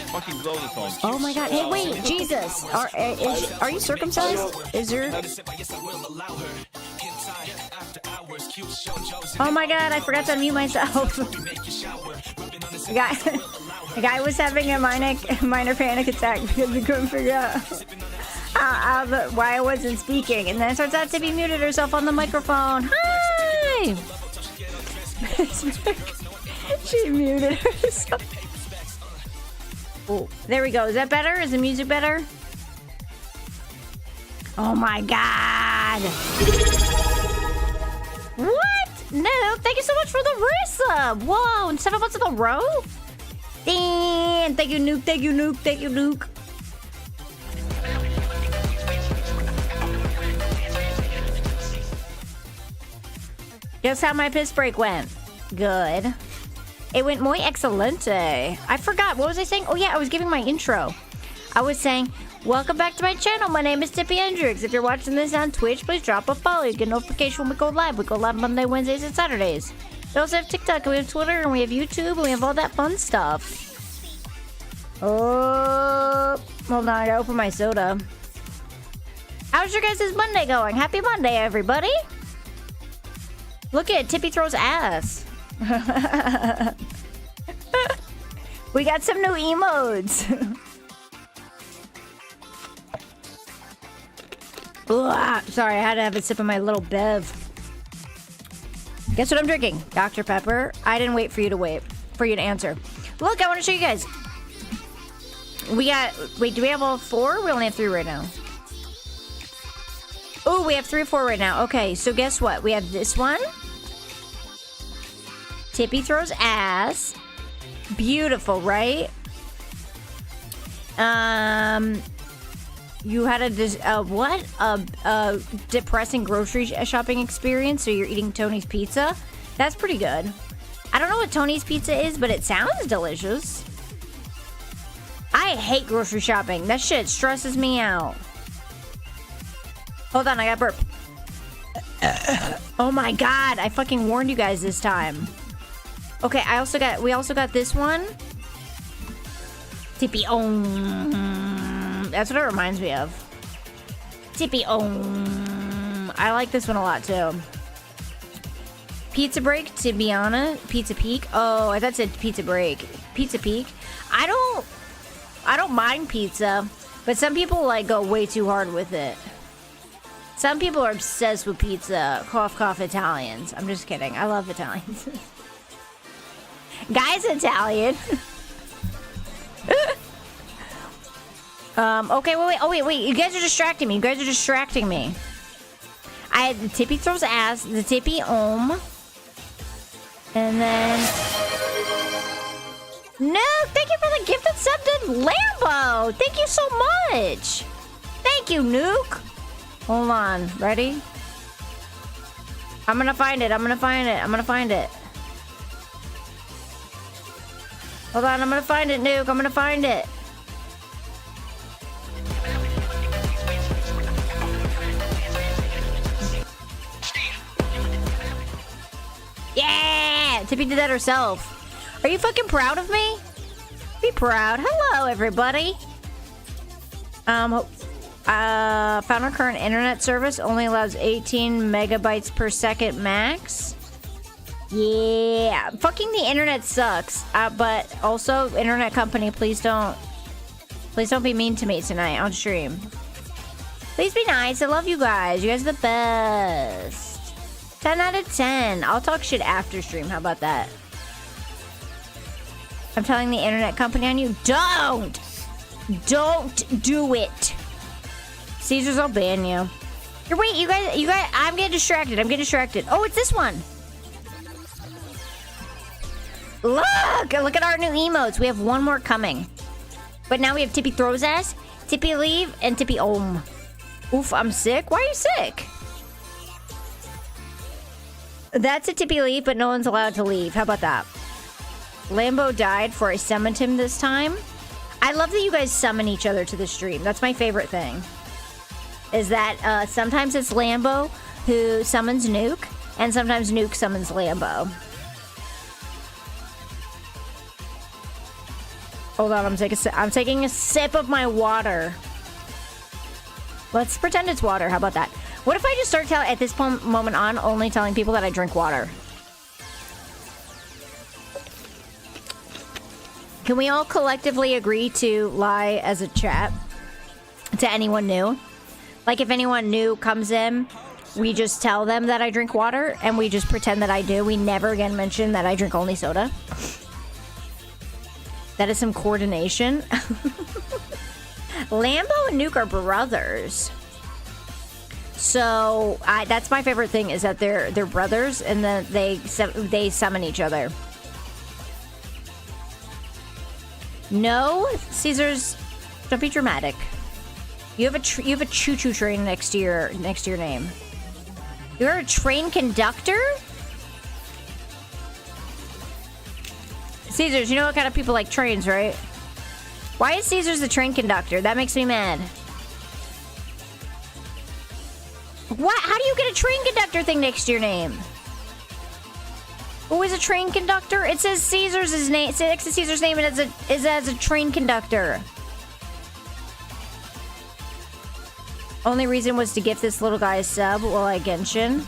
Fucking blow this home. Oh my god. Hey, wait, Jesus. Are you circumcised? Is your... Oh my god, I forgot to unmute myself. The guy was having a minor panic attack because he couldn't figure out why I wasn't speaking. And then it turns out to be muted herself on the microphone. Hi! She muted herself. Oh, there we go. Is that better? Is the music better? Oh my god! What? No, thank you so much for the resub. Whoa, and 7 months in a row? Damn, thank you, Nuke, thank you, Nuke, thank you, Nuke. Guess how my piss break went? Good. It went muy excelente. I forgot. What was I saying? Oh, yeah, I was giving my intro. I was saying, welcome back to my channel. My name is Tippy Hendrix. If you're watching this on Twitch, please drop a follow. You get a notification when we go live. We go live Monday, Wednesdays, and Saturdays. We also have TikTok, and we have Twitter, and we have YouTube, and we have all that fun stuff. Oh, hold on. I gotta open my soda. How's your guys' Monday going? Happy Monday, everybody. Look at Tippy throws ass. We got some new emotes. Sorry, I had to have a sip of my little bev. Guess what I'm drinking? Dr. Pepper. I didn't wait for you to answer. Look, I want to show you guys. We got, wait, do we have all 4? We only have 3 right now. Oh, we have 3 or 4 right now. Okay, so guess what? We have this one. Tippy throws ass. Beautiful, right? You had a depressing grocery shopping experience, so you're eating Tony's Pizza? That's pretty good. I don't know what Tony's Pizza is, but it sounds delicious. I hate grocery shopping. That shit stresses me out. Hold on, I got burp. Oh my god, I fucking warned you guys this time. Okay, we also got this one. Tippy Om. That's what it reminds me of. Tippy Om. I like this one a lot too. Pizza break, to be honest. Pizza peak. Oh, I thought it said pizza break. Pizza peak. I don't mind pizza, but some people like go way too hard with it. Some people are obsessed with pizza. Cough, cough, Italians. I'm just kidding. I love Italians. Guy's Italian. Okay, wait. Oh, wait. You guys are distracting me. I had the Tippy throws ass, the Tippy Om. And then... No, thank you for the gifted sub to Lambo. Thank you so much. Thank you, Nuke. Hold on. Ready? I'm gonna find it. Hold on, I'm gonna find it, Nuke. I'm gonna find it. Yeah! Tippy did that herself. Are you fucking proud of me? Be proud. Hello, everybody. Found our current internet service only allows 18 megabytes per second max. Yeah, fucking the internet sucks. But also, internet company, please don't be mean to me tonight on stream. Please be nice. I love you guys. You guys are the best. 10 out of 10. I'll talk shit after stream. How about that? I'm telling the internet company on you. Don't do it. Caesars, I'll ban you. Wait, you guys, I'm getting distracted. Oh, it's this one. Look at our new emotes. We have one more coming. But now we have Tippy throws ass, Tippy leave, and Tippy Om. Oof, I'm sick. Why are you sick? That's a Tippy leave, but no one's allowed to leave. How about that? Lambo died for I summoned him this time. I love that you guys summon each other to the stream. That's my favorite thing. Is that sometimes it's Lambo who summons Nuke, And sometimes Nuke summons Lambo. Hold on, I'm taking a sip of my water. Let's pretend it's water. How about that? What if I just start telling, at this moment on, only telling people that I drink water? Can we all collectively agree to lie as a chat to anyone new? Like if anyone new comes in, we just tell them that I drink water and we just pretend that I do. We never again mention that I drink only soda. That is some coordination. Lambo and Nuke are brothers. So that's my favorite thing, is that they're brothers and then they summon each other. No, Caesar's, don't be dramatic. You have a choo-choo train next to your name. You're a train conductor? Caesars, you know what kind of people like trains, right? Why is Caesar's the train conductor? That makes me mad. What? How do you get a train conductor thing next to your name? Who is a train conductor? It says Caesar's name. It says next to Caesar's name, and it as a train conductor. Only reason was to gift this little guy a sub while I Genshin.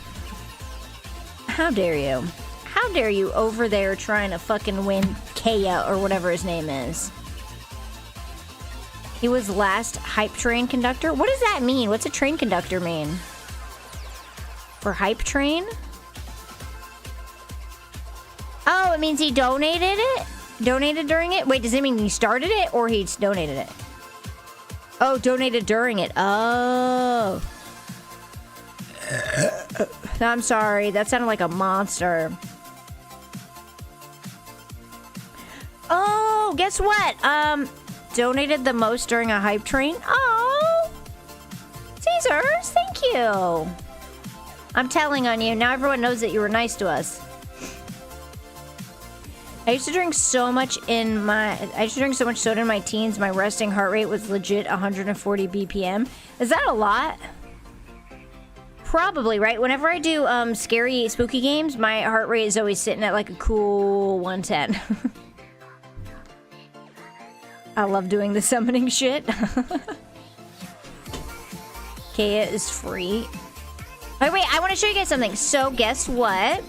How dare you? How dare you over there trying to fucking win Kea or whatever his name is? He was last hype train conductor? What does that mean? What's a train conductor mean? For hype train? Oh, it means he donated it? Donated during it? Wait, does it mean he started it or he donated it? Oh, donated during it. Oh. I'm sorry. That sounded like a monster. Oh, guess what? Donated the most during a hype train. Oh. Caesars, thank you. I'm telling on you. Now everyone knows that you were nice to us. I used to drink so much soda in my teens. My resting heart rate was legit 140 BPM. Is that a lot? Probably, right? Whenever I do scary, spooky games, my heart rate is always sitting at like a cool 110. I love doing the summoning shit. Kea is free. Oh, wait, I want to show you guys something. So guess what?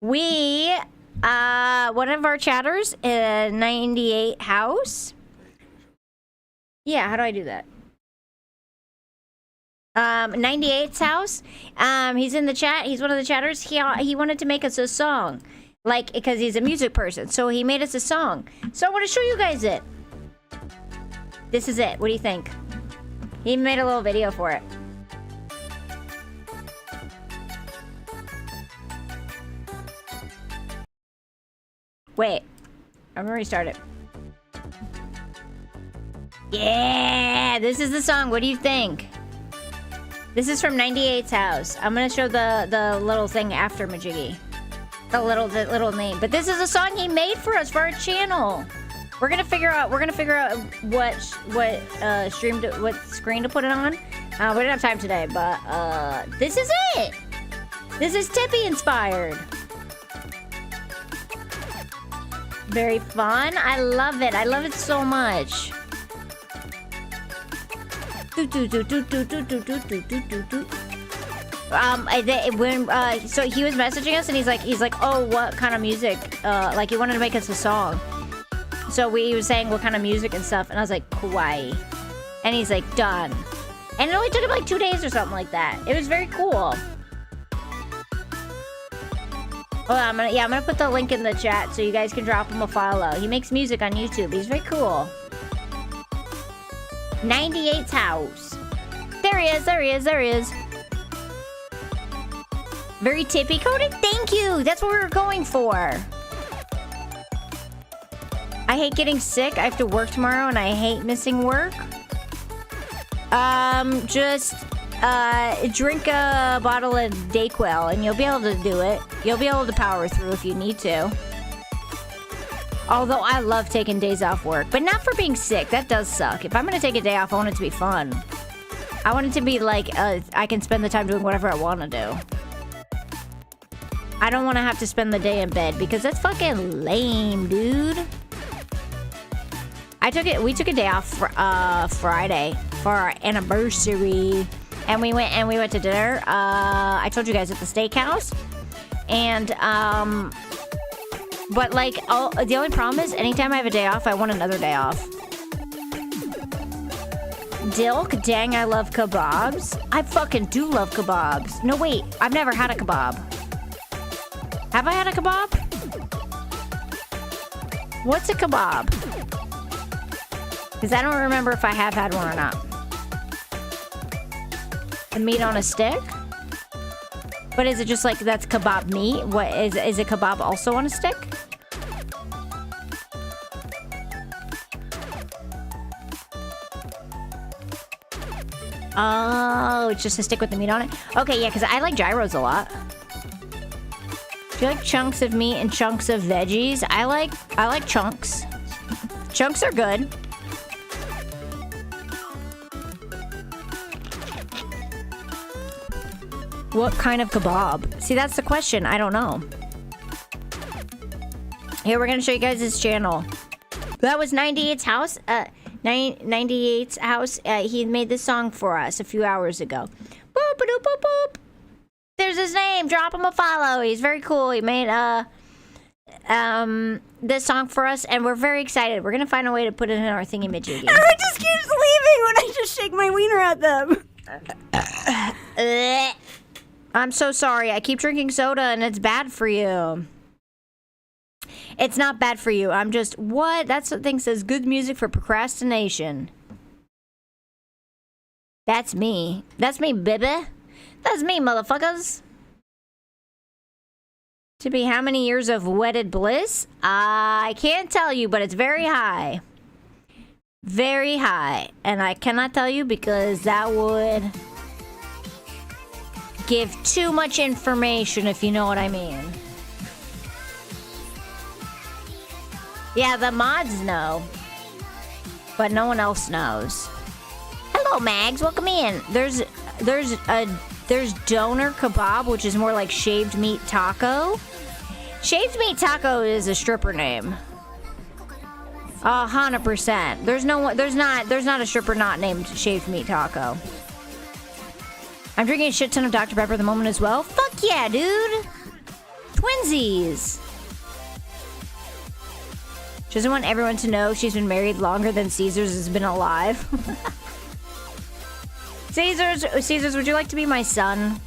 We, one of our chatters, 98 house. Yeah, how do I do that? 98's house. He's in the chat. He's one of the chatters. He wanted to make us a song, like, because he's a music person. So he made us a song. So I want to show you guys it. This is it. What do you think? He made a little video for it. Wait, I'm gonna restart it. Yeah, this is the song. What do you think? This is from 98's house. I'm gonna show the little thing after Majiggy. The little name. But this is a song he made for us for our channel. We're gonna figure out what screen to put it on. We didn't have time today, but this is it. This is Tippy inspired. Very fun. I love it. I love it so much. So he was messaging us and he's like, oh, what kind of music? Like he wanted to make us a song. So he was saying what kind of music and stuff, and I was like, kawaii. And he's like, done. And it only took him like 2 days or something like that. It was very cool. Hold on, I'm gonna put the link in the chat so you guys can drop him a follow. He makes music on YouTube. He's very cool. 98's house. There he is, there he is, there he is. Very tippy coded. Thank you. That's what we were going for. I hate getting sick. I have to work tomorrow and I hate missing work. Just drink a bottle of Dayquil and you'll be able to do it. You'll be able to power through if you need to. Although I love taking days off work, but not for being sick. That does suck. If I'm gonna take a day off, I want it to be fun. I want it to be like I can spend the time doing whatever I want to do. I don't want to have to spend the day in bed because that's fucking lame, dude. We took a day off for, Friday for our anniversary, and we went to dinner. I told you guys at the steakhouse, and but like the only problem is anytime I have a day off, I want another day off. Dilk, dang, I love kebabs. I fucking do love kebabs. No, wait, I've never had a kebab. Have I had a kebab? What's a kebab? Because I don't remember if I have had one or not. The meat on a stick? But is it just like that's kebab meat? What is a kebab also on a stick? Oh, it's just a stick with the meat on it? Okay, yeah, because I like gyros a lot. Do you like chunks of meat and chunks of veggies? I like chunks. Chunks are good. What kind of kebab? See, that's the question. I don't know. Here, we're gonna show you guys his channel. That was 98's house. 98's house. He made this song for us a few hours ago. Boop, boop, boop, boop. There's his name. Drop him a follow. He's very cool. He made this song for us, and we're very excited. We're gonna find a way to put it in our thingy-majiggy. Everyone just keeps leaving when I just shake my wiener at them. I'm so sorry. I keep drinking soda, and it's bad for you. It's not bad for you. I'm just what? That's what thing says. Good music for procrastination. That's me. That's me, baby. That's me, motherfuckers. To be how many years of wedded bliss? I can't tell you, but it's very high. Very high. And I cannot tell you because that would give too much information, if you know what I mean. Yeah, the mods know. But no one else knows. Hello, Mags. Welcome in. There's doner kebab, which is more like shaved meat taco. Shaved meat taco is a stripper name. 100%. There's not a stripper not named shaved meat taco. I'm drinking a shit ton of Dr. Pepper at the moment as well. Fuck yeah, dude. Twinsies. She doesn't want everyone to know she's been married longer than Caesars has been alive. Caesars, would you like to be my son?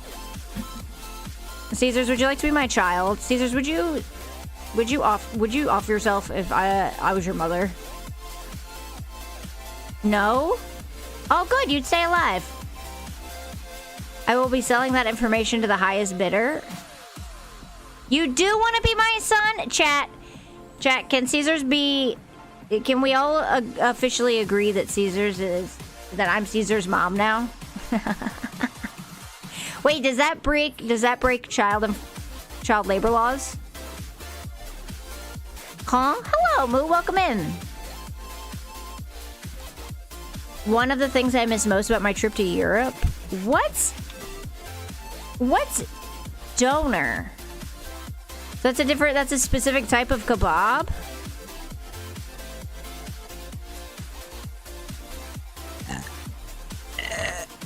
Caesars, would you like to be my child? Caesars, would you offer yourself if I was your mother? No? Oh, good, you'd stay alive. I will be selling that information to the highest bidder. You do want to be my son? Chat, can Caesars be... Can we all officially agree that that I'm Caesar's mom now? Wait, does that break child labor laws? Huh? Hello, Moo, welcome in. One of the things I miss most about my trip to Europe. What's doner? So that's a specific type of kebab?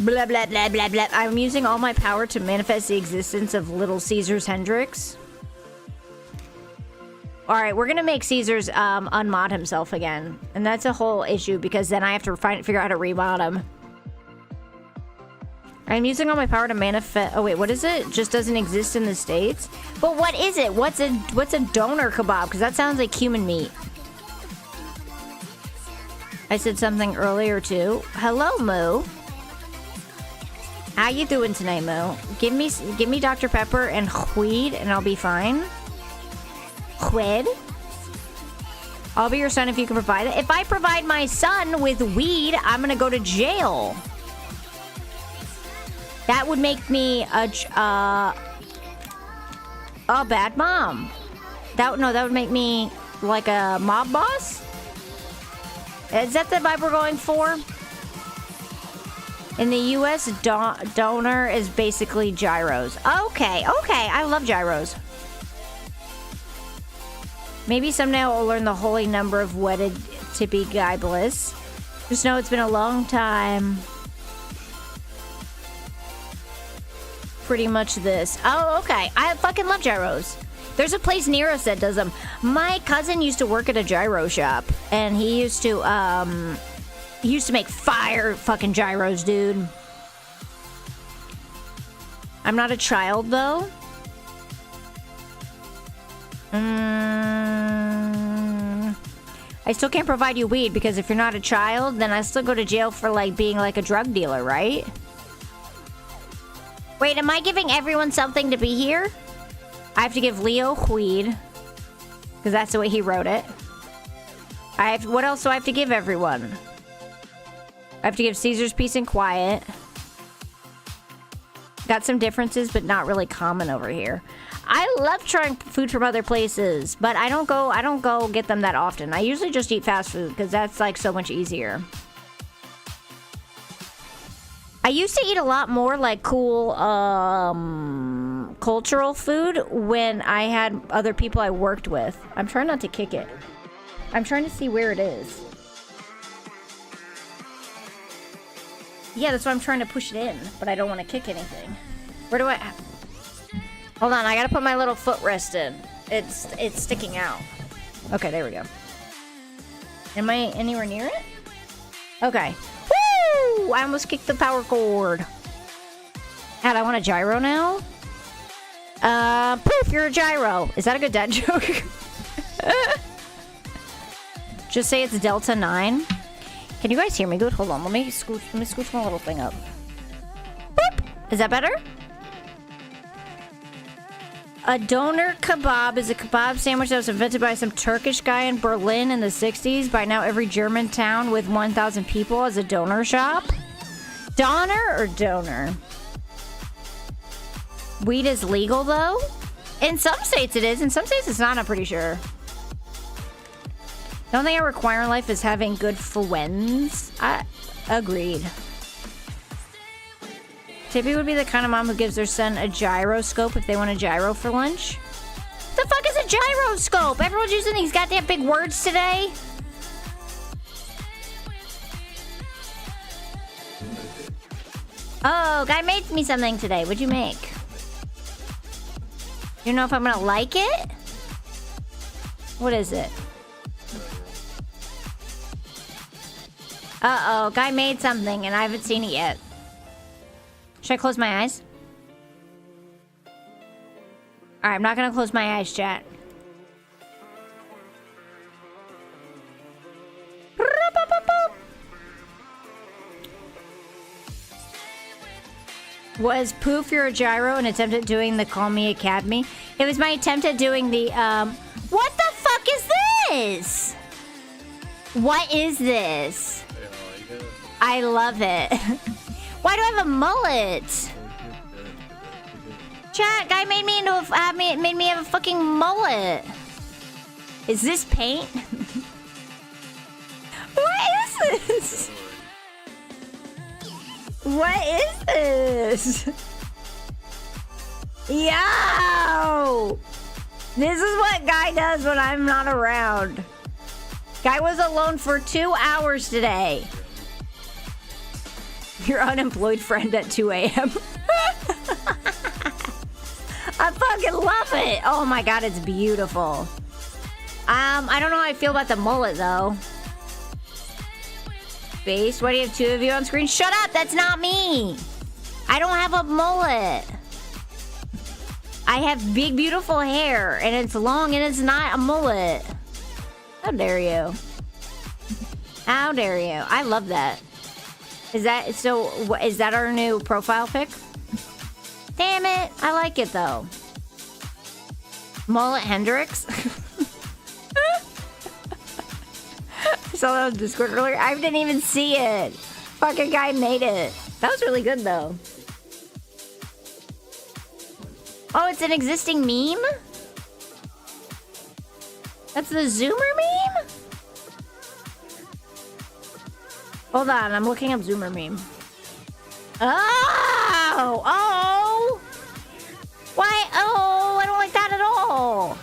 Blah, blah, blah, blah, blah. I'm using all my power to manifest the existence of Little Caesars Hendrix. Alright, we're gonna make Caesars unmod himself again. And that's a whole issue because then I have to figure out how to remod him. I'm using all my power to manifest... Oh wait, what is it? Just doesn't exist in the States? But what is it? What's a doner kebab? Because that sounds like human meat. I said something earlier too. Hello, Moo. How you doing tonight, Moo? Give me Dr. Pepper and weed, and I'll be fine. Weed? I'll be your son if you can provide it. If I provide my son with weed, I'm gonna go to jail. That would make me a bad mom. That would make me like a mob boss. Is that the vibe we're going for? In the U.S., donor is basically gyros. Okay, I love gyros. Maybe someday I'll learn the holy number of wedded to be guy bliss. Just know it's been a long time. Pretty much this. Oh, okay. I fucking love gyros. There's a place near us that does them. My cousin used to work at a gyro shop, and he used to make fire fucking gyros, dude. I'm not a child, though. I still can't provide you weed, because if you're not a child, then I still go to jail for, like, being, like, a drug dealer, right? Wait, am I giving everyone something to be here? I have to give Leo weed, because that's the way he wrote it. What else do I have to give everyone? I have to give Caesar's peace and quiet. Got some differences, but not really common over here. I love trying food from other places, but I don't go get them that often. I usually just eat fast food because that's like so much easier. I used to eat a lot more like cool cultural food when I had other people I worked with. I'm trying not to kick it. I'm trying to see where it is. Yeah, that's why I'm trying to push it in, but I don't want to kick anything. Where do I... Hold on, I gotta put my little footrest in. It's sticking out. Okay, there we go. Am I anywhere near it? Okay. Woo! I almost kicked the power cord. God, I want a gyro now? Poof, you're a gyro. Is that a good dad joke? Just say it's Delta 9. Can you guys hear me good? Hold on, let me scooch my little thing up. Boop! Is that better? A doner kebab is a kebab sandwich that was invented by some Turkish guy in Berlin in the 60s. By now, every German town with 1,000 people has a doner shop. Doner or donor? Weed is legal, though? In some states it is. In some states it's not, I'm pretty sure. The only thing I require in life is having good friends. Agreed. Tippy would be the kind of mom who gives their son a gyroscope if they want a gyro for lunch. The fuck is a gyroscope? Everyone's using these goddamn big words today. Oh, guy made me something today. What'd you make? You know if I'm gonna like it? What is it? Uh-oh, guy made something and I haven't seen it yet. Should I close my eyes? Alright, I'm not gonna close my eyes, chat. Was Poof You're a Gyro an attempt at doing the Call Me Academy? It was my attempt at doing the, what the fuck is this? What is this? I love it. Why do I have a mullet? Chat, guy made me into a, made me have a fucking mullet. Is this paint? What is this? What is this? Yo! This is what Guy does when I'm not around. Guy was alone for 2 hours today. Your unemployed friend at 2 a.m. I fucking love it. Oh my god, it's beautiful. I don't know how I feel about the mullet though. Face, why do you have two of you on screen? Shut up, that's not me. I don't have a mullet. I have big beautiful hair and it's long and it's not a mullet. How dare you? How dare you? I love that. Is that so? Is that our new profile pic? Damn it! I like it though. Mullet Hendrix. I saw that on Discord earlier. I didn't even see it. Fucking guy made it. That was really good though. Oh, it's an existing meme? That's the Zoomer meme? Hold on, I'm looking up Zoomer meme. Oh! Oh! Why? Oh, I don't like that at all.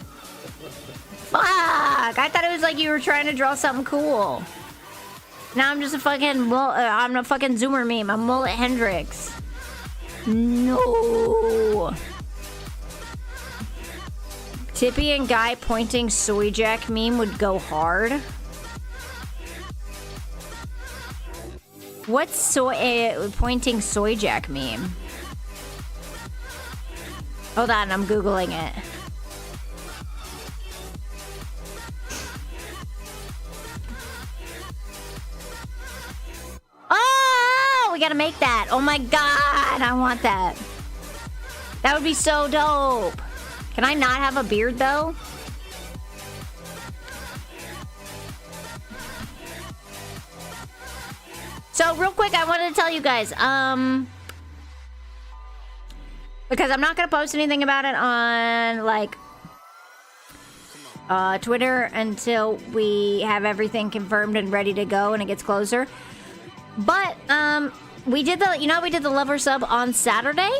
Fuck! I thought it was like you were trying to draw something cool. Now I'm just a fucking... I'm a fucking Zoomer meme. I'm Mullet Hendrix. No! Tippy and Guy pointing soy jack meme would go hard. What's pointing soy jack meme? Hold on, I'm Googling it. Oh, we gotta make that. Oh my god, I want that. That would be so dope. Can I not have a beard though? So real quick, I wanted to tell you guys, because I'm not gonna post anything about it on like Twitter until we have everything confirmed and ready to go and it gets closer. But we did the lover sub on Saturday.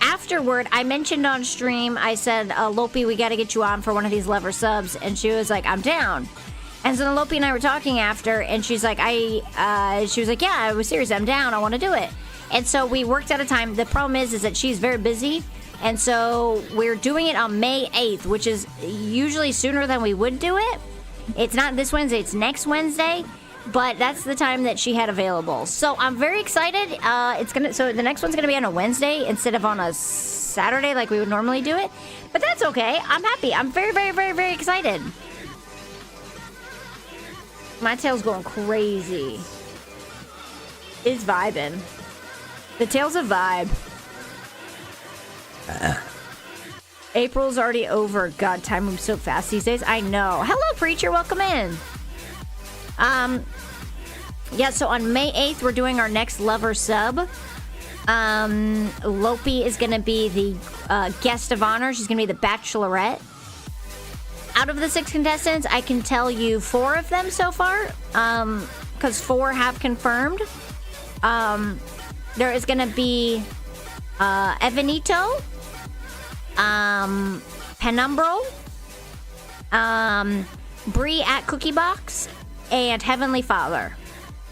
Afterward, I mentioned on stream, I said, Lopi, we got to get you on for one of these lover subs, and she was like, I'm down. And so then Lopi and I were talking after, and she's like, she was like, yeah, I was serious, I'm down, I want to do it. And so we worked out a time. The problem is that she's very busy, and so we're doing it on May 8th, which is usually sooner than we would do it. It's not this Wednesday, it's next Wednesday, but that's the time that she had available. So I'm very excited. So the next one's gonna be on a Wednesday instead of on a Saturday like we would normally do it. But that's okay. I'm happy. I'm very, very, very, very excited. My tail's going crazy. It's vibing. The tail's a vibe. April's already over. God, time moves so fast these days. I know. Hello, Preacher. Welcome in. Yeah, so on May 8th, we're doing our next lover sub. Lopi is going to be the guest of honor. She's going to be the bachelorette. Out of the 6 contestants, I can tell you 4 of them so far, because 4 have confirmed. There is going to be Evanito, Penumbral, Bree at Cookie Box, and Heavenly Father.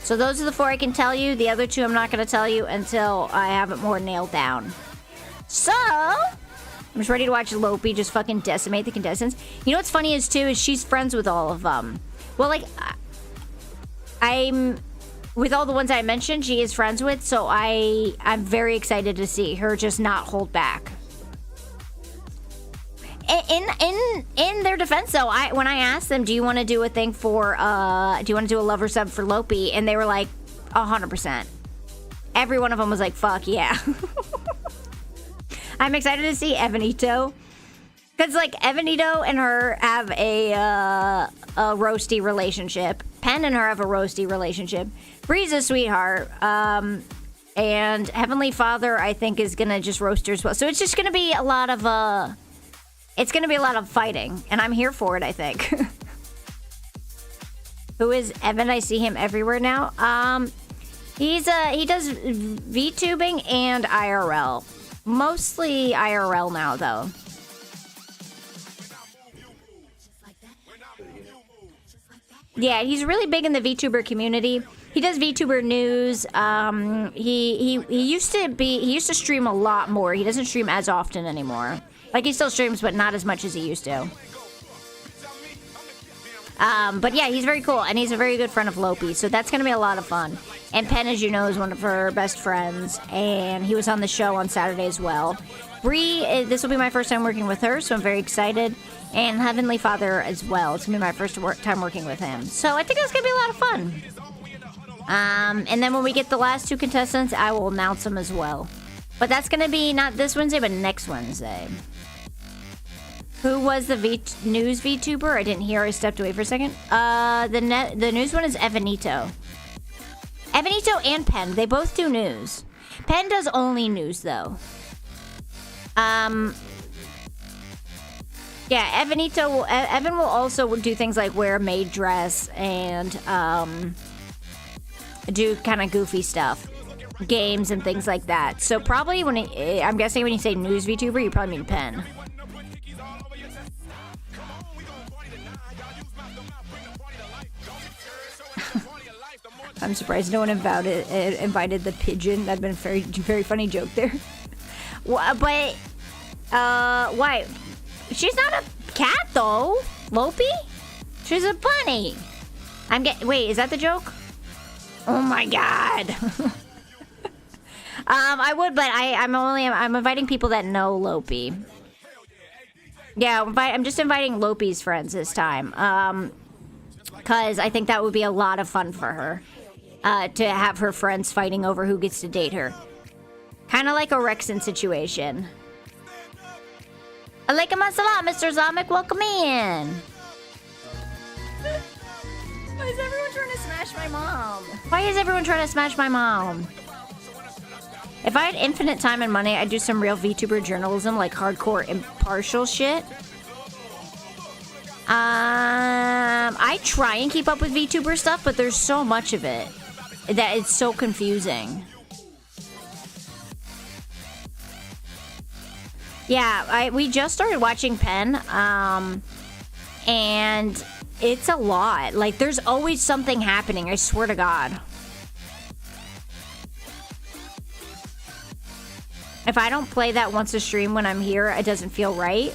So those are the 4 I can tell you. The other 2 I'm not going to tell you until I have it more nailed down. So I'm just ready to watch Lopi just fucking decimate the contestants. You know what's funny is too is she's friends with all of them. Well, like I'm with all the ones I mentioned, she is friends with. So I'm very excited to see her just not hold back. In their defense, though, when I asked them, do you want to do a thing for, do you want to do a lover sub for Lopi? And they were like, 100%. Every one of them was like, fuck yeah. I'm excited to see Evanito. Because, like, Evanito and her have a roasty relationship. Penn and her have a roasty relationship. Bree's a sweetheart. And Heavenly Father, I think, is going to just roast her as well. So it's just going to be a lot of, it's going to be a lot of fighting, and I'm here for it, I think. Who is Evan? I see him everywhere now. He does VTubing and IRL. Mostly IRL now, though. Yeah, he's really big in the VTuber community. He does VTuber news. He used to stream a lot more. He doesn't stream as often anymore. Like, he still streams, but not as much as he used to. But yeah, he's very cool, and he's a very good friend of Lopi, so that's going to be a lot of fun. And Penn, as you know, is one of her best friends, and he was on the show on Saturday as well. Bree, this will be my first time working with her, so I'm very excited. And Heavenly Father as well. It's going to be my first time working with him. So I think it's going to be a lot of fun. And then when we get the last 2 contestants, I will announce them as well. But that's going to be not this Wednesday, but next Wednesday. Who was the news VTuber? I didn't hear. I stepped away for a second. The news one is Evanito. Evanito and Penn. They both do news. Penn does only news, though. Yeah, Evan will also do things like wear a maid dress and do kind of goofy stuff. games and things like that. So probably I'm guessing when you say news VTuber, you probably mean Pen. I'm surprised no one invited the pigeon. That'd been a very, very funny joke there. But, why? She's not a cat, though. Lopi? She's a bunny. Wait, is that the joke? Oh my god. I would, but I'm inviting people that know Lopi. Yeah, I'm just inviting Lopi's friends this time. Because I think that would be a lot of fun for her. To have her friends fighting over who gets to date her. Kind of like a Rexon situation. Alaikum assalam, Mr. Zamek, welcome in. Why is everyone trying to smash my mom? Why is everyone trying to smash my mom? If I had infinite time and money, I'd do some real VTuber journalism, like hardcore impartial shit. I try and keep up with VTuber stuff, but there's so much of it that it's so confusing. Yeah, we just started watching Pen, and it's a lot. Like, there's always something happening, I swear to God. If I don't play that once a stream when I'm here, it doesn't feel right.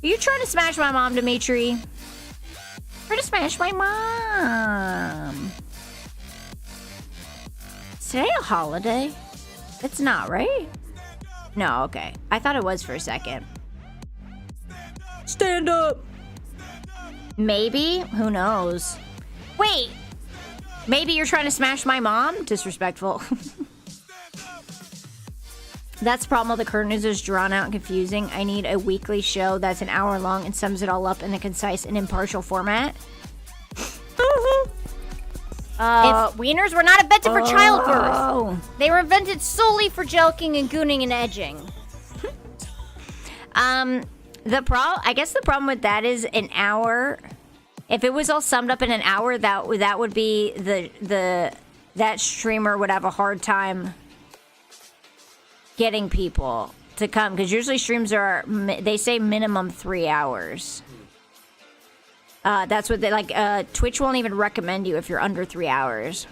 Are you trying to smash my mom, Dimitri? Trying to smash my mom. Is today a holiday? It's not, right? No, okay. I thought it was for a second. Stand up! Maybe? Who knows? Wait! Maybe you're trying to smash my mom? Disrespectful. That's the problem. The current news is drawn out and confusing. I need a weekly show that's an hour long and sums it all up in a concise and impartial format. Wieners were not invented for childbirth. They were invented solely for joking and gooning and edging. I guess the problem with that is an hour. If it was all summed up in an hour, that would be that streamer would have a hard time getting people to come, because usually streams they say minimum 3 hours. That's what they like. Twitch won't even recommend you if you're under 3 hours.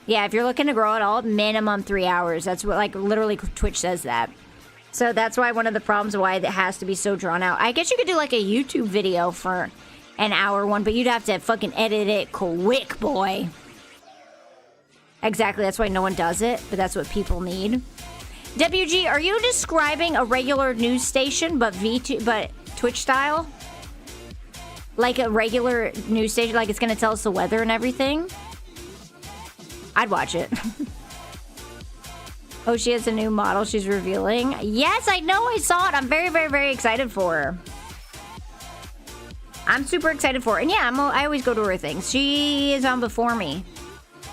Yeah, if you're looking to grow at all, minimum 3 hours. That's what, like, literally Twitch says that. So that's why one of the problems why it has to be so drawn out. I guess you could do like a YouTube video for an hour one, but you'd have to fucking edit it quick, boy. Exactly, that's why no one does it, but that's what people need. WG, are you describing a regular news station, but Twitch style? Like a regular news station, like it's gonna tell us the weather and everything? I'd watch it. Oh, she has a new model she's revealing. Yes, I know, I saw it. I'm very, very, very excited for her. I'm super excited for her. And yeah, I always go to her things. She is on before me.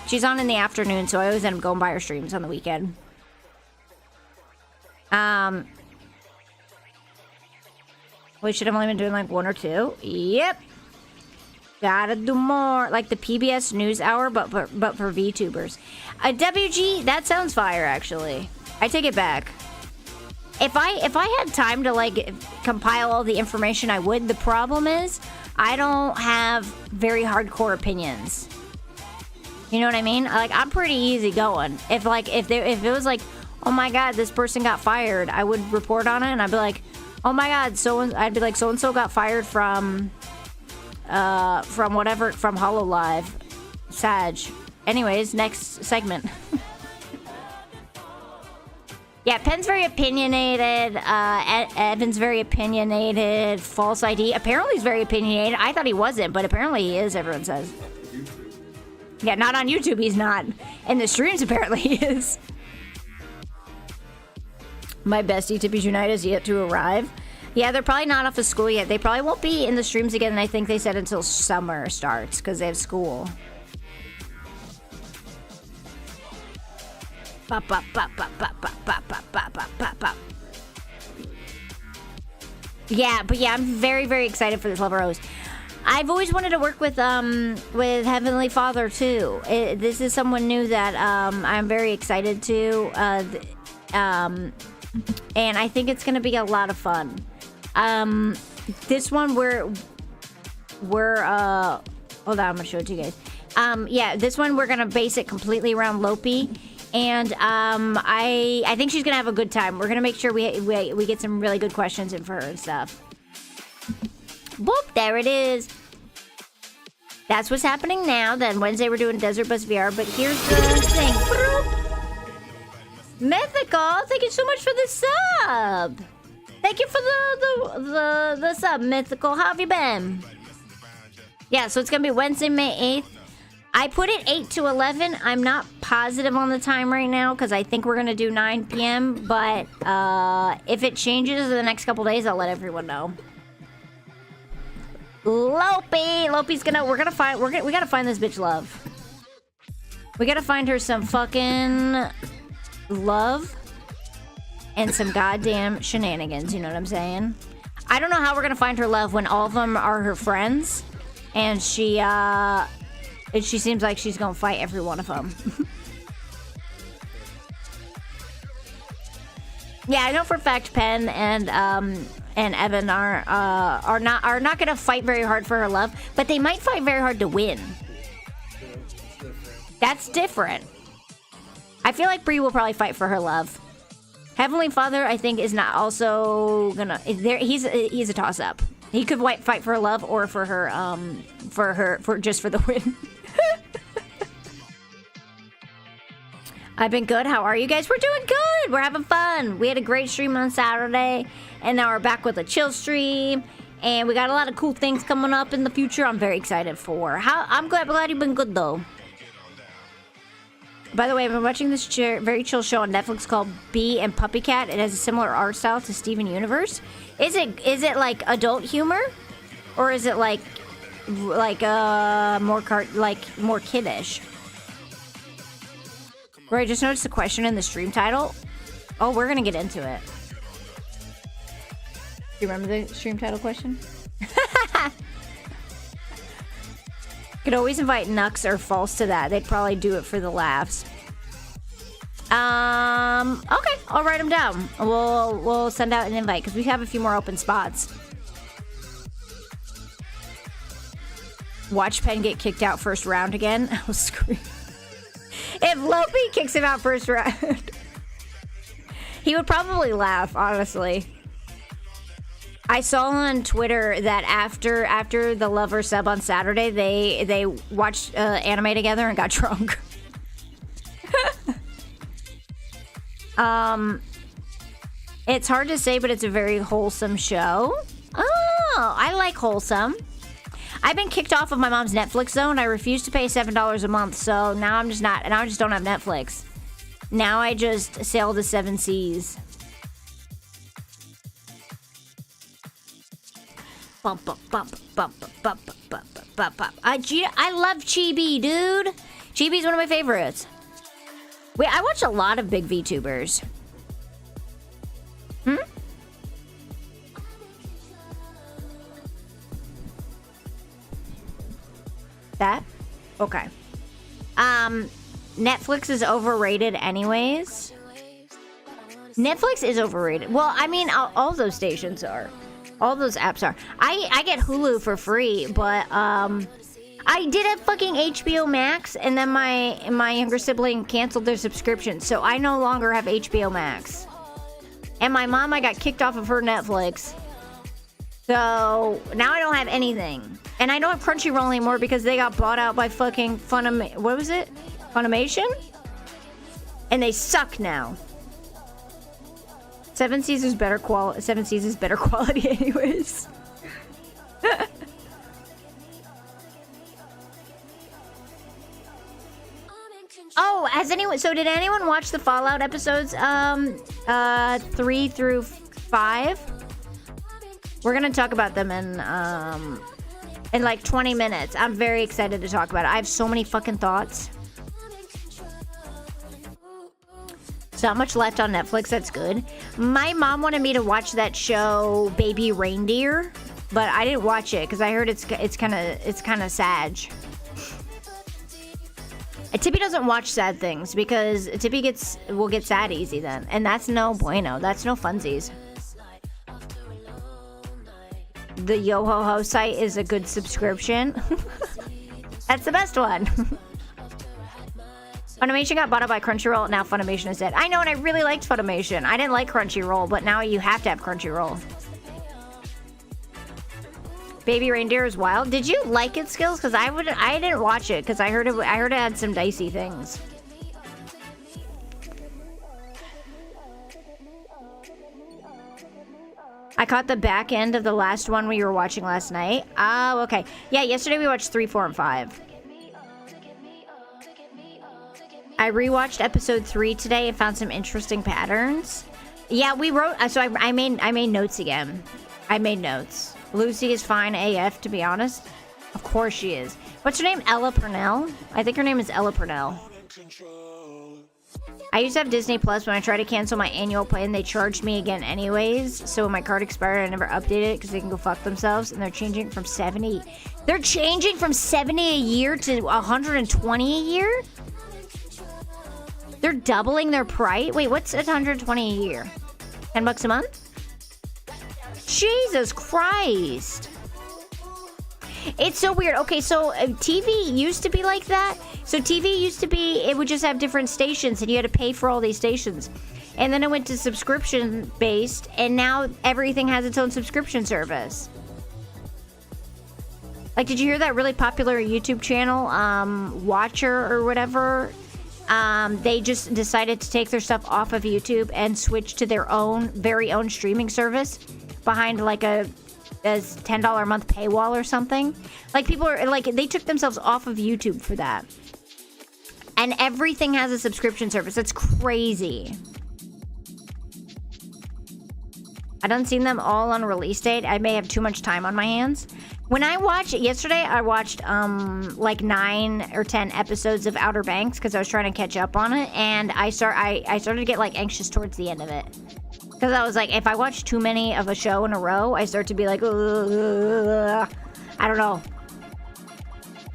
She's on in the afternoon, so I always end up going by her streams on the weekend. We should have only been doing like 1 or 2. Yep. Gotta do more. Like the PBS News Hour, but for VTubers. WG, that sounds fire, actually. I take it back. If I had time to like compile all the information, I would. The problem is, I don't have very hardcore opinions. You know what I mean? Like, I'm pretty easy going. If it was like, oh my god, this person got fired, I would report on it, and I'd be like, oh my god, I'd be like, so and so got fired from HoloLive. Sag. Anyways, next segment. Yeah, Pen's very opinionated. Evan's very opinionated. False ID. Apparently he's very opinionated. I thought he wasn't, but apparently he is, everyone says. Yeah, not on YouTube, he's not. In the streams, apparently he is. My bestie, Tippy Unite, is yet to arrive. Yeah, they're probably not off of school yet. They probably won't be in the streams again, and I think they said until summer starts, because they have school. Bop, bop, bop, bop, bop, bop, bop, bop, bop, bop, bop, bop. Yeah, but yeah, I'm very, very excited for this Love Rose. I've always wanted to work with Heavenly Father too. This is someone new that I'm very excited to, and I think it's gonna be a lot of fun. This one we're hold on, I'm gonna show it to you guys. Yeah, this one we're gonna base it completely around Lopi, and I think she's gonna have a good time. We're gonna make sure we get some really good questions in for her and stuff. Boop, there it is. That's what's happening now. Then Wednesday we're doing Desert Bus VR, but here's the thing. Mythical, thank you so much for the sub. Thank you for the sub, Mythical. How have you been? Yeah, so it's gonna be Wednesday, May 8th. I put it 8 to 11. I'm not positive on the time right now because I think we're gonna do 9 p.m. But if it changes in the next couple days, I'll let everyone know. Lopi's gonna. We gotta find this bitch love. We gotta find her some fucking love and some goddamn shenanigans. You know what I'm saying? I don't know how we're gonna find her love when all of them are her friends, and she seems like she's gonna fight every one of them. Yeah, I know for a fact Penn and Evan are not gonna fight very hard for her love, but they might fight very hard to win. That's different. I feel like Bree will probably fight for her love. Heavenly Father, I think, is not also gonna. He's a toss up. He could fight for her love or for her just for the win. I've been good. How are you guys? We're doing good. We're having fun. We had a great stream on Saturday, and now we're back with a chill stream. And we got a lot of cool things coming up in the future. I'm very excited for. I'm glad you've been good though. By the way, I've been watching this very chill show on Netflix called Bee and Puppy Cat. It has a similar art style to Steven Universe. Is it like adult humor, or is it like more kiddish? Right, I just noticed a question in the stream title. Oh, we're gonna get into it. Do you remember the stream title question? Could always invite Nux or False to that. They'd probably do it for the laughs. Okay, I'll write them down. We'll send out an invite because we have a few more open spots. Watch Penn get kicked out first round again. I was screaming. If Lopi kicks him out first round, he would probably laugh, honestly. I saw on Twitter that after the Lover sub on Saturday, they watched anime together and got drunk. It's hard to say, but it's a very wholesome show. Oh, I like wholesome. I've been kicked off of my mom's Netflix zone. I refuse to pay $7 a month, so now I'm just not, and I just don't have Netflix. Now I just sail the 7 seas. Bump, bump, bump, bump, bump, bump, bump, bump, bump. I love Chibi, dude. Chibi's one of my favorites. Wait, I watch a lot of big VTubers. That? Okay. Netflix is overrated anyways. Netflix is overrated. Well, I mean, all those stations are. All those apps are. I get Hulu for free, but I did have fucking HBO Max, and then my younger sibling canceled their subscription, so I no longer have HBO Max. And my mom, I got kicked off of her Netflix. So now I don't have anything. And I don't have Crunchyroll anymore because they got bought out by fucking what was it? Funimation? And they suck now. 7 Seas is better quality anyways. Oh, did anyone watch the Fallout episodes 3 through 5? We're gonna talk about them in like 20 minutes. I'm very excited to talk about it. I have so many fucking thoughts. There's not much left on Netflix. That's good. My mom wanted me to watch that show, Baby Reindeer. but I didn't watch it because I heard it's kind of sad. Tippy doesn't watch sad things because Tippy will get sad easy then, and that's no bueno. That's no funsies. The Yo Ho Ho site is a good subscription. That's the best one. Funimation got bought up by Crunchyroll. Now Funimation is dead. I know, and I really liked Funimation. I didn't like Crunchyroll, but now you have to have Crunchyroll. Baby Reindeer is wild. Did you like it, Skills? Because I didn't watch it because I heard it had some dicey things. I caught the back end of the last one we were watching last night. Oh, okay. Yeah, yesterday we watched 3, 4, and 5. I rewatched episode 3 today and found some interesting patterns. Yeah, we wrote. So I made notes again. I made notes. Lucy is fine AF, to be honest. Of course she is. What's her name? Ella Purnell? I think her name is Ella Purnell. I used to have Disney Plus. When I tried to cancel my annual plan, they charged me again anyways. So when my card expired, I never updated it because they can go fuck themselves. And they're changing from 70. They're changing from 70 a year to 120 a year? They're doubling their price? Wait, what's 120 a year? $10 a month? Jesus Christ. It's so weird. Okay, so TV used to be like that. So TV used to be, it would just have different stations and you had to pay for all these stations. And then it went to subscription based and now everything has its own subscription service. Like, did you hear that really popular YouTube channel, Watcher or whatever? They just decided to take their stuff off of YouTube and switch to their own, very own streaming service behind like a $10 a month paywall or something. Like, people are like, they took themselves off of YouTube for that. And everything has a subscription service. It's crazy. I done seen them all on release date. I may have too much time on my hands. When I watched yesterday, I watched like 9 or 10 episodes of Outer Banks because I was trying to catch up on it, and I started to get like anxious towards the end of it because I was like, if I watch too many of a show in a row, I start to be like, ugh. I don't know.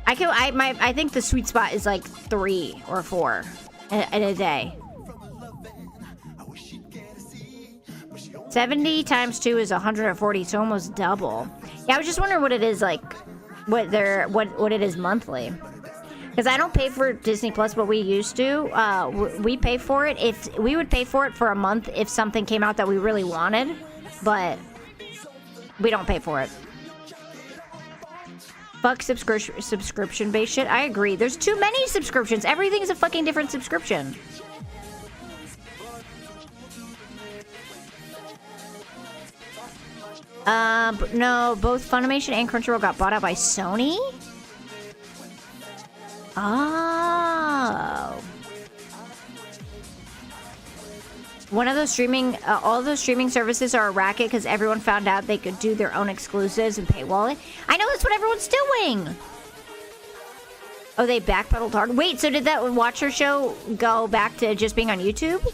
I think the sweet spot is like 3 or 4 in a day. 70 times 2 is 140, so almost double. Yeah, I was just wondering what it is like, what it is monthly. Because I don't pay for Disney Plus, but we used to. We pay for it. If we would pay for it for a month if something came out that we really wanted, but we don't pay for it. Fuck subscription-based shit. I agree. There's too many subscriptions. Everything's a fucking different subscription. No, both Funimation and Crunchyroll got bought out by Sony? Oh. One of those streaming, all those streaming services are a racket because everyone found out they could do their own exclusives and paywall it. I know, that's what everyone's doing. Oh, they backpedaled hard. Wait, so did that Watcher show go back to just being on YouTube?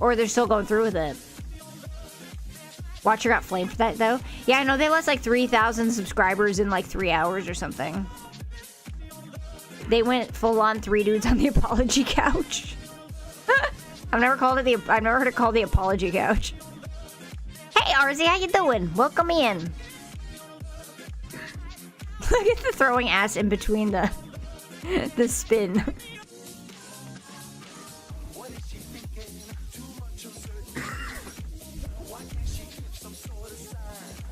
Or they're still going through with it? Watcher got flamed for that, though. Yeah, I know they lost like 3,000 subscribers in like 3 hours or something. They went full on 3 dudes on the apology couch. I've never heard it called the apology couch. Hey, RZ, how you doing? Welcome in. Look at the throwing ass in between the spin.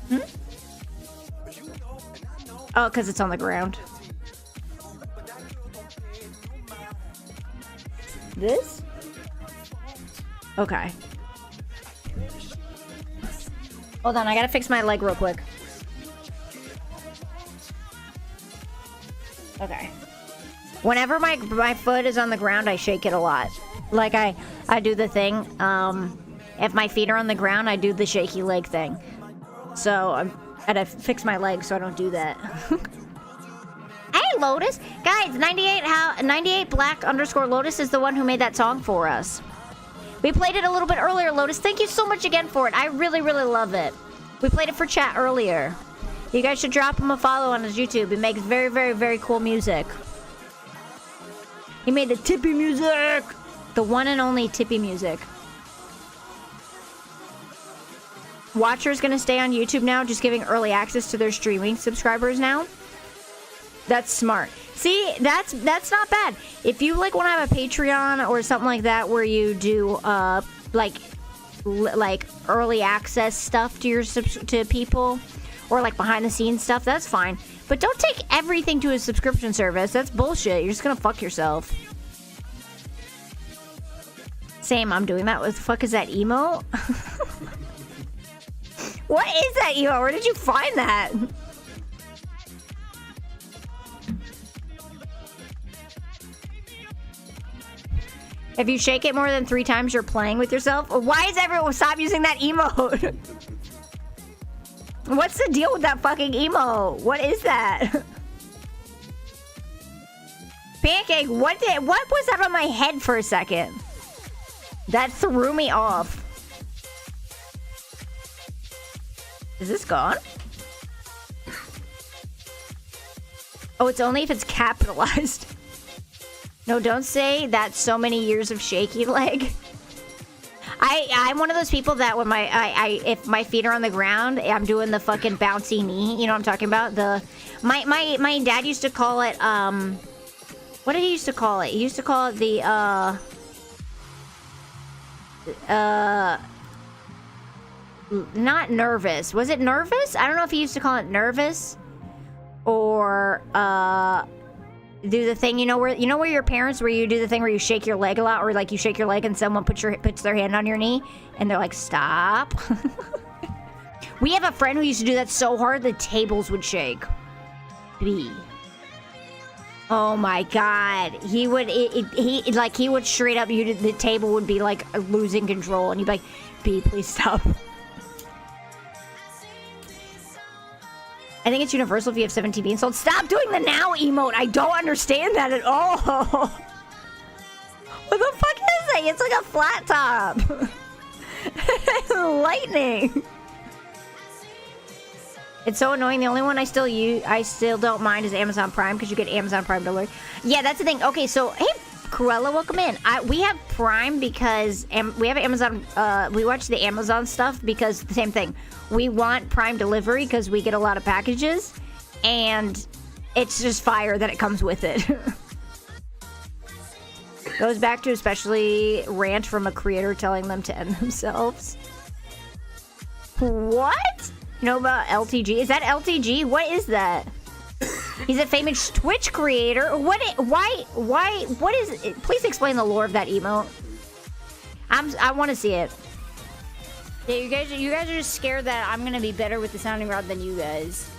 Hmm? Oh, because it's on the ground. This? Okay. Hold on, I gotta fix my leg real quick. Okay. Whenever my foot is on the ground, I shake it a lot. Like I do the thing. If my feet are on the ground, I do the shaky leg thing. So I gotta fix my leg so I don't do that. Hey, Lotus! Guys, 98 Black _ Lotus is the one who made that song for us. We played it a little bit earlier, Lotus. Thank you so much again for it. I really, really love it. We played it for chat earlier. You guys should drop him a follow on his YouTube. He makes very, very, very cool music. He made the Tippy music. The one and only Tippy music. Watcher's gonna stay on YouTube now, just giving early access to their streaming subscribers now. That's smart. See, that's not bad. If you like want to have a Patreon or something like that where you do like early access stuff to to people or like behind the scenes stuff, that's fine. But don't take everything to a subscription service. That's bullshit. You're just gonna fuck yourself. Same, I'm doing that. What the fuck is that emo? What is that emo? Where did you find that? If you shake it more than 3 times, you're playing with yourself. Why is everyone stop using that emote? What's the deal with that fucking emo? What is that? Pancake, what was that on my head for a second? That threw me off. Is this gone? Oh, it's only if it's capitalized. No, don't say that so many years of shaky leg. I'm one of those people that when if my feet are on the ground, I'm doing the fucking bouncy knee. You know what I'm talking about? My dad used to call it what did he used to call it? He used to call it the not nervous. Was it nervous? I don't know if he used to call it nervous or do the thing, you know where your parents, where you do the thing where you shake your leg a lot, or like you shake your leg and someone puts their hand on your knee and they're like, stop. We have a friend who used to do that so hard the tables would shake. B. Oh my god, he would straight up, the table would be like losing control and you'd be like, B, please stop. I think it's universal if you have 17 being sold. Stop doing the now emote. I don't understand that at all. What the fuck is that? It's like a flat top. Lightning. It's so annoying. The only one I still don't mind is Amazon Prime because you get Amazon Prime to alert. Yeah, that's the thing. Okay, so hey, Cruella, welcome in. We have Prime because we have Amazon. We watch the Amazon stuff because the same thing. We want Prime delivery because we get a lot of packages, and it's just fire that it comes with it. Goes back to especially rant from a creator telling them to end themselves. What? You know about LTG? Is that LTG? What is that? He's a famous Twitch creator. What is it? Please explain the lore of that emote. I want to see it. Yeah, you guys are just scared that I'm gonna be better with the sounding rod than you guys.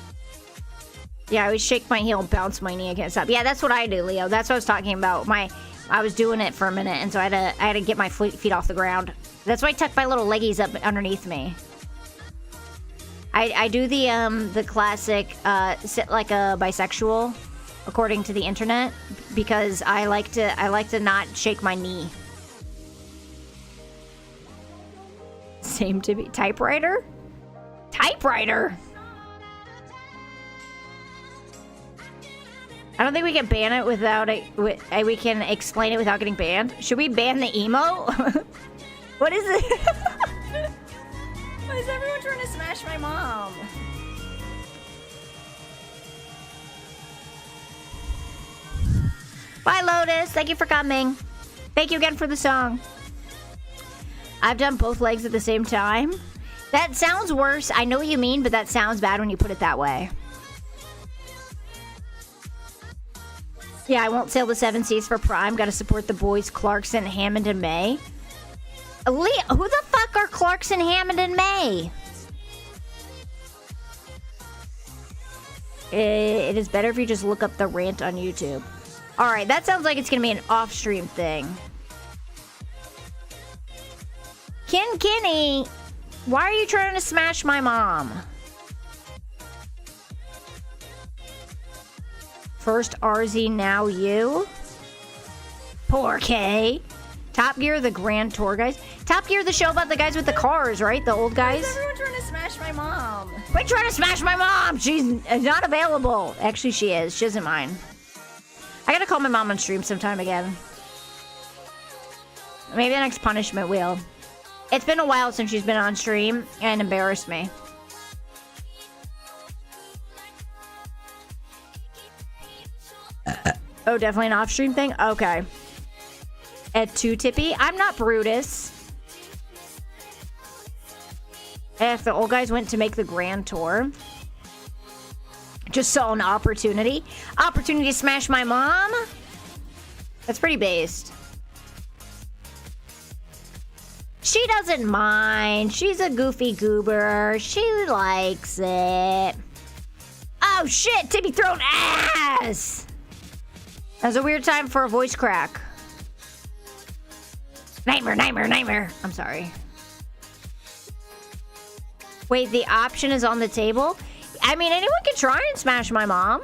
Yeah, I always shake my heel and bounce my knee. I can't stop. Yeah, that's what I do, Leo. That's what I was talking about. I was doing it for a minute, and so I had to get my feet off the ground. That's why I tuck my little leggies up underneath me. I do the classic sit like a bisexual, according to the internet, because I like to not shake my knee. Same to be typewriter? Typewriter? I don't think we can ban it without it. We can explain it without getting banned. Should we ban the emo? What is it? Why is everyone trying to smash my mom? Bye, Lotus. Thank you for coming. Thank you again for the song. I've done both legs at the same time. That sounds worse. I know what you mean, but that sounds bad when you put it that way. Yeah, I won't sail the 7 seas for Prime. Gotta support the boys Clarkson, Hammond, and May. Who the fuck are Clarkson, Hammond, and May? It is better if you just look up the rant on YouTube. Alright, that sounds like it's gonna be an off-stream thing. Kenny, why are you trying to smash my mom? First RZ, now you. Poor K. Top Gear, the Grand Tour, guys. Top Gear, the show about the guys with the cars, right? The old guys. Why is everyone trying to smash my mom? Quit trying to smash my mom. She's not available. Actually, she is. She isn't mine. I gotta call my mom on stream sometime again. Maybe the next punishment will. It's been a while since she's been on stream and embarrassed me. Oh, definitely an off-stream thing? Okay. At 2 Tippy? I'm not Brutus. If the old guys went to make the grand tour. Just saw an opportunity. Opportunity to smash my mom? That's pretty based. She doesn't mind. She's a goofy goober. She likes it. Oh shit, Tippy thrown ass! That was a weird time for a voice crack. Nightmare, nightmare, nightmare. I'm sorry. Wait, the option is on the table? I mean, anyone can try and smash my mom.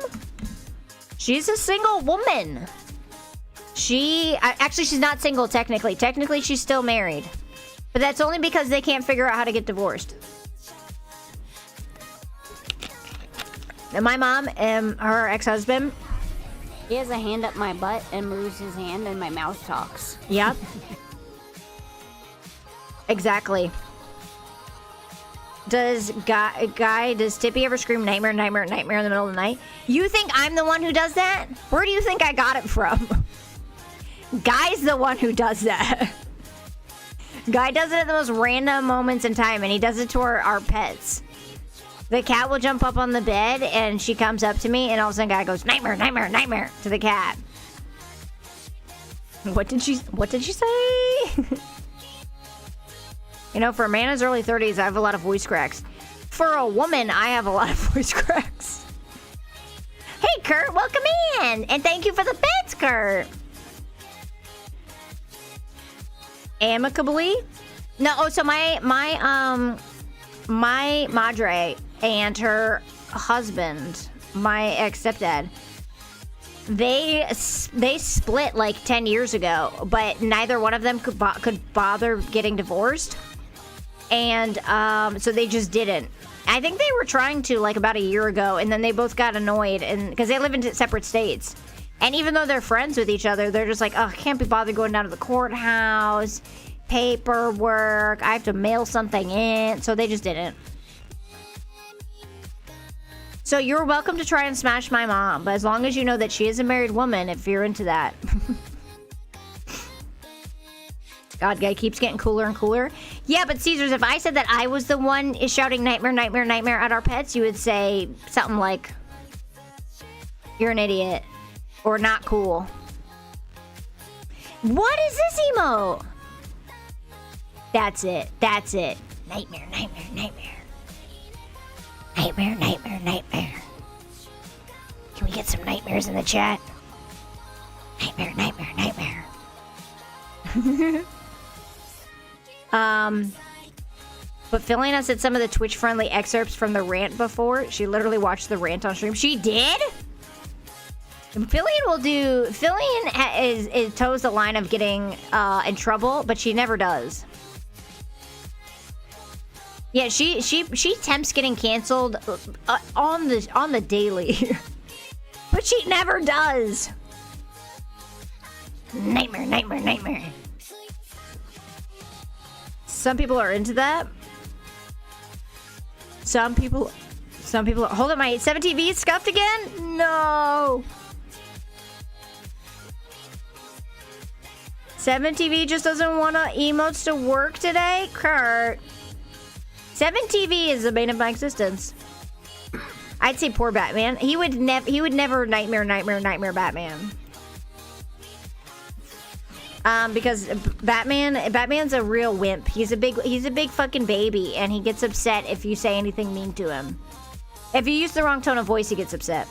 She's a single woman. Actually, she's not single technically. Technically, she's still married. But that's only because they can't figure out how to get divorced. And my mom and her ex-husband. He has a hand up my butt and moves his hand and my mouth talks. Yep. Exactly. Does Tippy ever scream nightmare, nightmare, nightmare in the middle of the night? You think I'm the one who does that? Where do you think I got it from? Guy's the one who does that. Guy does it at the most random moments in time, and he does it to our pets. The cat will jump up on the bed, and she comes up to me, and all of a sudden, Guy goes, nightmare, nightmare, nightmare, to the cat. What did she say? You know, for a man in his early 30s, I have a lot of voice cracks. For a woman, I have a lot of voice cracks. Hey, Kurt, welcome in! And thank you for the bits, Kurt! Amicably? No, oh, so my madre and her husband, my ex-stepdad, they split like 10 years ago, but neither one of them could bother getting divorced. And so they just didn't. I think they were trying to like about a year ago, and then they both got annoyed, and because they live in separate states. And even though they're friends with each other, they're just like, oh, I can't be bothered going down to the courthouse, paperwork, I have to mail something in. So they just didn't. So you're welcome to try and smash my mom, but as long as you know that she is a married woman, if you're into that. God, guy keeps getting cooler and cooler. Yeah, but Caesars, if I said that I was the one is shouting nightmare, nightmare, nightmare at our pets, you would say something like, you're an idiot. Or not cool. What is this emote? That's it. That's it. Nightmare, nightmare, nightmare. Nightmare, nightmare, nightmare. Can we get some nightmares in the chat? Nightmare, nightmare, nightmare. But filling us at some of the Twitch-friendly excerpts from the rant before. She literally watched the rant on stream. She did? Fillion is toes the line of getting in trouble, but she never does. Yeah, she tempts getting canceled on the daily, but she never does. Nightmare, nightmare, nightmare. Some people are into that. Some people. Hold on, my 7TV is scuffed again. No. 7TV just doesn't want emotes to work today, Kurt. 7TV is the bane of my existence. I'd say poor Batman. He would never nightmare Batman. Because Batman's a real wimp. He's a big fucking baby, and he gets upset if you say anything mean to him. If you use the wrong tone of voice, he gets upset.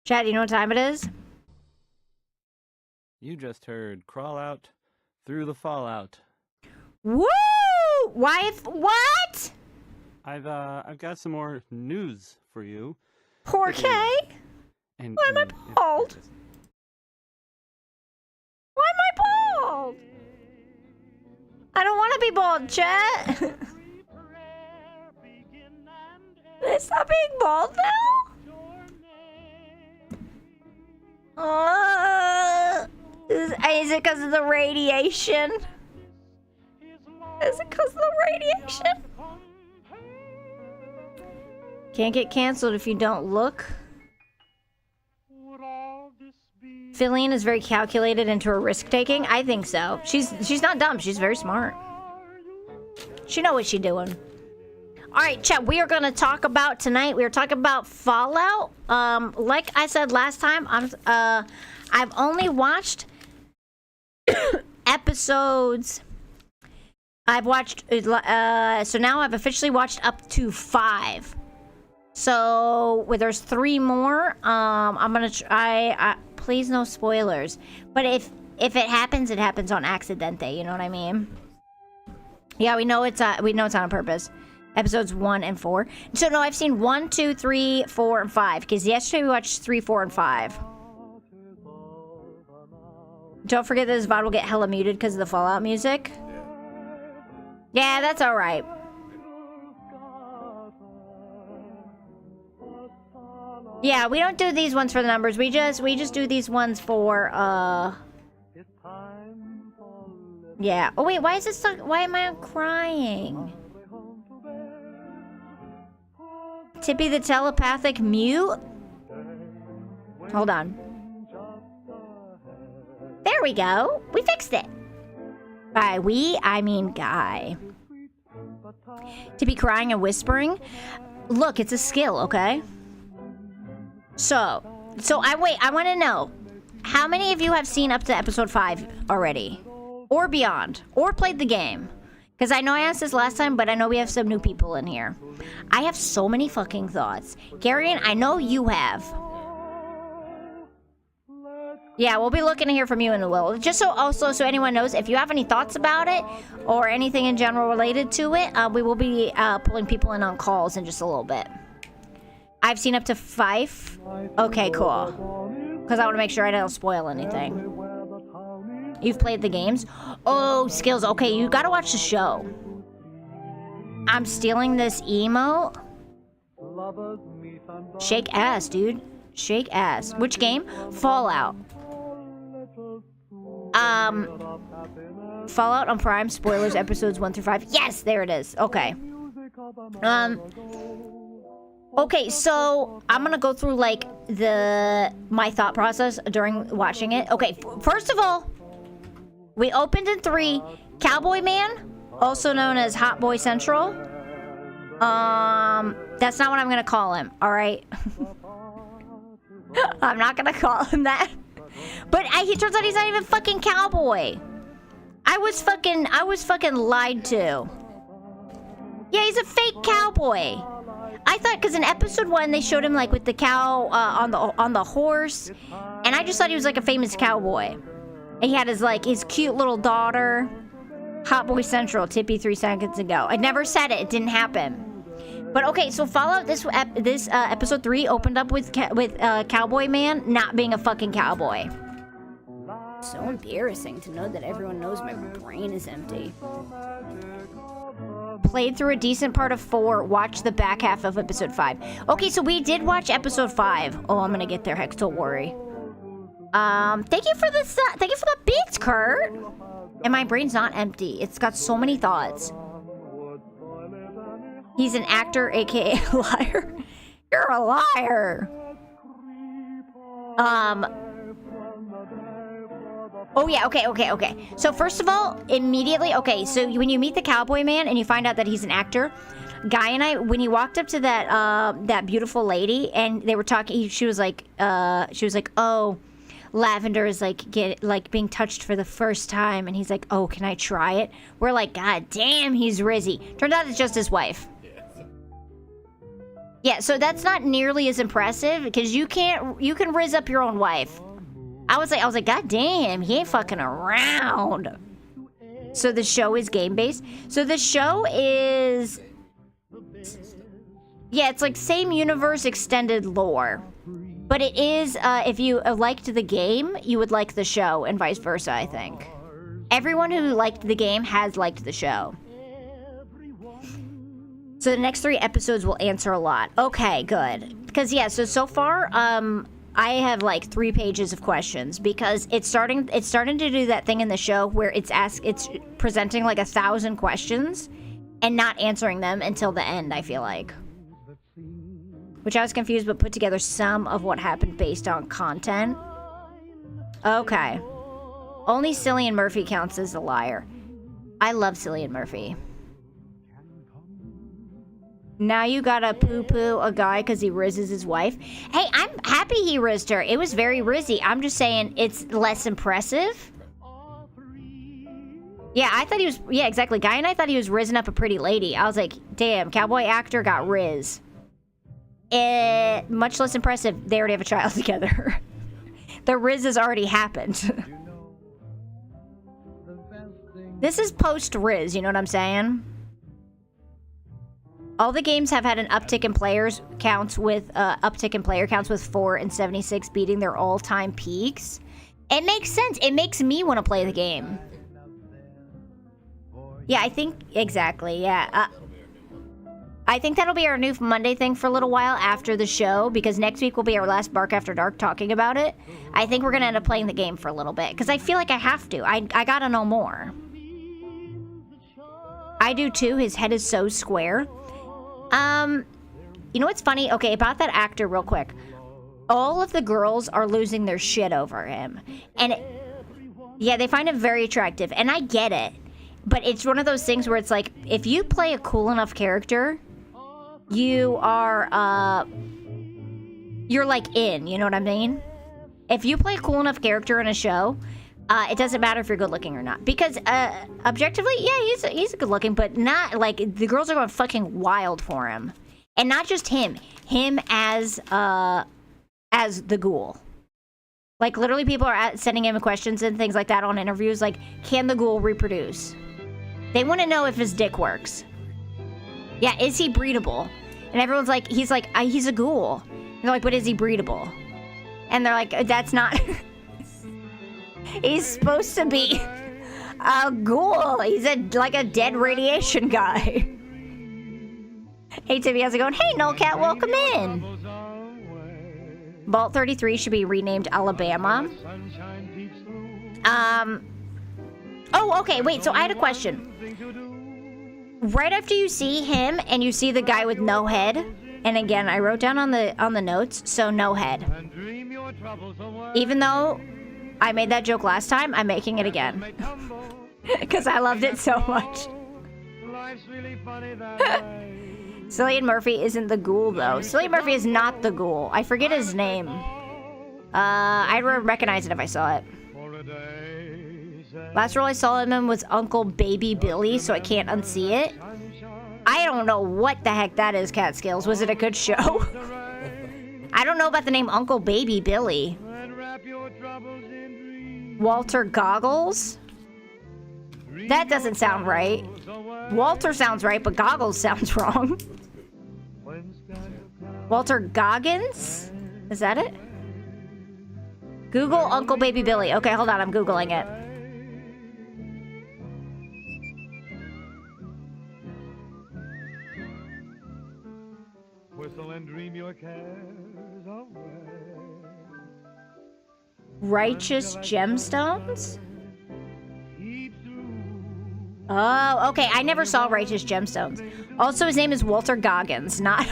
Chat, you know what time it is? You just heard Crawl Out Through the Fallout. Woo! What? I've got some more news for you. Jorge? And, Why am I bald? Why am I bald? I don't want to be bald, Chet. Stop being bald now? Is it because of the radiation? Is it because of the radiation? Can't get canceled if you don't look. Fillion is very calculated into her risk-taking. I think so. She's not dumb. She's very smart. She know what she's doing. All right, chat. We are going to talk about tonight. We are talking about Fallout. Like I said last time, I've only watched episodes. I've watched. So now I've officially watched up to 5. So there's 3 more. I'm gonna try. Please no spoilers. But if it happens, it happens on accidente. You know what I mean? Yeah, we know it's on purpose. Episodes 1 and 4. So no, I've seen 1, 2, 3, 4, and 5. Because yesterday we watched 3, 4, and 5. Don't forget that this VOD will get hella muted because of the Fallout music. Yeah, that's all right. Yeah, we don't do these ones for the numbers. We just do these ones for yeah. Oh wait, why is this stuck? Why am I crying? Tippy the telepathic mute? Hold on. There we go. We fixed it. By we, I mean Guy. Tippy crying and whispering. Look, it's a skill, okay? So I want to know, how many of you have seen up to episode 5 already? Or beyond? Or played the game? Because I know I asked this last time, but I know we have some new people in here. I have so many fucking thoughts. Garion, I know you have. Yeah, we'll be looking to hear from you in a little. Just so anyone knows, if you have any thoughts about it, or anything in general related to it, we will be pulling people in on calls in just a little bit. I've seen up to 5. Okay, cool. Because I want to make sure I don't spoil anything. You've played the games? Oh, skills. Okay, you gotta watch the show. I'm stealing this emote. Shake ass, dude. Shake ass. Which game? Fallout. Fallout on Prime. Spoilers, episodes 1 through 5. Yes, there it is. Okay. Okay, so I'm gonna go through like my thought process during watching it. Okay, first of all, we opened in 3. Cowboy Man, also known as Hot Boy Central. That's not what I'm gonna call him. All right. I'm not gonna call him that. But he turns out he's not even fucking cowboy. I was fucking lied to. Yeah, he's a fake cowboy. I thought, because in episode 1 they showed him like with the cow on the horse, and I just thought he was like a famous cowboy. And he had his cute little daughter. Hot Boy Central, Tippy 3 seconds ago. I never said it. It didn't happen. But okay, so Fallout this episode 3 opened up with Cowboy Man not being a fucking cowboy. So embarrassing to know that everyone knows my brain is empty. Played through a decent part of 4. Watched the back half of episode 5. Okay, so we did watch episode 5. Oh, I'm gonna get there, Hex. Don't worry. Thank you for the beats, Kurt. And my brain's not empty. It's got so many thoughts. He's an actor, aka a liar. You're a liar. Oh yeah, okay. So first of all, immediately, okay, so when you meet the Cowboy Man and you find out that he's an actor, Guy and I, when he walked up to that beautiful lady and they were talking, she was like, oh, Lavender is like being touched for the first time, and he's like, oh, can I try it? We're like, God damn, he's Rizzy. Turns out it's just his wife. Yeah, so that's not nearly as impressive because you can rizz up your own wife. I was like, God damn, he ain't fucking around. So the show is game based. So the show is Yeah, it's like same universe, extended lore. But it is, if you liked the game, you would like the show, and vice versa, I think. Everyone who liked the game has liked the show. So the next 3 episodes will answer a lot. Okay, good. Because, yeah, so far, I have like 3 pages of questions because it's starting to do that thing in the show where it's presenting like 1,000 questions and not answering them until the end, I feel like. Which I was confused, but put together some of what happened based on content. Okay. Only Cillian Murphy counts as a liar. I love Cillian Murphy. Now you gotta poo-poo a guy because he rizzes his wife. Hey, I'm happy he rizzed her. It was very rizzy. I'm just saying it's less impressive. Yeah, I thought he was... Yeah, exactly. Guy and I thought he was rizzing up a pretty lady. I was like, damn, cowboy actor got rizz. Much less impressive. They already have a child together. The rizz has already happened. This is post-rizz, you know what I'm saying? All the games have had an uptick in player counts with 4 and 76 beating their all-time peaks. It makes sense. It makes me want to play the game. Yeah, I think exactly. Yeah, I think that'll be our new Monday thing for a little while after the show because next week will be our last Bark After Dark talking about it. I think we're gonna end up playing the game for a little bit because I feel like I have to. I gotta know more. I do too. His head is so square. You know what's funny? Okay, about that actor real quick. All of the girls are losing their shit over him. And yeah, they find him very attractive. And I get it. But it's one of those things where it's like, if you play a cool enough character, you are, you're like in, you know what I mean? If you play a cool enough character in a show, it doesn't matter if you're good looking or not. Because, objectively, yeah, he's good looking, but not, like, the girls are going fucking wild for him. And not just him as the ghoul. Like, literally people are sending him questions and things like that on interviews, like, can the ghoul reproduce? They want to know if his dick works. Yeah, is he breedable? And everyone's like, he's a ghoul. And they're like, but is he breedable? And they're like, that's not... He's supposed to be a ghoul. He's like a dead radiation guy. Hey, Timmy, how's it going? Hey, Nullcat, welcome in. Vault 33 should be renamed Alabama. Oh, okay, wait, so I had a question. Right after you see him and you see the guy with no head, and again, I wrote down on the notes, so no head. Even though I made that joke last time, I'm making it again. Because I loved it so much. Cillian Murphy isn't the ghoul, though. Cillian Murphy is not the ghoul. I forget his name. I'd recognize it if I saw it. Last role I saw him in was Uncle Baby Billy, so I can't unsee it. I don't know what the heck that is, Catskills. Was it a good show? I don't know about the name Uncle Baby Billy. Walter Goggles? That doesn't sound right. Walter sounds right, but Goggles sounds wrong. Walter Goggins? Is that it? Google Uncle Baby Billy. Okay, hold on, I'm Googling it. Whistle and dream your cares away. Righteous Gemstones? Oh, okay. I never saw Righteous Gemstones. Also, his name is Walter Goggins, not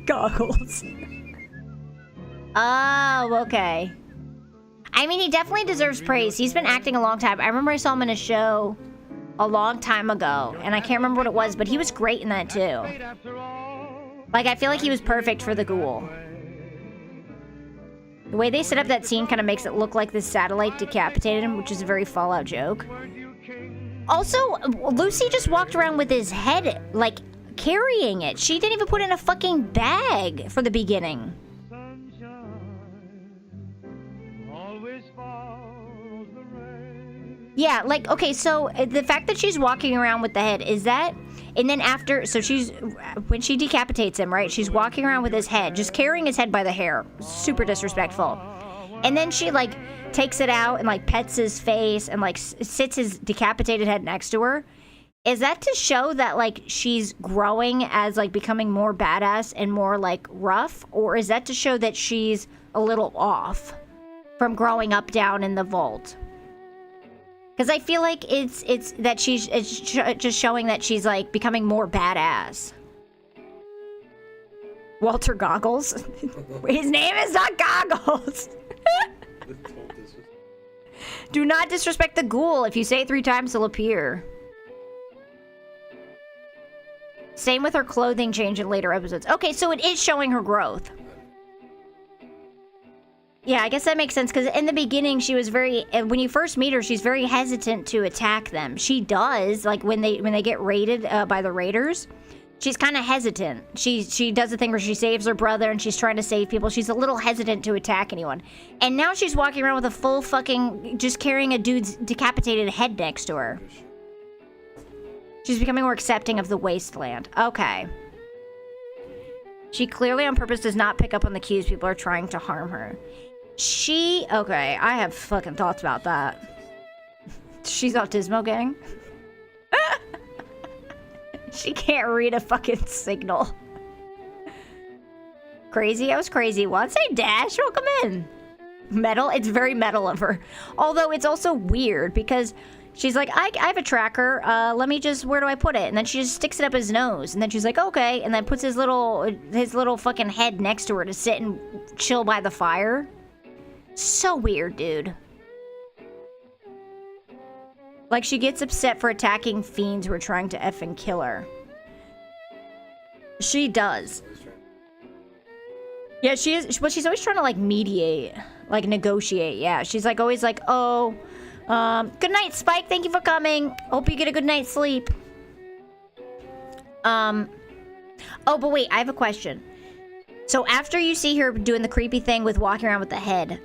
Goggles. Oh, okay. I mean, he definitely deserves praise. He's been acting a long time. I remember I saw him in a show a long time ago, and I can't remember what it was, but he was great in that too. Like, I feel like he was perfect for the ghoul. The way they set up that scene kind of makes it look like this satellite decapitated him, which is a very Fallout joke. Also, Lucy just walked around with his head, like, carrying it. She didn't even put it in a fucking bag for the beginning. Yeah, like, okay, so the fact that she's walking around with the head, is that And then after, so when she decapitates him, right? She's walking around with his head, just carrying his head by the hair. Super disrespectful. And then she, like, takes it out and, like, pets his face and, like, sits his decapitated head next to her. Is that to show that, like, she's growing as, like, becoming more badass and more, like, rough? Or is that to show that she's a little off from growing up down in the vault? Because I feel like it's that it's just showing that she's, like, becoming more badass. Walter Goggles? His name is not Goggles! Do not disrespect the ghoul. If you say it 3 times, he'll appear. Same with her clothing change in later episodes. Okay, so it is showing her growth. Yeah, I guess that makes sense, because in the beginning, she was very... When you first meet her, she's very hesitant to attack them. She does, like, when they get raided by the raiders, she's kind of hesitant. She does the thing where she saves her brother, and she's trying to save people. She's a little hesitant to attack anyone. And now she's walking around with a full fucking... just carrying a dude's decapitated head next to her. She's becoming more accepting of the wasteland. Okay. She clearly on purpose does not pick up on the cues people are trying to harm her. Okay, I have fucking thoughts about that. She's Autismo Gang. She can't read a fucking signal. Crazy? I was crazy once. Hey, Dash, welcome in. Metal? It's very metal of her. Although it's also weird because she's like, I have a tracker. Let me just, where do I put it? And then she just sticks it up his nose. And then she's like, okay. And then puts his little fucking head next to her to sit and chill by the fire. So weird, dude. Like, she gets upset for attacking fiends who are trying to effing kill her. She does. Yeah, she is. But she's always trying to, like, mediate. Like, negotiate. Yeah, she's, like, always like, oh, good night, Spike. Thank you for coming. Hope you get a good night's sleep. Oh, but wait, I have a question. So after you see her doing the creepy thing with walking around with the head...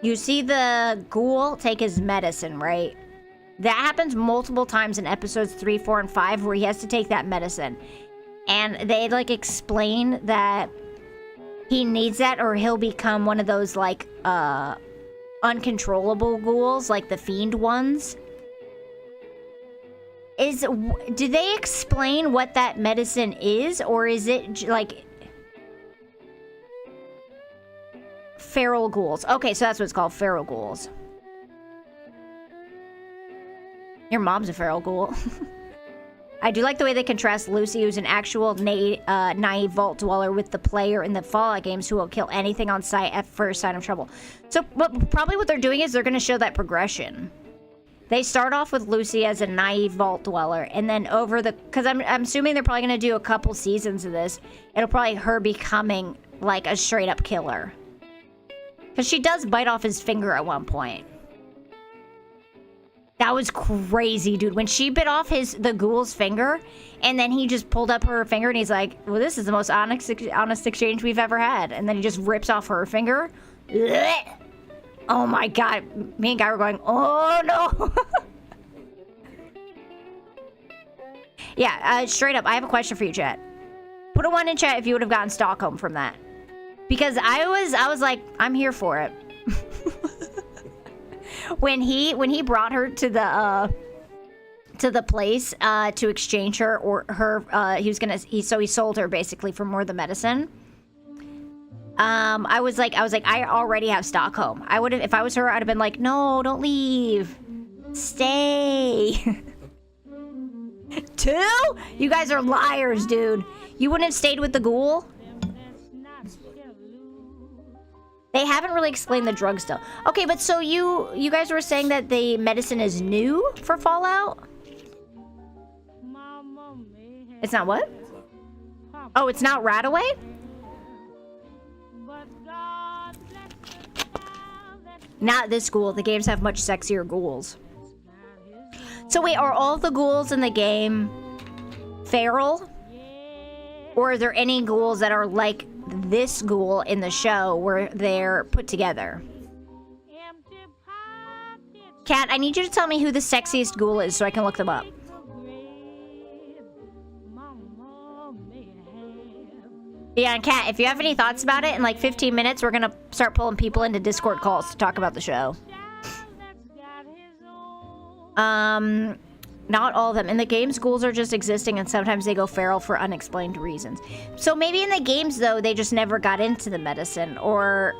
You see the ghoul take his medicine, right? That happens multiple times in episodes 3, 4, and 5 where he has to take that medicine. And they, like, explain that he needs that or he'll become one of those, like, uncontrollable ghouls, like the fiend ones. Do they explain what that medicine is? Or is it, like... Feral ghouls. Okay, so that's what it's called, feral ghouls. Your mom's a feral ghoul. I do like the way they contrast Lucy, who's an actual naive vault dweller, with the player in the Fallout games who will kill anything on sight at first sign of trouble. So, probably what they're doing is they're going to show that progression. They start off with Lucy as a naive vault dweller, and then over the... Because I'm assuming they're probably going to do a couple seasons of this. It'll probably her becoming, like, a straight-up killer. Because she does bite off his finger at one point. That was crazy, dude. When she bit off the ghoul's finger, and then he just pulled up her finger, and he's like, well, this is the most honest exchange we've ever had. And then he just rips off her finger. Blech. Oh my god. Me and Guy were going, oh no. Yeah, straight up, I have a question for you, chat. Put a 1 in chat if you would have gotten Stockholm from that. Because I was like, I'm here for it. when he brought her to the place to exchange her or her he sold her basically for more of the medicine. I was like I already have Stockholm. I would have, if I was her, I'd have been like, no, don't leave, stay. 2? You guys are liars, dude. You wouldn't have stayed with the ghoul? They haven't really explained the drug still. Okay, but so you guys were saying that the medicine is new for Fallout? It's not what? Oh, it's not Radaway? Not this ghoul. The games have much sexier ghouls. So wait, are all the ghouls in the game feral? Or are there any ghouls that are like this ghoul in the show where they're put together? Kat, I need you to tell me who the sexiest ghoul is so I can look them up. Yeah, and Kat, if you have any thoughts about it, in like 15 minutes, we're gonna start pulling people into Discord calls to talk about the show. Not all of them. In the games, ghouls are just existing, and sometimes they go feral for unexplained reasons. So maybe in the games, though, they just never got into the medicine, or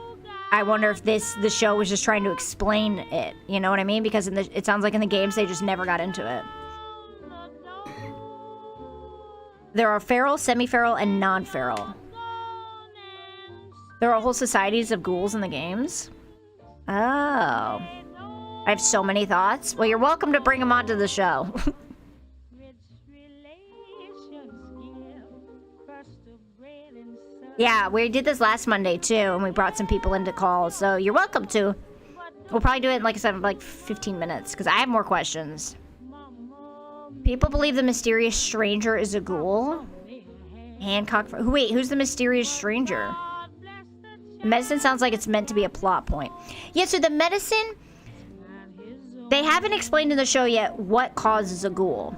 I wonder if the show was just trying to explain it. You know what I mean? Because it sounds like in the games, they just never got into it. There are feral, semi-feral, and non-feral. There are whole societies of ghouls in the games. Oh. I have so many thoughts. Well, you're welcome to bring them onto the show. Yeah, we did this last Monday, too, and we brought some people into calls, so you're welcome to. We'll probably do it in, like I said, like 15 minutes, because I have more questions. People believe the mysterious stranger is a ghoul. Hancock... Wait, who's the mysterious stranger? The medicine sounds like it's meant to be a plot point. Yeah, so the medicine... They haven't explained in the show yet what causes a ghoul.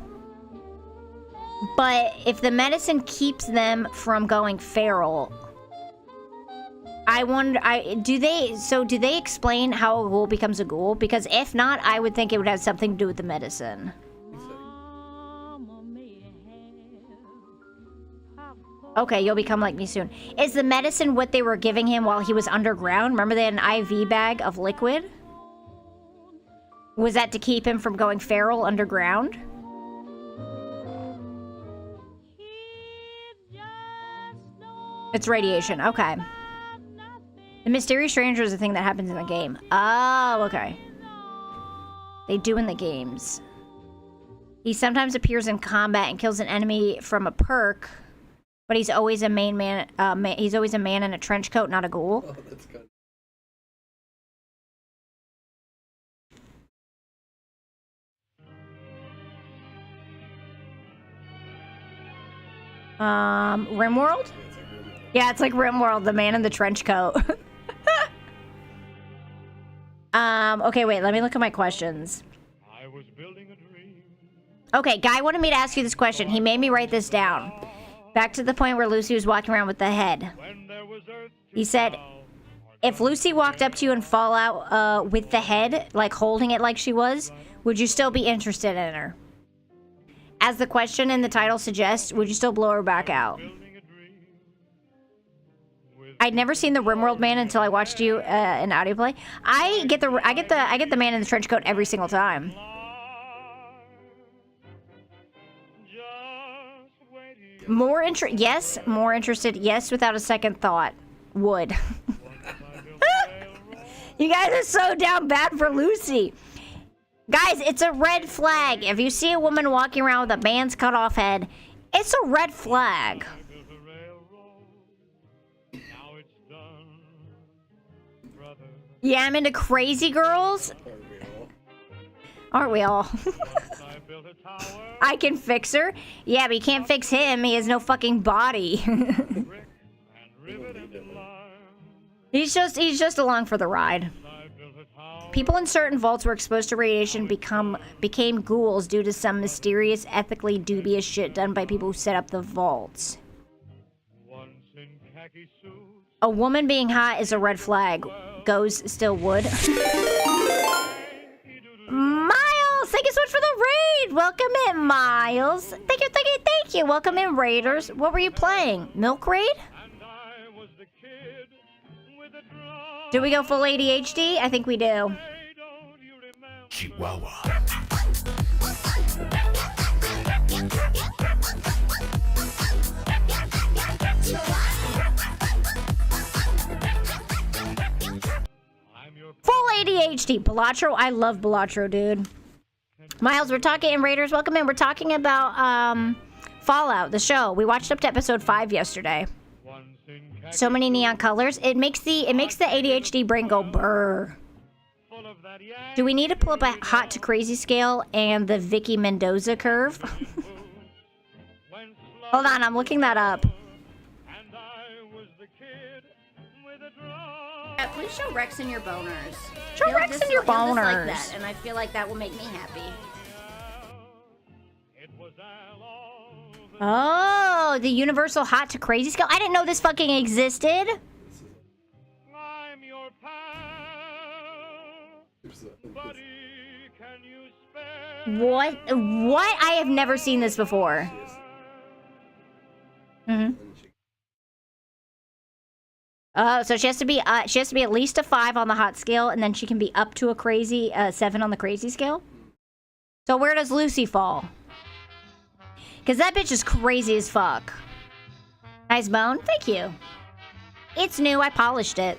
But if the medicine keeps them from going feral... I wonder... Do they explain how a ghoul becomes a ghoul? Because if not, I would think it would have something to do with the medicine. Okay, you'll become like me soon. Is the medicine what they were giving him while he was underground? Remember they had an IV bag of liquid? Was that to keep him from going feral underground? It's radiation, okay. The mysterious stranger is a thing that happens in the game. Oh, okay. They do in the games. He sometimes appears in combat and kills an enemy from a perk. But he's always a he's always a man in a trench coat, not a ghoul. Oh, that's good. Rimworld? Yeah, it's like Rimworld, the man in the trench coat. Okay, wait, let me look at my questions. I was building a dream. Okay, Guy wanted me to ask you this question. He made me write this down. Back to the point where Lucy was walking around with the head. He said, if Lucy walked up to you in Fallout with the head, like holding it like she was, would you still be interested in her? As the question in the title suggests, would you still blow her back out? I'd never seen the Rimworld man until I watched you in audio play. I get the man in the trench coat every single time. More interested, yes, without a second thought. Would. You guys are so down bad for Lucy. Guys, it's a red flag. If you see a woman walking around with a man's cut off head, it's a red flag. Yeah, I'm into crazy girls. Aren't we all? I can fix her. Yeah, but you can't fix him. He has no fucking body. He's just along for the ride. People in certain vaults were exposed to radiation became ghouls due to some mysterious, ethically dubious shit done by people who set up the vaults. A woman being hot is a red flag. Goes still would. Miles, thank you so much for the raid. Welcome in, Miles. Thank you. Welcome in, Raiders. What were you playing? Milk Raid? Do we go full ADHD? I think we do. Chihuahua. Full ADHD. Balatro, I love Balatro, dude. Miles, we're talking, and Raiders, welcome in. We're talking about Fallout, the show. We watched up to episode 5 yesterday. So many neon colors. It makes the ADHD brain go brr. Do we need to pull up a hot to crazy scale and the Vicky Mendoza curve? Hold on, I'm looking that up. Yeah, please show Rex in your boners. Show Rex in your boners. Like that, and I feel like that will make me happy. Oh, the universal hot to crazy scale. I didn't know this fucking existed. I'm your pal. Buddy, can you spare? What? What? I have never seen this before. So she has to be at least a 5 on the hot scale, and then she can be up to a crazy 7 on the crazy scale. So where does Lucy fall? Because that bitch is crazy as fuck. Nice bone. Thank you. It's new. I polished it.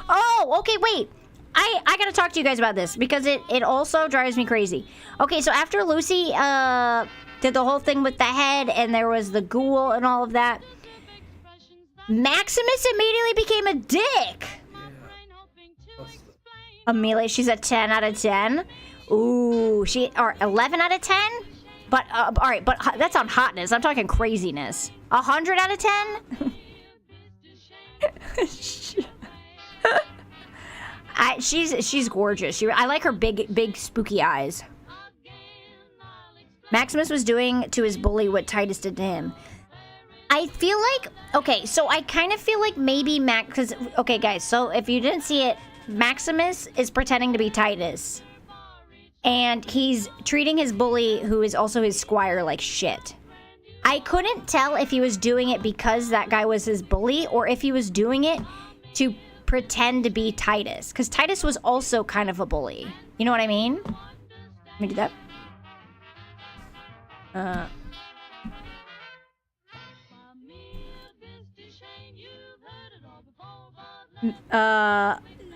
Oh, okay, wait. I gotta talk to you guys about this because it also drives me crazy. Okay, so after Lucy did the whole thing with the head and there was the ghoul and all of that, Maximus immediately became a dick. Amelia, she's a 10 out of 10. Ooh, or 11 out of 10? But, all right, but that's on hotness. I'm talking craziness. 100 out of 10? She's gorgeous. I like her big spooky eyes. Maximus was doing to his bully what Titus did to him. I feel like, okay, so I kind of feel like maybe because, okay, guys, so if you didn't see it, Maximus is pretending to be Titus. And he's treating his bully, who is also his squire, like shit. I couldn't tell if he was doing it because that guy was his bully or if he was doing it to pretend to be Titus. Because Titus was also kind of a bully. You know what I mean? Let me do that.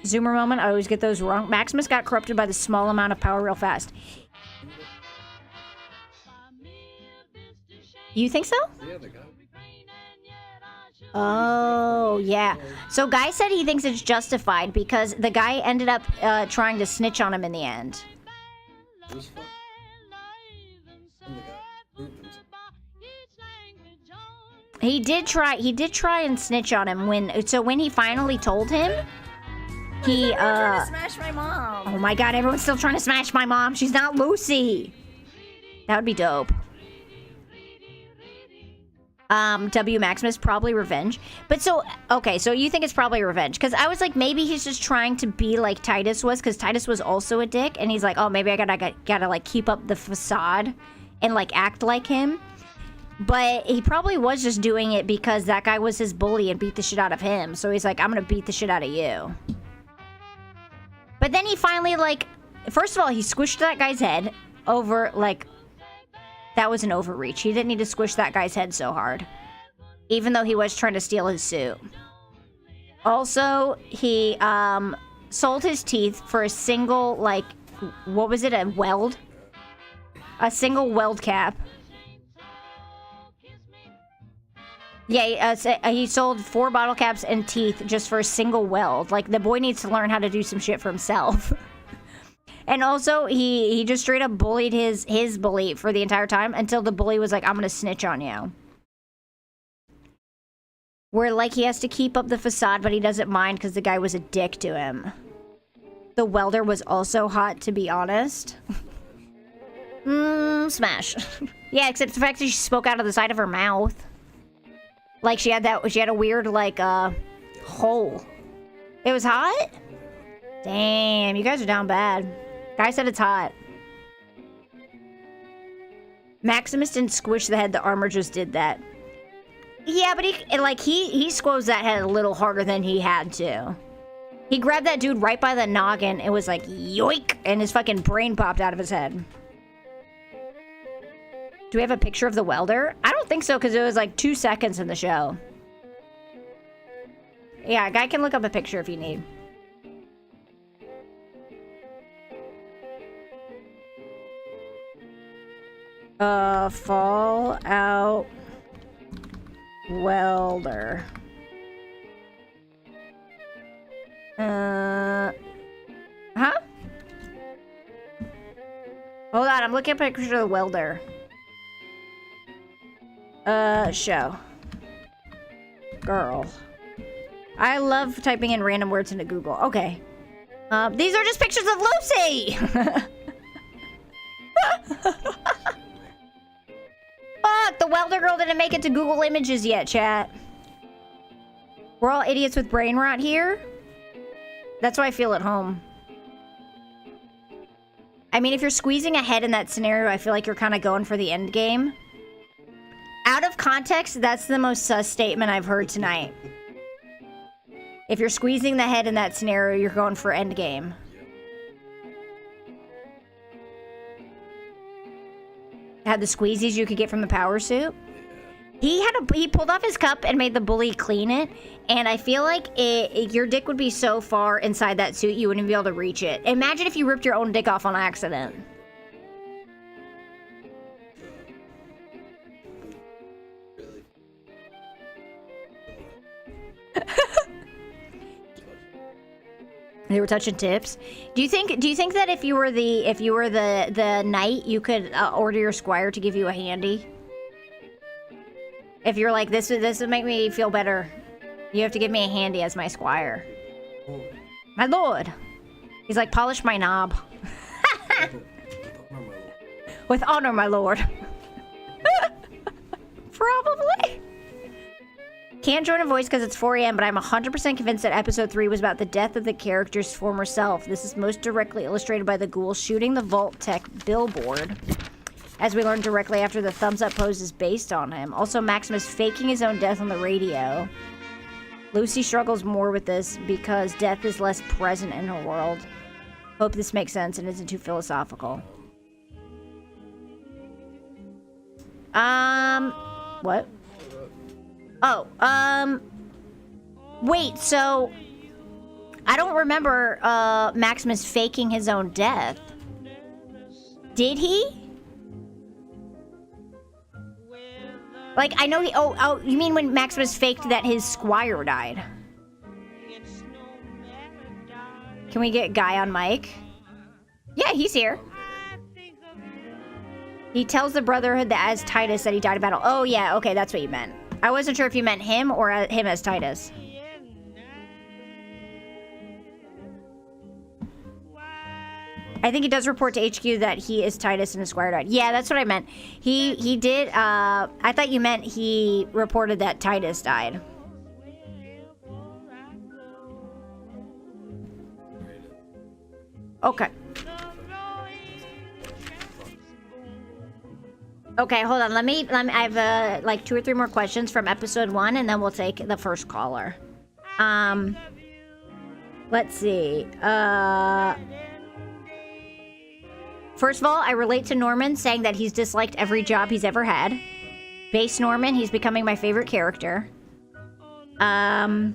Zoomer moment. I always get those wrong. Maximus got corrupted by the small amount of power real fast. You think so? Yeah, the guy. Oh, yeah. So Guy said he thinks it's justified because the guy ended up trying to snitch on him in the end. Who's fuck? I'm the guy. Proved himself. He did try and snitch on him when he finally told him, he trying to smash my mom. Oh my god, everyone's still trying to smash my mom. She's not Lucy. That would be dope. W Maximus, probably revenge. But so, okay, so you think it's probably revenge. Because I was like, maybe he's just trying to be like Titus was, because Titus was also a dick. And he's like, oh, maybe I gotta like keep up the facade and like act like him. But he probably was just doing it because that guy was his bully and beat the shit out of him. So he's like, I'm gonna beat the shit out of you. But then he finally, like, first of all, he squished that guy's head over, like, that was an overreach. He didn't need to squish that guy's head so hard. Even though he was trying to steal his suit. Also, he, sold his teeth for a single, like, what was it, a weld? A single weld cap. Yeah, he sold 4 bottle caps and teeth just for a single weld. Like, the boy needs to learn how to do some shit for himself. And also, he just straight up bullied his bully for the entire time until the bully was like, I'm gonna snitch on you. Where, like, he has to keep up the facade, but he doesn't mind because the guy was a dick to him. The welder was also hot, to be honest. Smash. Yeah, except the fact that she spoke out of the side of her mouth. Like, she had a weird, like, hole. It was hot? Damn, you guys are down bad. Guy said it's hot. Maximus didn't squish the head, the armor just did that. Yeah, but he squoze that head a little harder than he had to. He grabbed that dude right by the noggin. It was like, yoink, and his fucking brain popped out of his head. Do we have a picture of the welder? I don't think so, because it was like 2 seconds in the show. Yeah, a guy can look up a picture if you need. Fallout welder. Huh? Hold on, I'm looking up a picture of the welder. Show. Girl. I love typing in random words into Google. Okay. These are just pictures of Lucy! Fuck, the welder girl didn't make it to Google Images yet, chat. We're all idiots with brain rot here. That's why I feel at home. I mean, if you're squeezing ahead in that scenario, I feel like you're kind of going for the end game. Out of context, that's the most sus statement I've heard tonight. If you're squeezing the head in that scenario, you're going for end game. Had the squeezies you could get from the power suit. He pulled off his cup and made the bully clean it, and I feel like your dick would be so far inside that suit you wouldn't be able to reach it. Imagine if you ripped your own dick off on accident. They were touching tips. Do you think that if you were the knight, you could order your squire to give you a handy? If you're like, this would make me feel better, you have to give me a handy as my squire. My lord. He's like, polish my knob. With honor, my lord. Probably. Can't join a voice because it's 4 a.m., but I'm 100% convinced that episode 3 was about the death of the character's former self. This is most directly illustrated by the ghoul shooting the Vault Tech billboard. As we learned directly after the thumbs up pose is based on him. Also, Maximus faking his own death on the radio. Lucy struggles more with this because death is less present in her world. Hope this makes sense and isn't too philosophical. What? Oh, wait, so I don't remember Maximus faking his own death. Did he? Like, I know he... Oh, you mean when Maximus faked that his squire died? Can we get Guy on mic? Yeah, he's here. He tells the Brotherhood that as Titus that he died in battle. Oh, yeah, okay, that's what you meant. I wasn't sure if you meant him or him as Titus. I think he does report to HQ that he is Titus and his squire died. Yeah, that's what I meant. He did, I thought you meant he reported that Titus died. Okay. Okay, hold on. Let me I have like 2 or 3 more questions from episode 1 and then we'll take the first caller. Let's see. First of all, I relate to Norman saying that he's disliked every job he's ever had. Base Norman, he's becoming my favorite character. Oh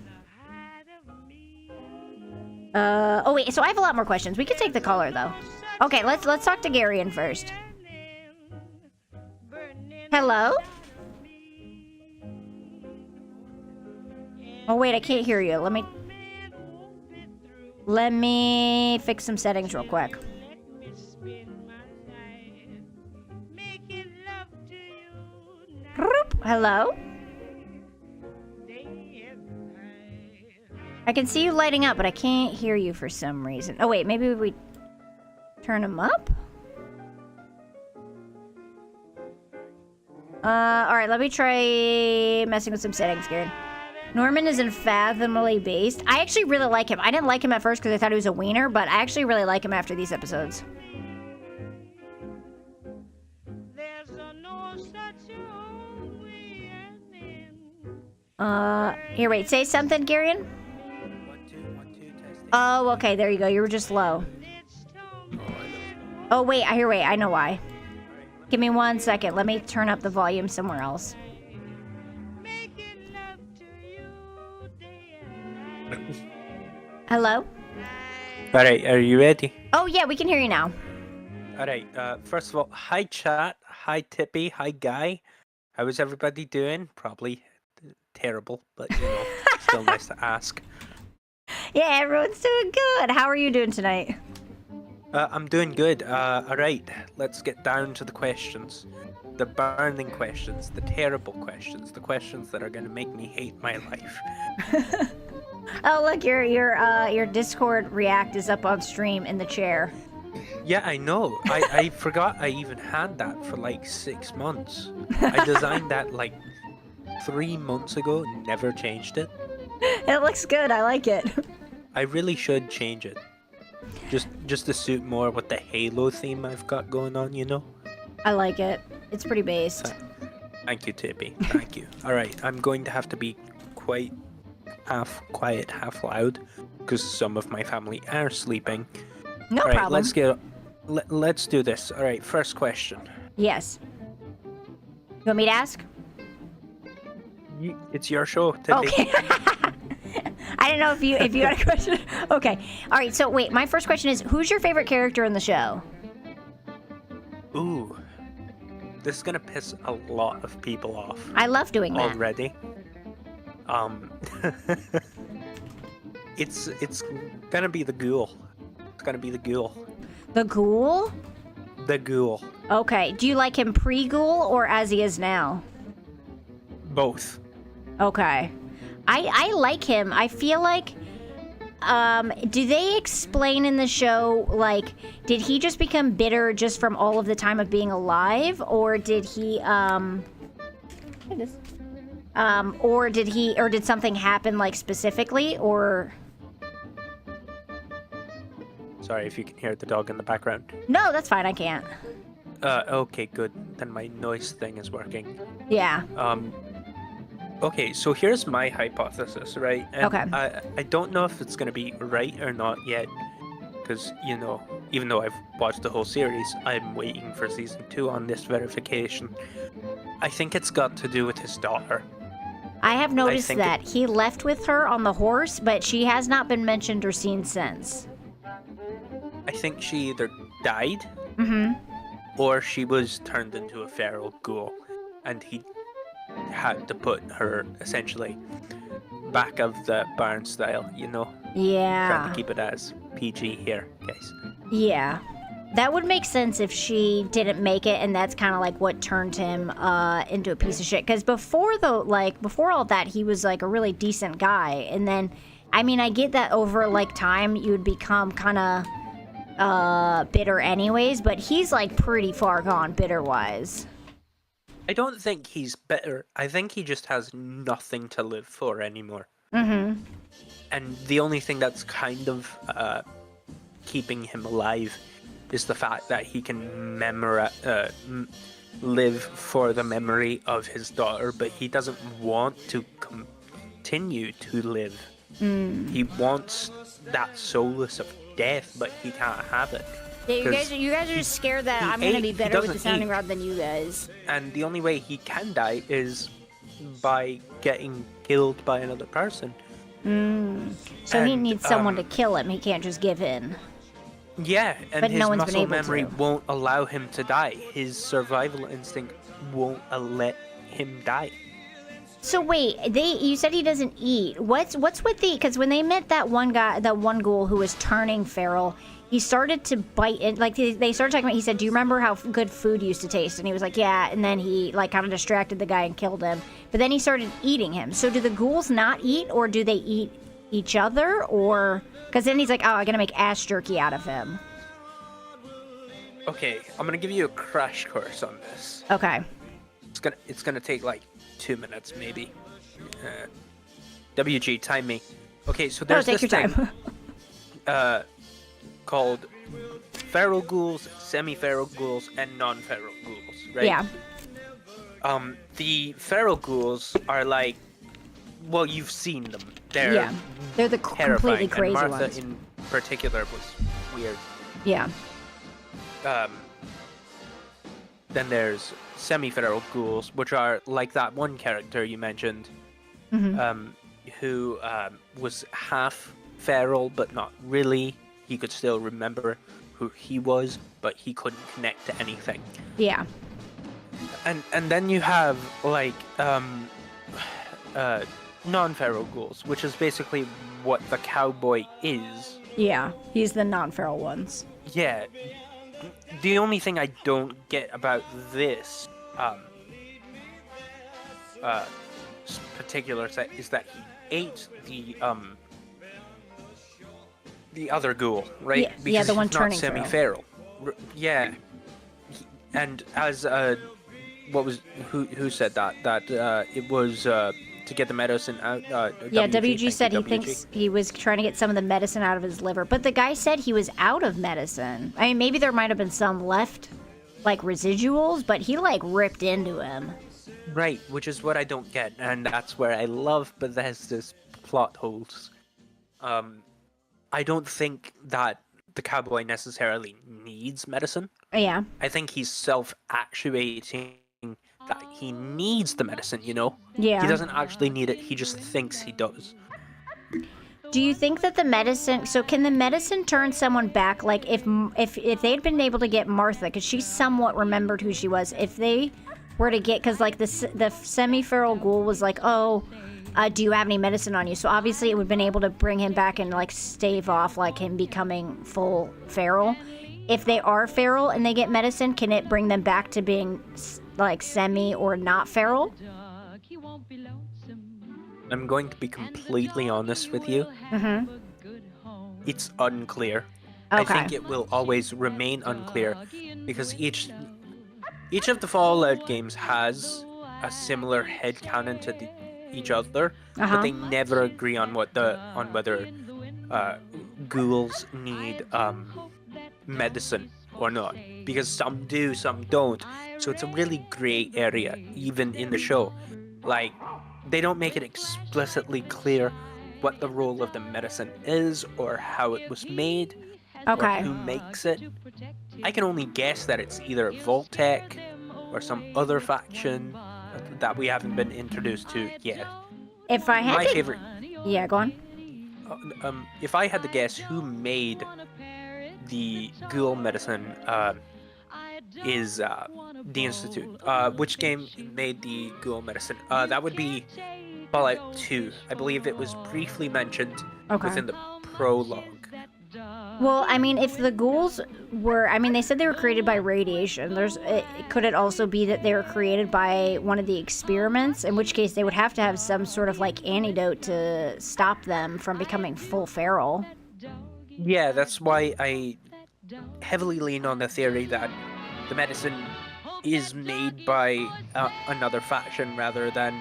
wait, so I have a lot more questions. We could take the caller though. Okay, let's talk to Garion first. Hello? Oh wait, I can't hear you. Let me fix some settings real quick. Hello? I can see you lighting up, but I can't hear you for some reason. Oh wait, maybe we turn them up? Alright, let me try messing with some settings, Garen. Norman is unfathomably based. I actually really like him. I didn't like him at first because I thought he was a wiener, but I actually really like him after these episodes. Here, wait, say something, Garion? 1, 2, 1, 2, testing. Oh, okay, there you go. You were just low. Oh, wait, I know why. Give me 1 second. Let me turn up the volume somewhere else. Hello? Alright, are you ready? Oh, yeah, we can hear you now. Alright, first of all, hi chat, hi Tippy, hi Guy. How is everybody doing? Probably terrible, but you know, still nice to ask. Yeah, everyone's doing good. How are you doing tonight? I'm doing good. Alright, let's get down to the questions. The burning questions, the terrible questions, the questions that are going to make me hate my life. Oh, look, your Discord React is up on stream in the chair. Yeah, I know. I forgot I even had that for like 6 months. I designed that like 3 months ago, never changed it. It looks good. I like it. I really should change it. Just to suit more with the Halo theme I've got going on, you know? I like it. It's pretty based. Thank you, Tippy. Thank you. Alright, I'm going to have to be quite half quiet, half loud, because some of my family are sleeping. No Alright, problem. let's do this. Alright, first question. Yes. You want me to ask? It's your show, Tippy. Okay. I didn't know if you had a question. Okay. All right. So wait, my first question is, who's your favorite character in the show? Ooh. This is gonna piss a lot of people off. I love doing that. Already. It's gonna be the ghoul. It's gonna be the ghoul. The ghoul? The ghoul. Okay. Do you like him pre-ghoul or as he is now? Both. Okay. I like him. I feel like do they explain in the show, like, did he just become bitter just from all of the time of being alive, or did he or did something happen, like, specifically, or? Sorry if you can hear the dog in the background. No, that's fine. I can't. Okay, good. Then my noise thing is working. Yeah. Okay, so here's my hypothesis, right? And Okay. I don't know if it's going to be right or not yet, because, you know, even though I've watched the whole series, I'm waiting for season 2 on this verification. I think it's got to do with his daughter. I have noticed think that he left with her on the horse, but she has not been mentioned or seen since. I think she either died, or she was turned into a feral ghoul, and he had to put her essentially back of the barn style, you know? Yeah. Trying to keep it as PG here, guys. Yeah. That would make sense if she didn't make it, and that's kind of like what turned him into a piece of shit. Because before all that, he was like a really decent guy. And then, I mean, I get that over like time, you would become kind of bitter anyways, but he's like pretty far gone bitter-wise. I don't think he's bitter. I think he just has nothing to live for anymore. Mm-hmm. And the only thing that's kind of keeping him alive is the fact that he can live for the memory of his daughter, but he doesn't want to continue to live. He wants that solace of death, but he can't have it. Yeah, you guys are just scared that I'm gonna be better with the doesn't sounding eat. rod than you guys. And the only way he can die is by getting killed by another person. So he And, needs someone to kill him. He can't just give in. Yeah, and But his no one's been muscle able memory to. won't allow him to die. His survival instinct won't let him die. So wait, you said he doesn't eat. What's with the? Because when they met that one guy, that one ghoul who was turning feral, he started to bite it. Like they started talking about. He said, "Do you remember how good food used to taste?" And he was like, "Yeah." And then he like kind of distracted the guy and killed him. But then he started eating him. So do the ghouls not eat, or do they eat each other, or? Because then he's like, "Oh, I'm gonna make ass jerky out of him." Okay, I'm gonna give you a crash course on this. Okay. It's gonna take like 2 minutes maybe. WG, time me. Okay, so there's take this your thing time. called feral ghouls, semi-feral ghouls, and non-feral ghouls, right? Yeah. The feral ghouls are like, well, you've seen them. They're They're the terrifying, completely crazy and Martha ones. in particular was weird. Yeah. Then there's semi-feral ghouls, which are like that one character you mentioned, who was half feral but not really. He could still remember who he was, but he couldn't connect to anything. Yeah. And then you have like non-feral ghouls, which is basically what the cowboy is. Yeah. He's the non-feral ones. Yeah. The only thing I don't get about this particular set is that he ate the the other ghoul, right? Yeah, yeah, the one he's not turning feral. semi-feral. Yeah. And as who said that? That it was to get the medicine out. Yeah, WG, WG said he WG. thinks he was trying to get some of the medicine out of his liver, but the guy said he was out of medicine. I mean, maybe there might have been some left, like residuals, but he like ripped into him. Right, which is what I don't get, and that's where I love Bethesda's plot holes. I don't think that the cowboy necessarily needs medicine. Yeah. I think he's self-actuating that he needs the medicine, you know? Yeah. He doesn't actually need it, he just thinks he does. Do you think that the medicine? So can the medicine turn someone back? Like if they had been able to get Martha, because she somewhat remembered who she was. If they were to get, because like the semi-feral ghoul was like, oh, do you have any medicine on you? So obviously it would have been able to bring him back and like stave off like him becoming full feral. If they are feral and they get medicine, can it bring them back to being like semi or not feral? I'm going to be completely honest with you. Mm-hmm. It's unclear. Okay. I think it will always remain unclear because each of the Fallout games has a similar headcanon to each other, but they never agree on whether ghouls need medicine or not, because some do, some don't. So it's a really gray area, even in the show. Like, they don't make it explicitly clear what the role of the medicine is or how it was made or who makes it. I can only guess that it's either Voltec or some other faction that we haven't been introduced to yet. If I had My favorite. Yeah, go on. If I had to guess who made the ghoul medicine, is the Institute. Which game made the ghoul medicine? That would be Fallout 2. I believe it was briefly mentioned within the prologue. Well, I mean, if the ghouls were, I mean, they said they were created by radiation. Could it also be that they were created by one of the experiments? In which case, they would have to have some sort of like antidote to stop them from becoming full feral. Yeah, that's why I heavily lean on the theory that the medicine is made by another faction rather than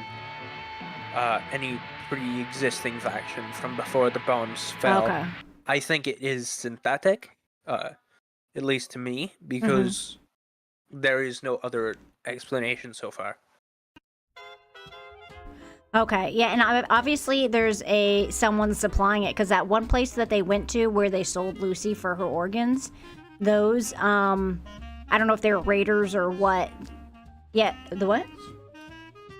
any pre-existing faction from before the bonds fell. Okay. I think it is synthetic, at least to me, because there is no other explanation so far. Okay, yeah, and obviously there's someone supplying it, because that one place that they went to where they sold Lucy for her organs, those, I don't know if they were raiders or what. Yeah, the what?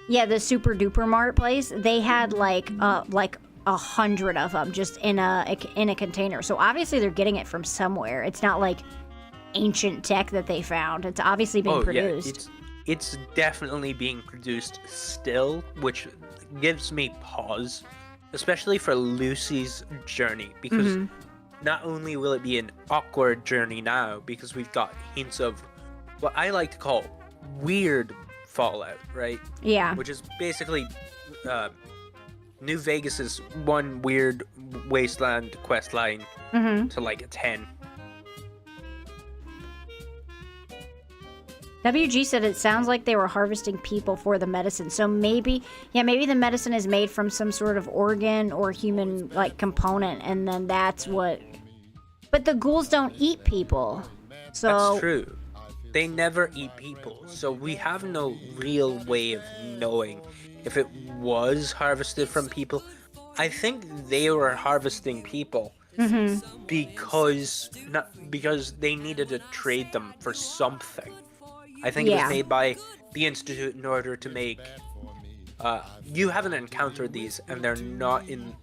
Yeah, the Super Duper Mart place, they had like 100 of them just in a container. So obviously they're getting it from somewhere. It's not like ancient tech that they found. It's obviously being produced. Yeah, it's definitely being produced still, which gives me pause, especially for Lucy's journey, because not only will it be an awkward journey now, because we've got hints of what I like to call weird Fallout, right? Yeah. Which is basically New Vegas's one weird wasteland quest line to like a 10. WG said it sounds like they were harvesting people for the medicine. So maybe the medicine is made from some sort of organ or human like component, and then that's what. But the ghouls don't eat people. So That's true. They never eat people, so we have no real way of knowing if it was harvested from people. I think they were harvesting people because they needed to trade them for something. I think it was made by the Institute in order to make... you haven't encountered these, and they're not in...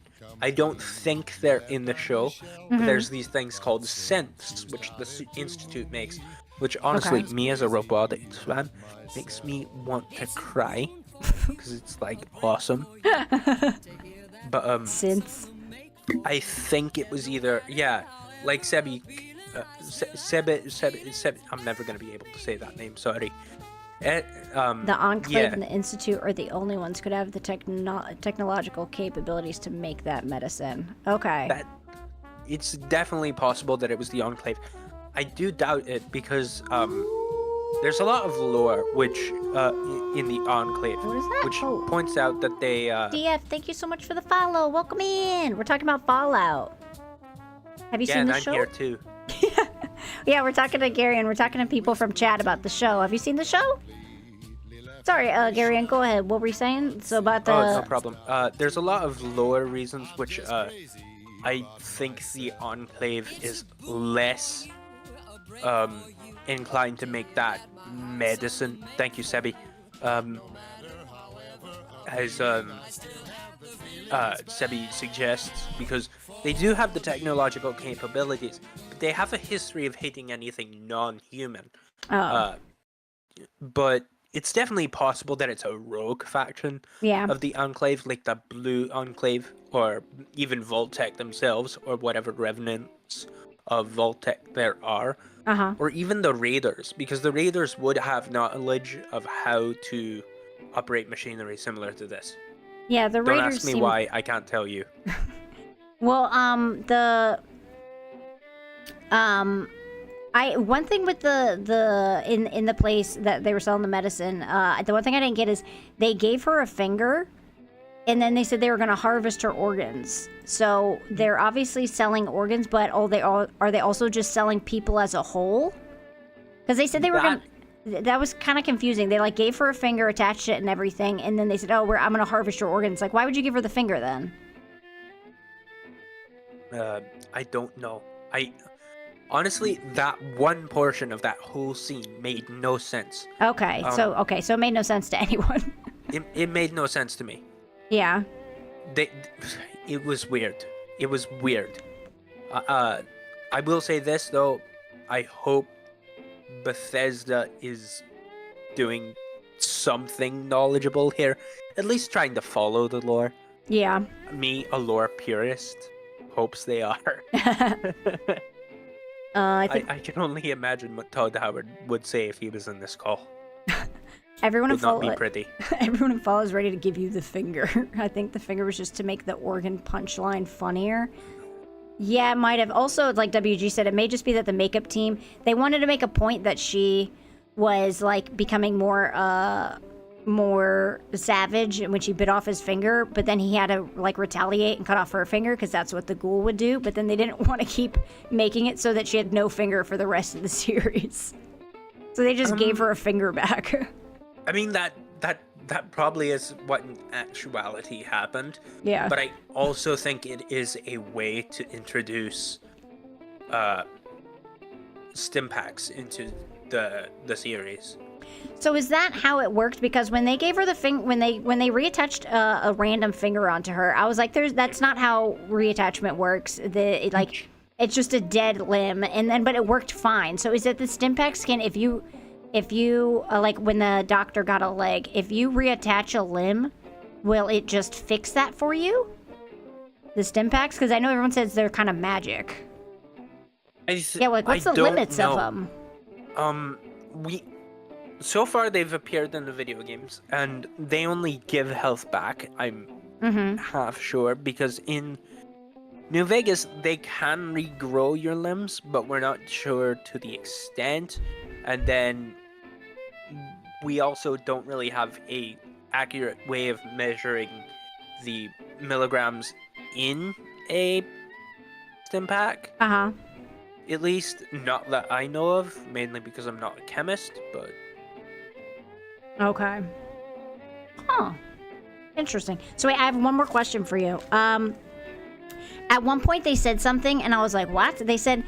I don't think they're in the show, but there's these things called synths, which the Institute makes, which honestly, me as a robotics fan, makes me want to cry, because it's, like, awesome. But, synths. I think it was either... Yeah, like Sebi... Seb, I'm never going to be able to say that name, sorry. The Enclave and the Institute are the only ones who could have the technological capabilities to make that medicine. Okay. it's definitely possible that it was the Enclave. I do doubt it because there's a lot of lore which in the Enclave, What is that? which Oh. points out that they DF, thank you so much for the follow. Welcome in. We're talking about Fallout. Have you yeah, seen and the I'm show? here too. Yeah, we're talking to Gary and we're talking to people from chat about the show. Have you seen the show? Sorry, Gary, and go ahead. What were you saying? So about the... Oh, no problem. There's a lot of lore reasons which I think the Enclave is less inclined to make that medicine. Thank you, Sebi. As Sebi suggests, because they do have the technological capabilities, but they have a history of hating anything non-human. But it's definitely possible that it's a rogue faction of the Enclave, like the Blue Enclave, or even Voltec themselves, or whatever revenants of Voltec there are. Or even the Raiders, because the Raiders would have knowledge of how to operate machinery similar to this. Yeah, the Don't Raiders ask me seem... why, I can't tell you. Well, one thing with the in the place that they were selling the medicine, the one thing I didn't get is they gave her a finger, and then they said they were going to harvest her organs. So they're obviously selling organs, but are they also just selling people as a whole? Because they said they were going. That was kind of confusing. They like gave her a finger, attached it, and everything, and then they said, "Oh, I'm going to harvest your organs." Like, why would you give her the finger then? I don't know. Honestly, that one portion of that whole scene made no sense. Okay, so it made no sense to anyone. It made no sense to me. Yeah. It was weird. It was weird. I will say this though. I hope Bethesda is doing something knowledgeable here. At least trying to follow the lore. Yeah. Me, a lore purist, hopes they are. I can only imagine what Todd Howard would say if he was in this call. Everyone would not be pretty. Everyone in Fall is ready to give you the finger. I think the finger was just to make the organ punchline funnier. Yeah, it might have. Also, like WG said, it may just be that the makeup team, they wanted to make a point that she was like becoming more savage when she bit off his finger, but then he had to like retaliate and cut off her finger because that's what the ghoul would do. But then they didn't want to keep making it so that she had no finger for the rest of the series. So they just gave her a finger back. I mean, that probably is what in actuality happened. Yeah. But I also think it is a way to introduce stim packs into the series. So is that how it worked? Because when they gave her the when they reattached a random finger onto her, I was like, that's not how reattachment works. It's just a dead limb, but it worked fine. So is it the stim packs can if you like when the doctor got a leg, if you reattach a limb, will it just fix that for you? The stim packs? Because I know everyone says they're kind of magic. Yeah, like what's the limits of them? So far they've appeared in the video games, and they only give health back. I'm half sure because in New Vegas they can regrow your limbs, but we're not sure to the extent. And then we also don't really have a accurate way of measuring the milligrams in a stim pack. At least not that I know of, mainly because I'm not a chemist, but... Okay. Huh. Interesting. So wait, I have one more question for you. At one point they said something, and I was like, what? They said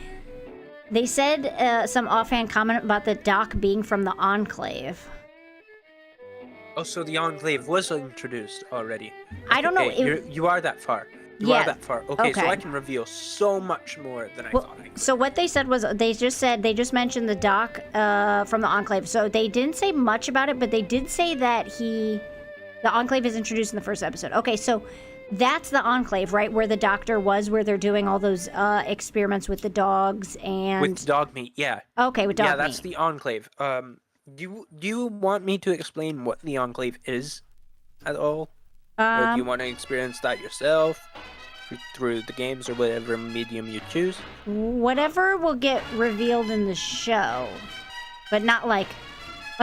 some offhand comment about the doc being from the Enclave. Oh, so the Enclave was introduced already. I don't know. You are that far. You are that far. Okay, so I can reveal so much more than I thought I could. So what they said was they just mentioned the doc from the Enclave. So they didn't say much about it, but they did say that the Enclave is introduced in the first episode. Okay, so that's the Enclave, right? Where the doctor was, where they're doing all those experiments with the dogs and... With dog meat, yeah. Okay, with dog meat. Yeah, that's the Enclave. Do you want me to explain what the Enclave is at all? Or do you want to experience that yourself? through the games or whatever medium you choose. Whatever will get revealed in the show, but not like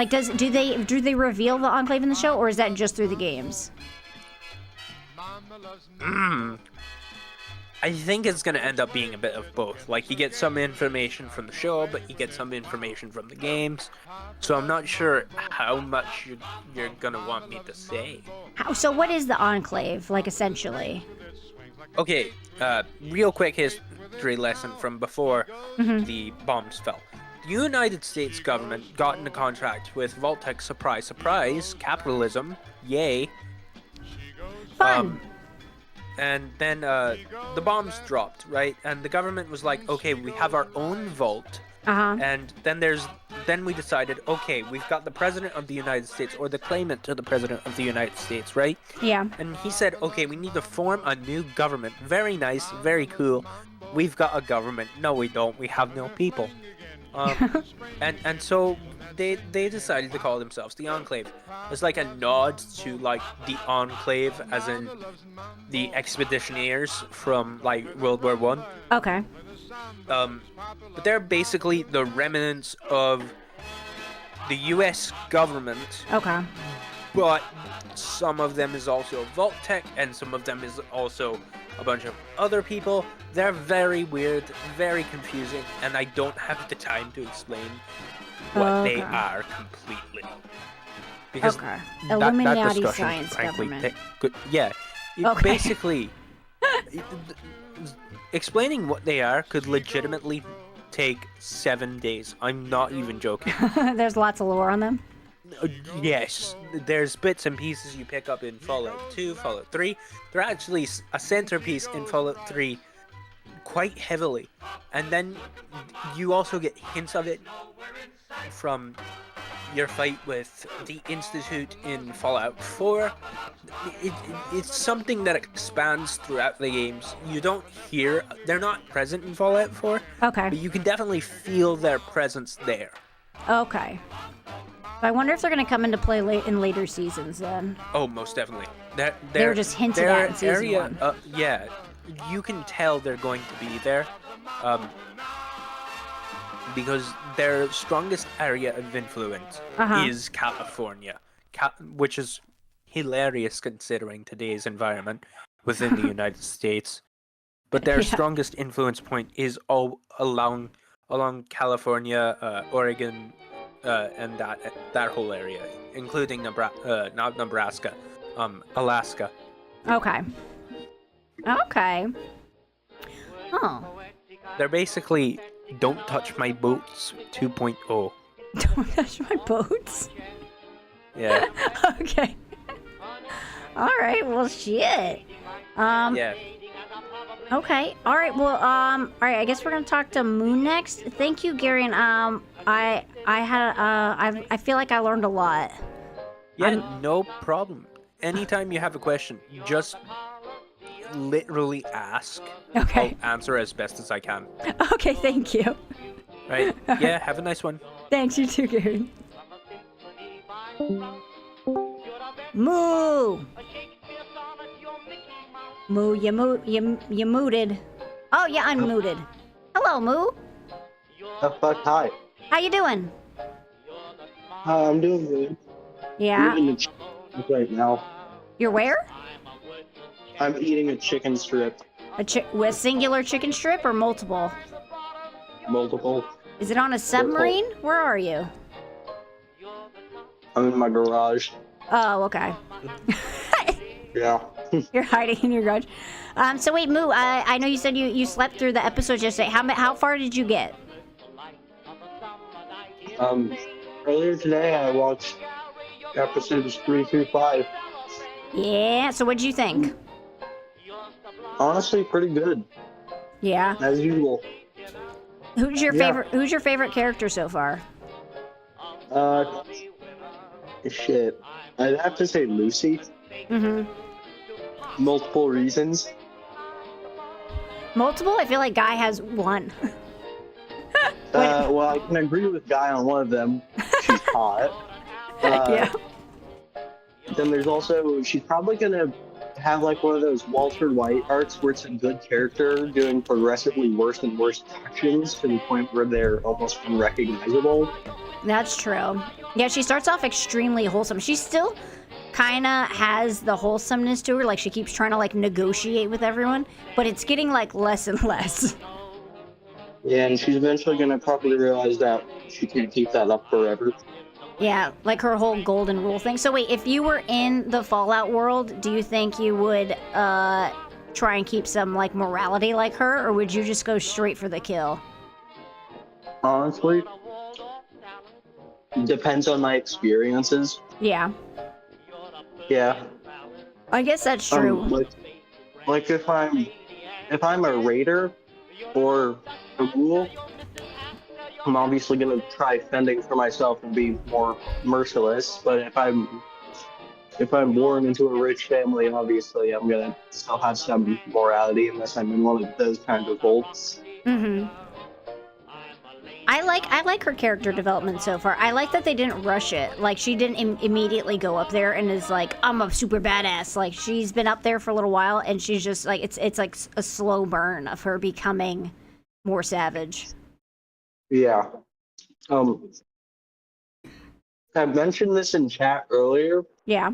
do they reveal the Enclave in the show, or is that just through the games? I think it's gonna end up being a bit of both. Like, you get some information from the show, but you get some information from the games. So I'm not sure how much you're gonna want me to say. So what is the Enclave, like, essentially? Okay, real quick history lesson from before the bombs fell. The United States government got into contract with Vault-Tec, surprise, surprise, capitalism, yay. Fun. And then the bombs dropped, right? And the government was like, okay, we have our own vault. And then we decided, okay, we've got the president of the United States, or the claimant to the president of the United States, right? Yeah. And he said, okay, we need to form a new government. Very nice, very cool. We've got a government. No, we don't. We have no people. And so they decided to call themselves the Enclave. It's like a nod to like the Enclave, as in the expeditionaires from like World War One. Okay. But they're basically the remnants of the U.S. government. Okay. But some of them is also Vault-Tec, and some of them is also a bunch of other people. They're very weird, very confusing, and I don't have the time to explain what they are completely. Because Okay. that Illuminati discussion, science frankly, government. it basically, explaining what they are could legitimately take 7 days. I'm not even joking. There's lots of lore on them. Yes, there's bits and pieces you pick up in Fallout 2, Fallout 3. They're actually a centerpiece in Fallout 3 quite heavily. And then you also get hints of it from your fight with the Institute in Fallout 4. It's something that expands throughout the games. You don't hear, they're not present in Fallout 4. Okay. But you can definitely feel their presence there. Okay. I wonder if they're going to come into play in later seasons then. Oh, most definitely. They were just hinted at in season one. Yeah, you can tell they're going to be there, because their strongest area of influence is California, which is hilarious considering today's environment within the United States. But their strongest influence point is all along California, Oregon, and that whole area, including not Nebraska, Alaska. Okay. Okay. Oh. They're basically Don't Touch My Boats 2.0. Don't touch my boats. Yeah. Okay. All right. Well, shit. Yeah. Okay. All right. Well. All right. I guess we're gonna talk to Moon next. Thank you, Gary. And I feel like I learned a lot. Yeah. No problem. Anytime you have a question, just literally ask. Okay. I'll answer as best as I can. Okay. Thank you. Right. Yeah. Have a nice one. Thanks. You too, Gary. Moo. Moo, you mooted. Oh yeah, I'm mooted. Hello, Moo. The fuck, hi. How you doing? I'm doing good. Yeah. I'm eating a chicken right now. You're where? I'm eating a chicken strip. With singular chicken strip or multiple? Multiple. Is it on a submarine? Where are you? I'm in my garage. Oh, okay. Yeah. You're hiding in your garage. So wait, Moo, I know you said you slept through the episodes yesterday. How far did you get? Earlier today I watched episodes 3 through 5. Yeah, so what'd you think? Honestly, pretty good. Yeah. As usual. Who's your favorite character so far? Shit. I'd have to say Lucy. Mm-hmm. Multiple reasons. Multiple? I feel like Guy has one. Well, I can agree with Guy on one of them. She's hot. Yeah. Then there's also, she's probably gonna have like one of those Walter White arcs where it's a good character doing progressively worse and worse actions to the point where they're almost unrecognizable. That's true. Yeah, she starts off extremely wholesome. She still kind of has the wholesomeness to her. Like, she keeps trying to, like, negotiate with everyone. But it's getting, like, less and less. Yeah, and she's eventually going to probably realize that she can't keep that up forever. Yeah, like her whole golden rule thing. So wait, if you were in the Fallout world, do you think you would try and keep some like morality like her, or would you just go straight for the kill? Honestly, depends on my experiences. Yeah. Yeah. I guess that's true. Like if I'm a raider or a ghoul, I'm obviously gonna try fending for myself and be more merciless. But if I'm born into a rich family, obviously I'm gonna still have some morality unless I'm in one of those kind of cults. Mm-hmm. I like her character development so far. I like that they didn't rush it. Like, she didn't immediately go up there and is like, I'm a super badass. Like, she's been up there for a little while, and she's just like, it's like a slow burn of her becoming more savage. Yeah. I mentioned this in chat earlier. Yeah.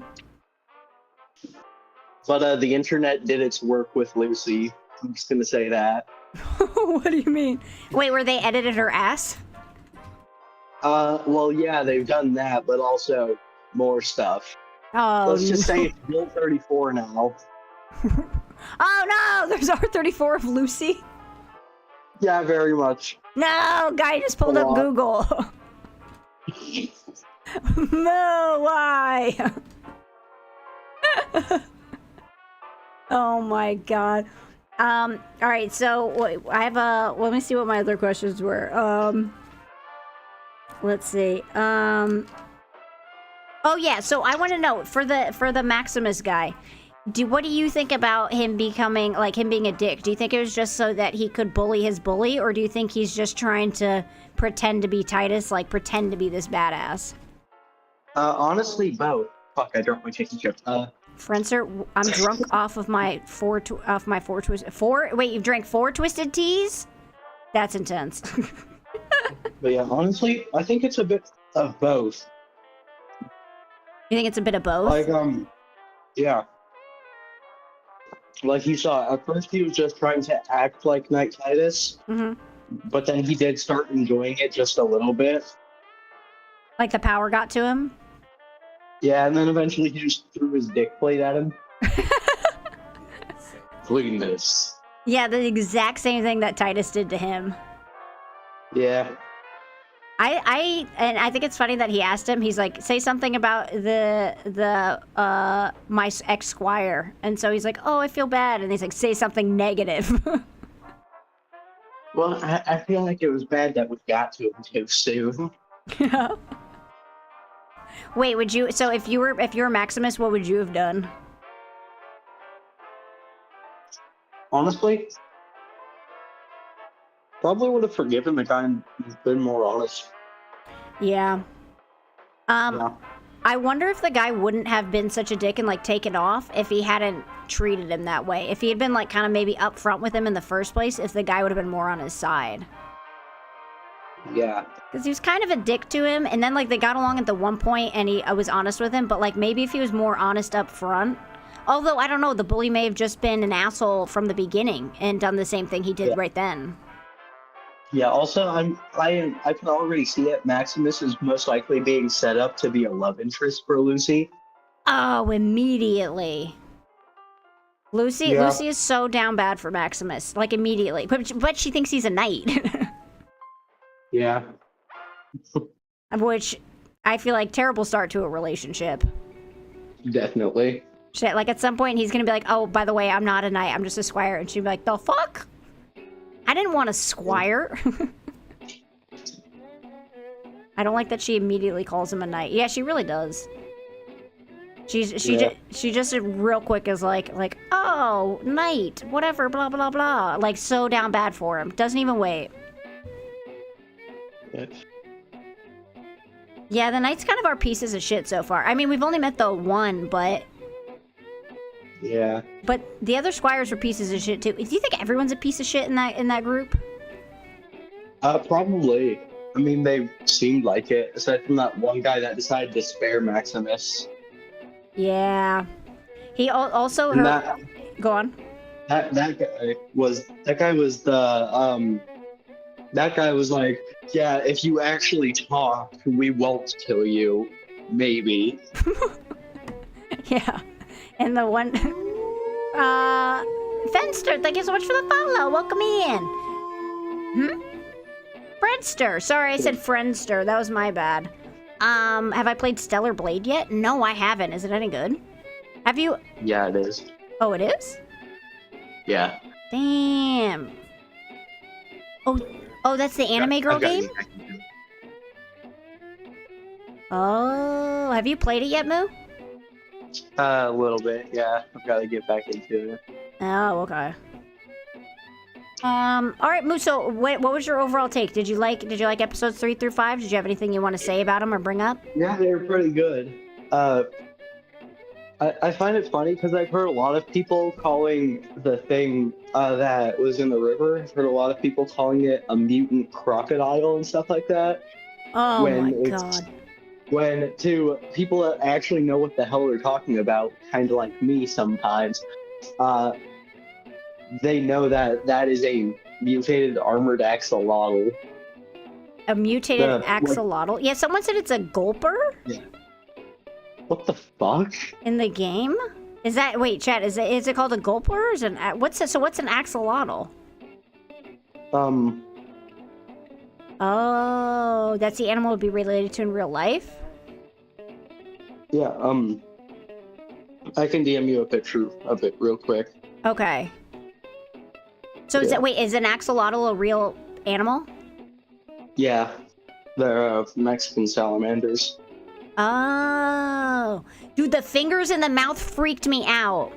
But the internet did its work with Lucy. I'm just gonna say that. What do you mean? Wait, where they edited her ass? Well, yeah, they've done that, but also more stuff. Oh, Let's just say it's Bill 34 now. Oh no, there's R34 of Lucy. Yeah, very much. No, guy just pulled up Google. No, why? Oh my god. All right, so I have let me see what my other questions were. Let's see. Oh yeah, so I want to know for the Maximus guy. What do you think about him becoming him being a dick? Do you think it was just so that he could bully his bully, or do you think he's just trying to pretend to be Titus, like pretend to be this badass? Honestly, both. Fuck, I dropped my chicken chip. Frenzer, I'm drunk off of my four twisted. Wait, you've drank 4 twisted teas? That's intense. But yeah, honestly, I think it's a bit of both. You think it's a bit of both? Like, yeah. Like you saw, at first he was just trying to act like Knight Titus, but then he did start enjoying it just a little bit. Like the power got to him? Yeah, and then eventually he just threw his dick plate at him. Clean this. Yeah, the exact same thing that Titus did to him. Yeah. And I think it's funny that he asked him. He's like, say something about my ex-squire, and so he's like, oh, I feel bad, and he's like, say something negative. Well, I feel like it was bad that we got to him too soon. Wait, would you? So if you were Maximus, what would you have done? Honestly, probably would have forgiven the guy and been more honest. Yeah. Yeah. I wonder if the guy wouldn't have been such a dick and like taken off if he hadn't treated him that way. If he had been like kind of maybe upfront with him in the first place, if the guy would have been more on his side. Yeah. Because he was kind of a dick to him, and then like they got along at the one point, and I was honest with him. But like maybe if he was more honest up front. Although I don't know, the bully may have just been an asshole from the beginning and done the same thing he did right then. Yeah. Also, I can already see it. Maximus is most likely being set up to be a love interest for Lucy. Oh, immediately. Lucy is so down bad for Maximus, like immediately. But she thinks he's a knight. Yeah. Which I feel like terrible start to a relationship. Definitely. Shit, like at some point he's gonna be like, oh, by the way, I'm not a knight, I'm just a squire. And she'd be like, the fuck? I didn't want a squire. I don't like that she immediately calls him a knight. Yeah, she really does. She just real quick is like, oh, knight, whatever, blah, blah, blah. Like, so down bad for him. Doesn't even wait. Yeah, the knight's kind of our pieces of shit so far. I mean, we've only met the one, but... Yeah. But the other squires were pieces of shit too. Do you think everyone's a piece of shit in that group? Probably. I mean, they seemed like it, aside from that one guy that decided to spare Maximus. Yeah. He also And heard. Go on. That guy was that guy was like, yeah, if you actually talk, we won't kill you. Maybe. Yeah. And the one Fenster, thank you so much for the follow. Welcome in. Friendster. Sorry, I said Friendster. That was my bad. Have I played Stellar Blade yet? No, I haven't. Is it any good? Have you? Yeah, it is. Oh, it is? Yeah. Damn. Oh, that's the anime girl game? Oh, have you played it yet, Moo? A little bit, yeah. I've got to get back into it. Oh, okay. All right, Moo. So, what was your overall take? Did you like episodes 3 through 5? Did you have anything you want to say about them or bring up? Yeah, they were pretty good. I find it funny because I've heard a lot of people calling the thing that was in the river. I've heard a lot of people calling it a mutant crocodile and stuff like that. Oh my god. When to people that actually know what the hell they're talking about, kind of like me sometimes, they know that is a mutated armored axolotl. A mutated axolotl? Yeah, someone said it's a gulper? Yeah. What the fuck? In the game? Is that wait, chat? Is it called a gulper? Or is it what's an axolotl? Oh, that's the animal would be related to in real life. Yeah. I can DM you a picture of it real quick. Okay. So is an axolotl a real animal? Yeah, they're Mexican salamanders. Oh, dude, the fingers in the mouth freaked me out.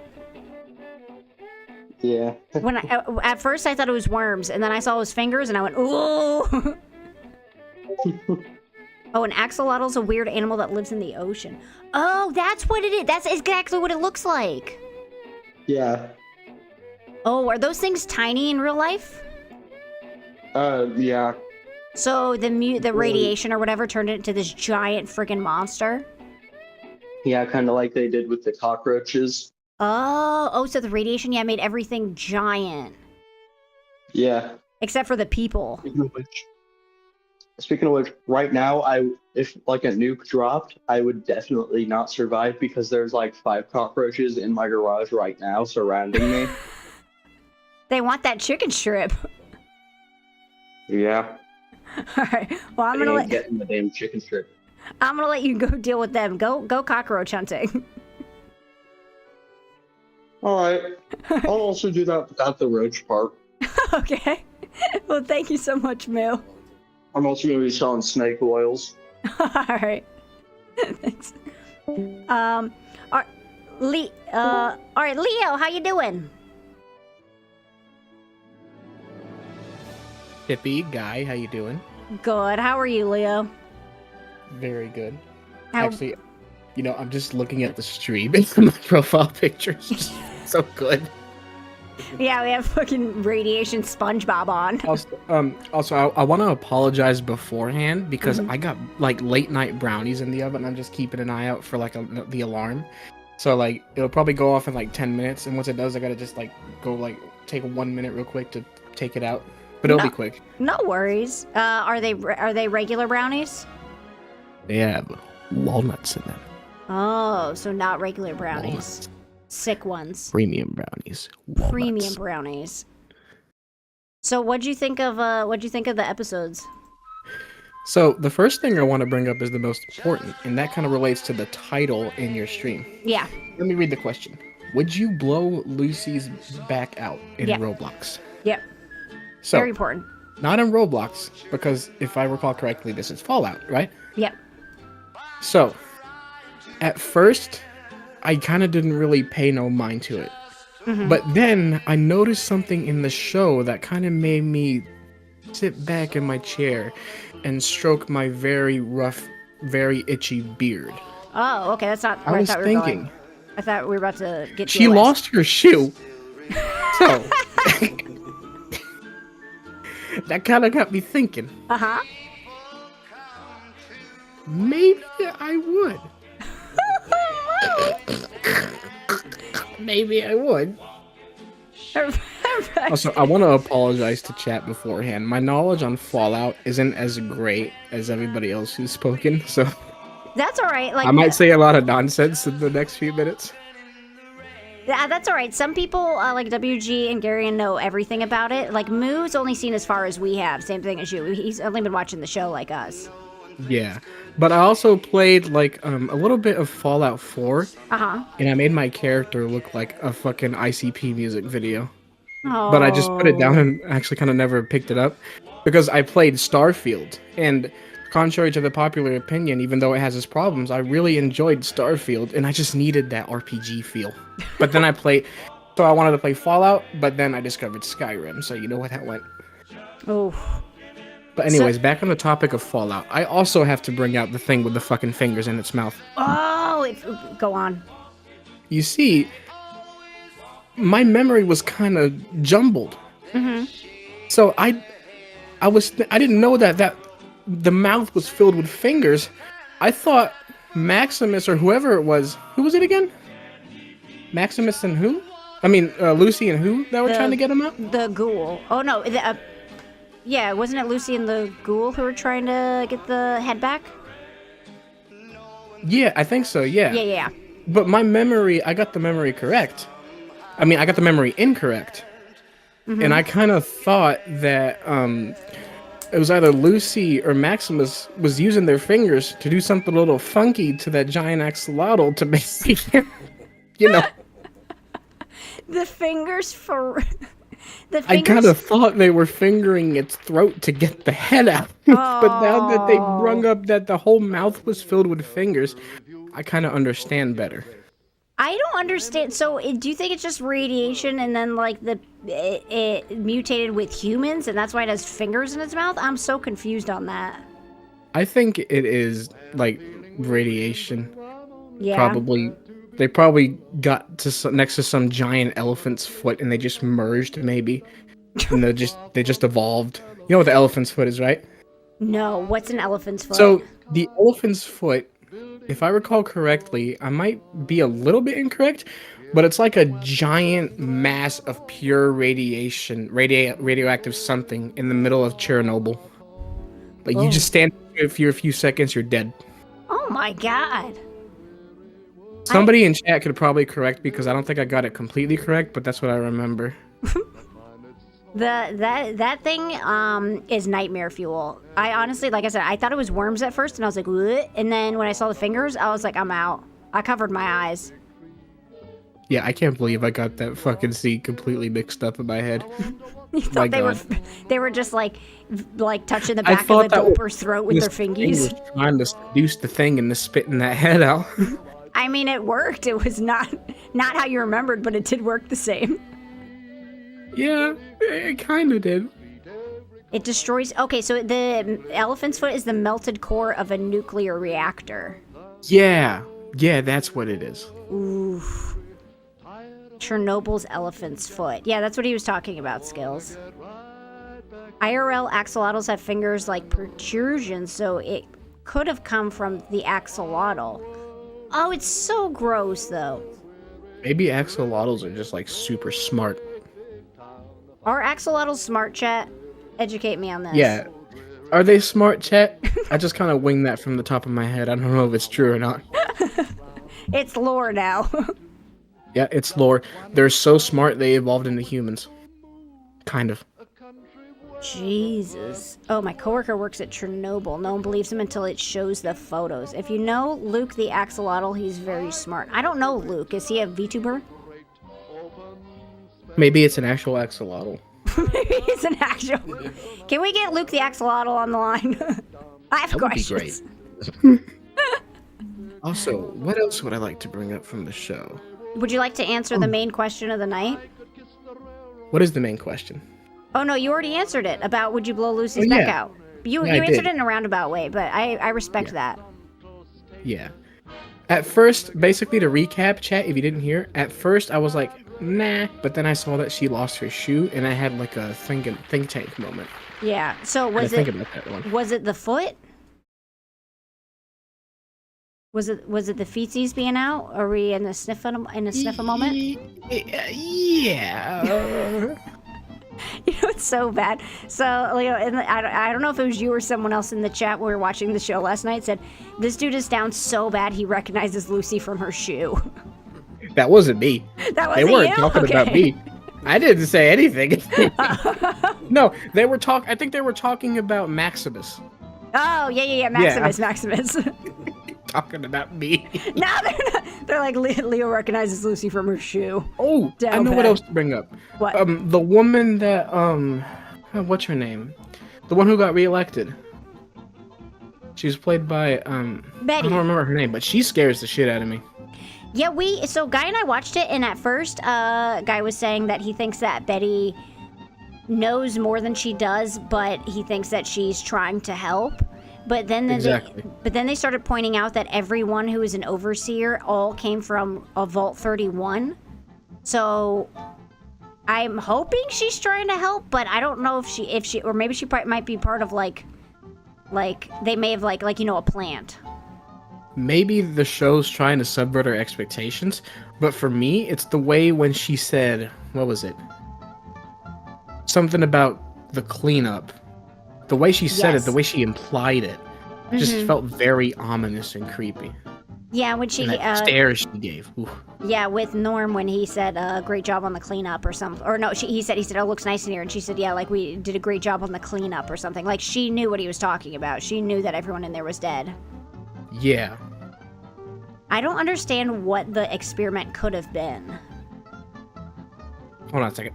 Yeah. When at first I thought it was worms, and then I saw his fingers, and I went, ooh. Oh, an axolotl's a weird animal that lives in the ocean. Oh, that's what it is. That's exactly what it looks like. Yeah. Oh, are those things tiny in real life? Yeah. So the radiation or whatever turned it into this giant freaking monster? Yeah, kind of like they did with the cockroaches. Oh, so the radiation, made everything giant. Yeah. Except for the people. Speaking of which, right now, if like a nuke dropped, I would definitely not survive because there's like 5 cockroaches in my garage right now surrounding me. They want that chicken strip. Yeah. All right. Well, I'm gonna getting the damn chicken strip. I'm gonna let you go deal with them. Go cockroach hunting. All right. I'll also do that without the roach part. Okay. Well, thank you so much, Moo. I'm also gonna be selling snake oils. All right. Thanks. All right, Leo, how you doing? Hippie guy, how you doing? Good. How are you, Leo? Very good. How... Actually, I'm just looking at the stream and my profile pictures. So good. Yeah, we have fucking radiation SpongeBob on. Also, I want to apologize beforehand because I got like late night brownies in the oven. I'm just keeping an eye out for like the alarm. So like it'll probably go off in like 10 minutes, and once it does, I gotta just like go like take 1 minute real quick to take it out. But it'll be quick. No worries. Are they regular brownies? They have walnuts in them. Oh, so not regular brownies. Walnuts. Sick ones. Premium brownies. Walnuts. Premium brownies. So what'd you think of the episodes? So the first thing I want to bring up is the most important, and that kind of relates to the title in your stream. Yeah. Let me read the question. Would you blow Lucy's back out in Roblox? Yep. So, very important. Not in Roblox, because if I recall correctly, this is Fallout, right? Yep. So, at first, I kind of didn't really pay no mind to it. But then I noticed something in the show that kind of made me sit back in my chair and stroke my very rough, very itchy beard. Oh, okay, that's not where I was thinking, I thought we were about to get. She lost her shoe. So that kind of got me thinking. Uh-huh. Maybe I would. Maybe I would. Also, I want to apologize to chat beforehand. My knowledge on Fallout isn't as great as everybody else who's spoken, so That's all right. Like I might say a lot of nonsense in the next few minutes. That's all right. Some people like WG and Garion know everything about it. Like Moo's only seen as far as we have. Same thing as you. He's only been watching the show like us. Yeah, but I also played like a little bit of Fallout 4, and I made my character look like a fucking ICP music video. Oh. But I just put it down and actually kind of never picked it up because I played Starfield, and contrary to the popular opinion, even though it has its problems, I really enjoyed Starfield, and I just needed that RPG feel. But then I wanted to play Fallout, but then I discovered Skyrim, so you know what that went. Oh. But anyways, back on the topic of Fallout, I also have to bring out the thing with the fucking fingers in its mouth. Oh, go on. You see, my memory was kind of jumbled. Mm-hmm. So I didn't know that the mouth was filled with fingers. I thought Maximus or whoever it was. Who was it again? Maximus and who? I mean, Lucy and who that were trying to get him out? The ghoul. Oh no. Yeah, wasn't it Lucy and the ghoul who were trying to get the head back? Yeah, I think so. Yeah. Yeah. But my memory, I got the memory correct. I mean, I got the memory incorrect. Mm-hmm. And I kind of thought that it was either Lucy or Maximus was using their fingers to do something a little funky to that giant axolotl to make you know. The fingers for... I kind of thought they were fingering its throat to get the head out. But now that they brung up that the whole mouth was filled with fingers, I kind of understand better. I don't understand. So, do you think it's just radiation and then, like, it mutated with humans and that's why it has fingers in its mouth? I'm so confused on that. I think it is, like, radiation. Yeah. Probably. They probably got to next to some giant elephant's foot and they just merged, maybe. And they just evolved. You know what the elephant's foot is, right? No. What's an elephant's foot? So, the elephant's foot, if I recall correctly, I might be a little bit incorrect, but it's like a giant mass of pure radiation, radioactive something in the middle of Chernobyl. Like, you just stand there for a few seconds, you're dead. Oh my god. Somebody in chat could probably correct because I don't think I got it completely correct, but that's what I remember. That thing is nightmare fuel. I honestly, like I said, I thought it was worms at first, and I was like, "What?" And then when I saw the fingers, I was like, I'm out. I covered my eyes. Yeah, I can't believe I got that fucking seed completely mixed up in my head. You thought they were just like touching the back of the doper's throat with their fingies. Was trying to seduce the thing into spitting that head out. I mean, it worked. It was not how you remembered, but it did work the same. Yeah, it kind of did. It destroys... Okay, so the elephant's foot is the melted core of a nuclear reactor. Yeah, that's what it is. Oof. Chernobyl's elephant's foot. Yeah, that's what he was talking about, Skills. IRL axolotls have fingers like protrusions, so it could have come from the axolotl. Oh, it's so gross, though. Maybe axolotls are just, like, super smart. Are axolotls smart, chat? Educate me on this. Yeah. Are they smart, chat? I just kind of winged that from the top of my head. I don't know if it's true or not. It's lore now. Yeah, it's lore. They're so smart they evolved into humans. Kind of. Jesus. Oh, my coworker works at Chernobyl. No one believes him until it shows the photos. If you know Luke the axolotl, he's very smart. I don't know Luke. Is he a VTuber? Maybe it's an actual axolotl. Maybe it's an actual... Can we get Luke the axolotl on the line? I have questions. That would be great. Also, what else would I like to bring up from the show? Would you like to answer the main question of the night? What is the main question? Oh, no, you already answered it about would you blow Lucy's neck out. You answered it in a roundabout way, but I respect that. Yeah. At first, basically to recap, chat, if you didn't hear, at first I was like, nah, but then I saw that she lost her shoe, and I had like a think tank moment. Yeah. So I had to think about that one. was it the foot? Was it the feetsies being out? Are we in a sniffer moment? Yeah. You know, it's so bad. So, Leo, I don't know if it was you or someone else in the chat when we were watching the show last night said, this dude is down so bad he recognizes Lucy from her shoe. That wasn't me. That wasn't They weren't you? talking about me. I didn't say anything. No, they were I think they were talking about Maximus. Oh, yeah. Maximus. Talking about me. No, they're not. They're like, Leo recognizes Lucy from her shoe. Oh, I know what else to bring up. What? The woman that, what's her name? The one who got reelected. She was played by, Betty. I don't remember her name, but she scares the shit out of me. Yeah, so Guy and I watched it, and at first, Guy was saying that he thinks that Betty knows more than she does, but he thinks that she's trying to help. But then they started pointing out that everyone who is an overseer all came from a Vault 31. So I'm hoping she's trying to help, but I don't know if she or maybe she might be part of like they may have like a plant. Maybe the show's trying to subvert her expectations, but for me, it's the way when she said, what was it? Something about the cleanup. The way she said it, the way she implied it, just felt very ominous and creepy. Yeah, when she and that stare she gave. Oof. Yeah, with Norm when he said, "Great job on the cleanup" or something. Or no, he said, "Oh, looks nice in here," and she said, "Yeah, like we did a great job on the cleanup" or something. Like she knew what he was talking about. She knew that everyone in there was dead. Yeah. I don't understand what the experiment could have been. Hold on a second.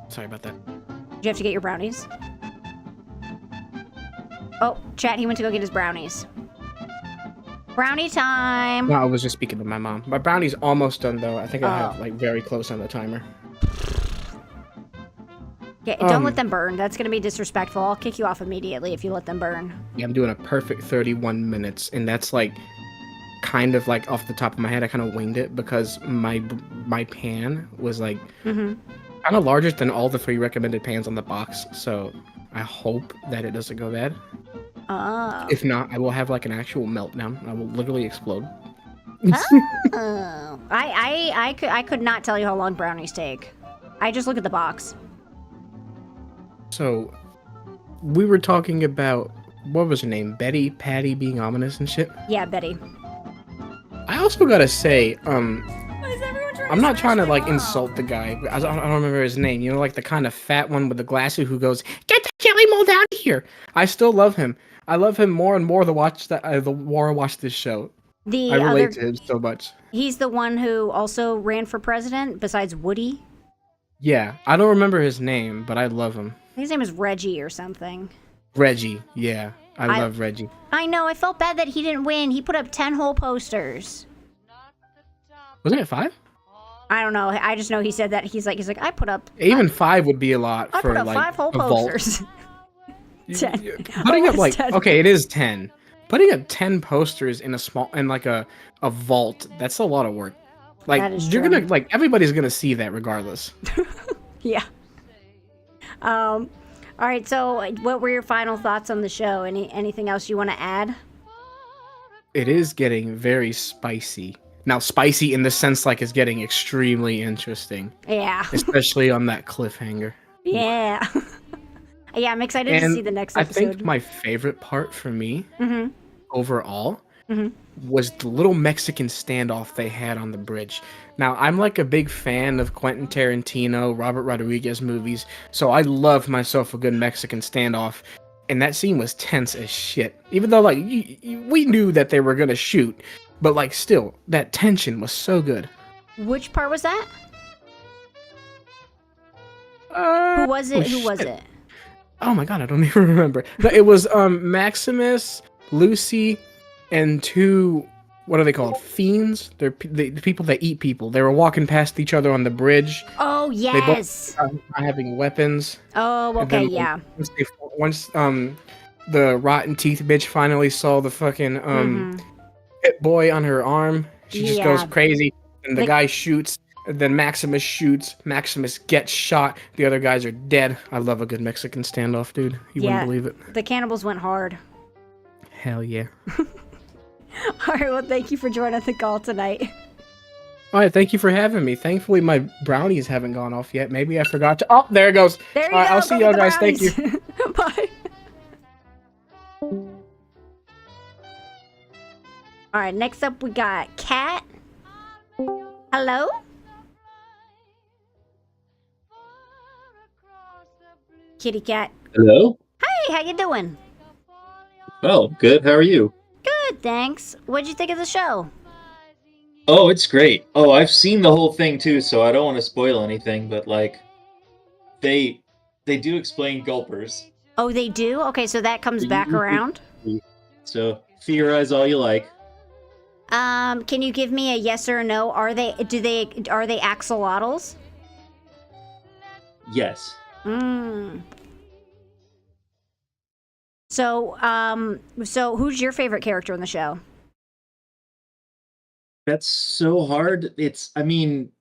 Sorry about that. Did you have to get your brownies? Oh, chat, he went to go get his brownies. Brownie time! No, I was just speaking to my mom. My brownie's almost done, though. I think I have, like, very close on the timer. Yeah, don't let them burn. That's gonna be disrespectful. I'll kick you off immediately if you let them burn. Yeah, I'm doing a perfect 31 minutes, and that's, like, kind of, like, off the top of my head. I kind of winged it because my pan was, like, kind of larger than all the 3 recommended pans on the box, so I hope that it doesn't go bad. Oh. If not, I will have like an actual meltdown. I will literally explode. Oh. I could not tell you how long brownies take. I just look at the box. So, we were talking about, what was her name? Betty, Patty being ominous and shit? Yeah, Betty. I also gotta say, I'm not trying to like insult the guy. I don't remember his name. You know, like the kind of fat one with the glasses who goes, "Get the jelly mold out of here." I still love him. I love him more and more the more I watch this show. I relate to him so much. He's the one who also ran for president besides Woody. Yeah, I don't remember his name, but I love him. I think his name is Reggie or something. Reggie, yeah. I love Reggie. I know, I felt bad that he didn't win. He put up 10 whole posters. Wasn't it 5? I don't know. I just know he said that he's like I put up even 5 would be a lot I for put up like 5 whole a vault. posters. 10. Putting up like 10. okay, it is 10. Putting up 10 posters in a vault, that's a lot of work. Like you're true. gonna like everybody's gonna see that regardless. Yeah. All right. So, what were your final thoughts on the show? Anything else you want to add? It is getting very spicy. Now, spicy in the sense like it's getting extremely interesting. Yeah. Especially on that cliffhanger. Yeah. Yeah, I'm excited to see the next episode. I think my favorite part for me, overall, was the little Mexican standoff they had on the bridge. Now, I'm like a big fan of Quentin Tarantino, Robert Rodriguez movies, so I love myself a good Mexican standoff. And that scene was tense as shit. Even though, like, we knew that they were gonna shoot, but, like, still, that tension was so good. Which part was that? Who was it? Who was it? Oh my god, I don't even remember. But it was Maximus, Lucy, and 2, what are they called? Fiends? They're the people that eat people. They were walking past each other on the bridge. Oh, yes! They both not having weapons. Oh, okay, then, yeah. Once the rotten teeth bitch finally saw the fucking Pit Boy on her arm. She just goes Yeah. crazy, and the guy shoots. And then Maximus shoots. Maximus gets shot. The other guys are dead. I love a good Mexican standoff, dude. You wouldn't believe it. The cannibals went hard. Hell yeah. All right, well, thank you for joining the call tonight. All right, thank you for having me. Thankfully, my brownies haven't gone off yet. Maybe I forgot to. Oh, there it goes. There you All right, go. I'll see Go y'all get the guys. Thank you. brownies. Bye. All right, next up we got Kat. Hello? Kitty cat. Hello? Hey, how you doing? Oh, good. How are you? Good, thanks. What'd you think of the show? Oh, it's great. Oh, I've seen the whole thing too, so I don't want to spoil anything, but like they do explain gulpers. Oh, they do? Okay, so that comes back around. So theorize all you like. Can you give me a yes or a no? Are they axolotls? Yes. So who's your favorite character in the show? That's so hard. I mean,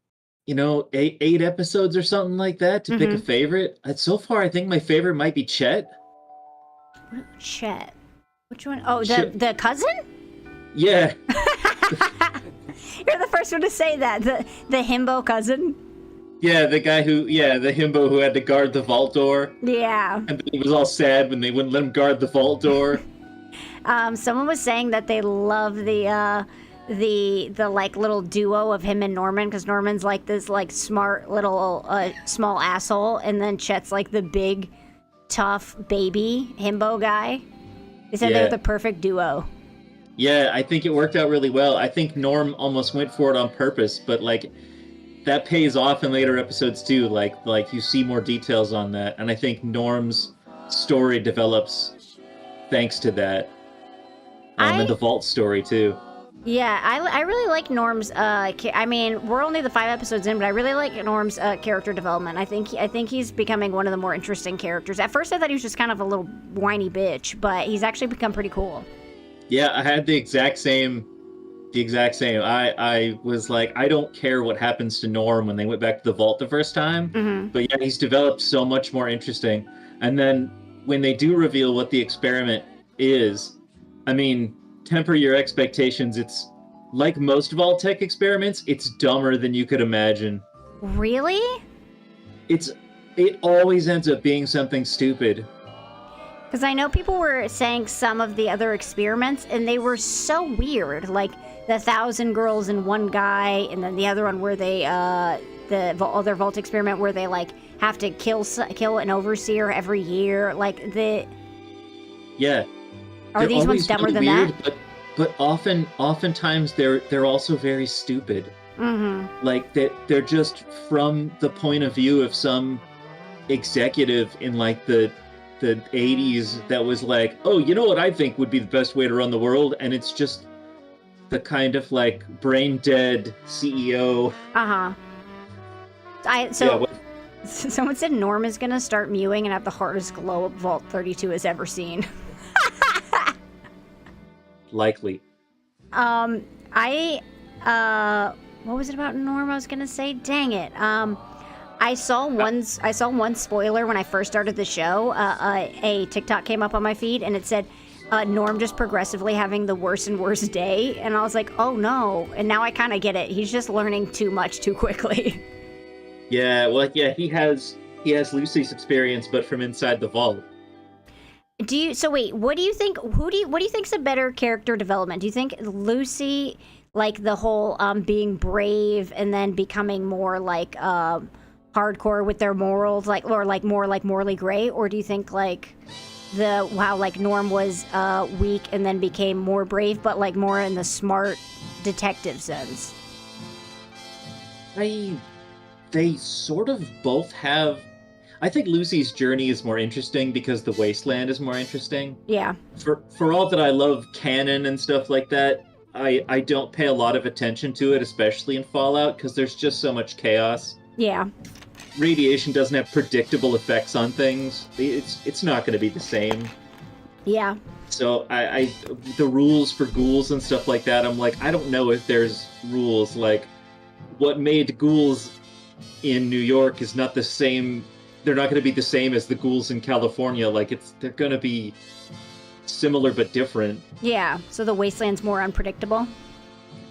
eight episodes or something like that to pick a favorite. So far, I think my favorite might be Chet. Chet. Which one? Oh, the cousin? Yeah. You're the first one to say that. The himbo cousin? Yeah, the himbo who had to guard the vault door. Yeah. And he was all sad when they wouldn't let him guard the vault door. Someone was saying that they love the like little duo of him and Norman, because Norman's like this like smart little small asshole, and then Chet's like the big tough baby himbo guy. They said they're the perfect duo. Yeah, I think it worked out really well. I think Norm almost went for it on purpose, but like that pays off in later episodes too. Like you see more details on that, and I think Norm's story develops thanks to that. And the vault story too. Yeah, I really like Norm's. I mean, we're only the 5 episodes in, but I really like Norm's character development. I think he's becoming one of the more interesting characters. At first, I thought he was just kind of a little whiny bitch, but he's actually become pretty cool. Yeah, I had the exact same. I was like, I don't care what happens to Norm when they went back to the vault the first time, but yeah, he's developed so much more interesting. And then when they do reveal what the experiment is, I mean, temper your expectations. It's like most of all tech experiments, it's dumber than you could imagine. Really? It always ends up being something stupid. Because I know people were saying some of the other experiments, and they were so weird. Like the 1,000 girls and one guy, and then the other one where they, the other vault experiment where they like have to kill an overseer every year. Like Yeah. Are these ones dumber than weird, that? But oftentimes they're also very stupid. Like they're just from the point of view of some executive in like the 80s that was like, oh, you know what I think would be the best way to run the world, and it's just the kind of like brain dead CEO. Someone said Norm is gonna start mewing and have the hardest glow up Vault 32 has ever seen. Likely. What was it about Norm I was gonna say? Dang it. I saw one spoiler when I first started the show. A TikTok came up on my feed and it said Norm just progressively having the worse and worse day, and I was like, oh no. And now I kind of get it. He's just learning too much too quickly. Yeah, well, yeah, he has Lucy's experience, but from inside the vault. What do you think? What do you think's a better character development? Do you think Lucy, like the whole being brave and then becoming more like hardcore with their morals, or more like morally gray, or do you think like like Norm was weak and then became more brave, but like more in the smart detective sense? They sort of both have. I think Lucy's journey is more interesting because the wasteland is more interesting. Yeah. For all that I love canon and stuff like that, I don't pay a lot of attention to it, especially in Fallout, because there's just so much chaos. Yeah. Radiation doesn't have predictable effects on things. It's not going to be the same. Yeah. So the rules for ghouls and stuff like that, I'm like, I don't know if there's rules. Like, what made ghouls in New York is not the same. They're not going to be the same as the ghouls in California. Like, they're going to be similar but different. Yeah, so the wasteland's more unpredictable.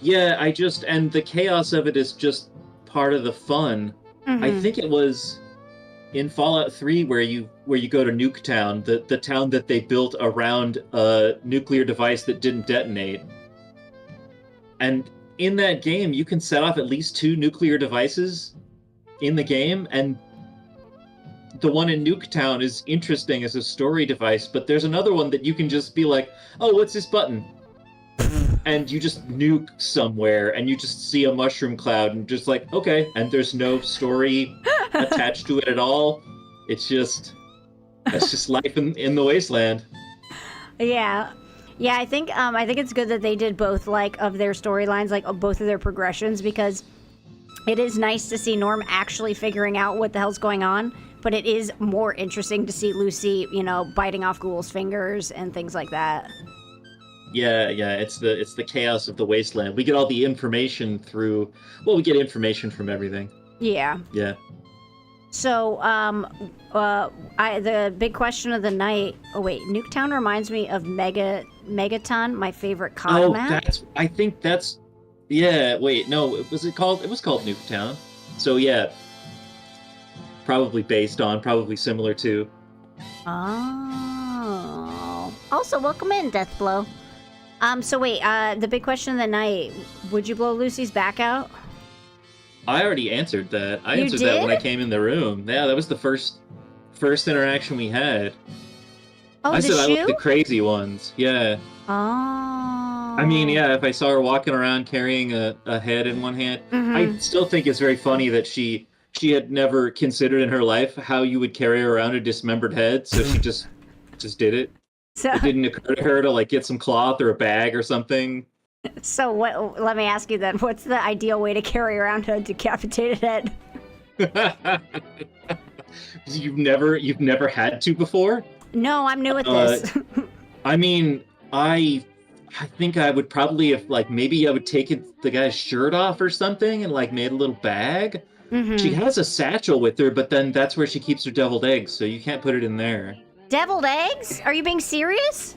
Yeah, and the chaos of it is just part of the fun. I think it was in Fallout 3 where you go to Nuketown, the town that they built around a nuclear device that didn't detonate. And in that game, you can set off at least 2 nuclear devices in the game, and the one in Nuketown is interesting as a story device, but there's another one that you can just be like, oh, what's this button? And you just nuke somewhere, and you just see a mushroom cloud, and just like, okay, and there's no story attached to it at all. It's just life in the wasteland. Yeah. Yeah, I think it's good that they did both, like, of their storylines, like, of both of their progressions, because it is nice to see Norm actually figuring out what the hell's going on, but it is more interesting to see Lucy, biting off Ghoul's fingers and things like that. Yeah, it's the chaos of the wasteland. We get all the information through. Well, we get information from everything. Yeah. Yeah. So, the big question of the night. Oh wait, Nuketown reminds me of Megaton, my favorite COD map. I think that's. Yeah. Wait. No. It was called Nuketown. So yeah. Probably similar to. Oh. Also, welcome in, Deathblow. So wait, the big question of the night, would you blow Lucy's back out? I already answered that. I You answered that when I did? came in the room. Yeah, that was the first interaction we had. Oh, I the said I shoe? like the crazy ones. Yeah. Oh. I mean, yeah, if I saw her walking around carrying a head in one hand, Mhm. I still think it's very funny that she had never considered in her life how you would carry around a dismembered head, so she just did it. So, It didn't occur to her to like get some cloth or a bag or something. so what? Let me ask you then. What's the ideal way to carry around a decapitated head? You've never had to before? No, I'm new at this. I mean, I think I would probably have maybe I would take the guy's shirt off or something and made a little bag. Mhm. She has a satchel with her, but then that's where she keeps her deviled eggs, so you can't put it in there. Deviled eggs? Are you being serious?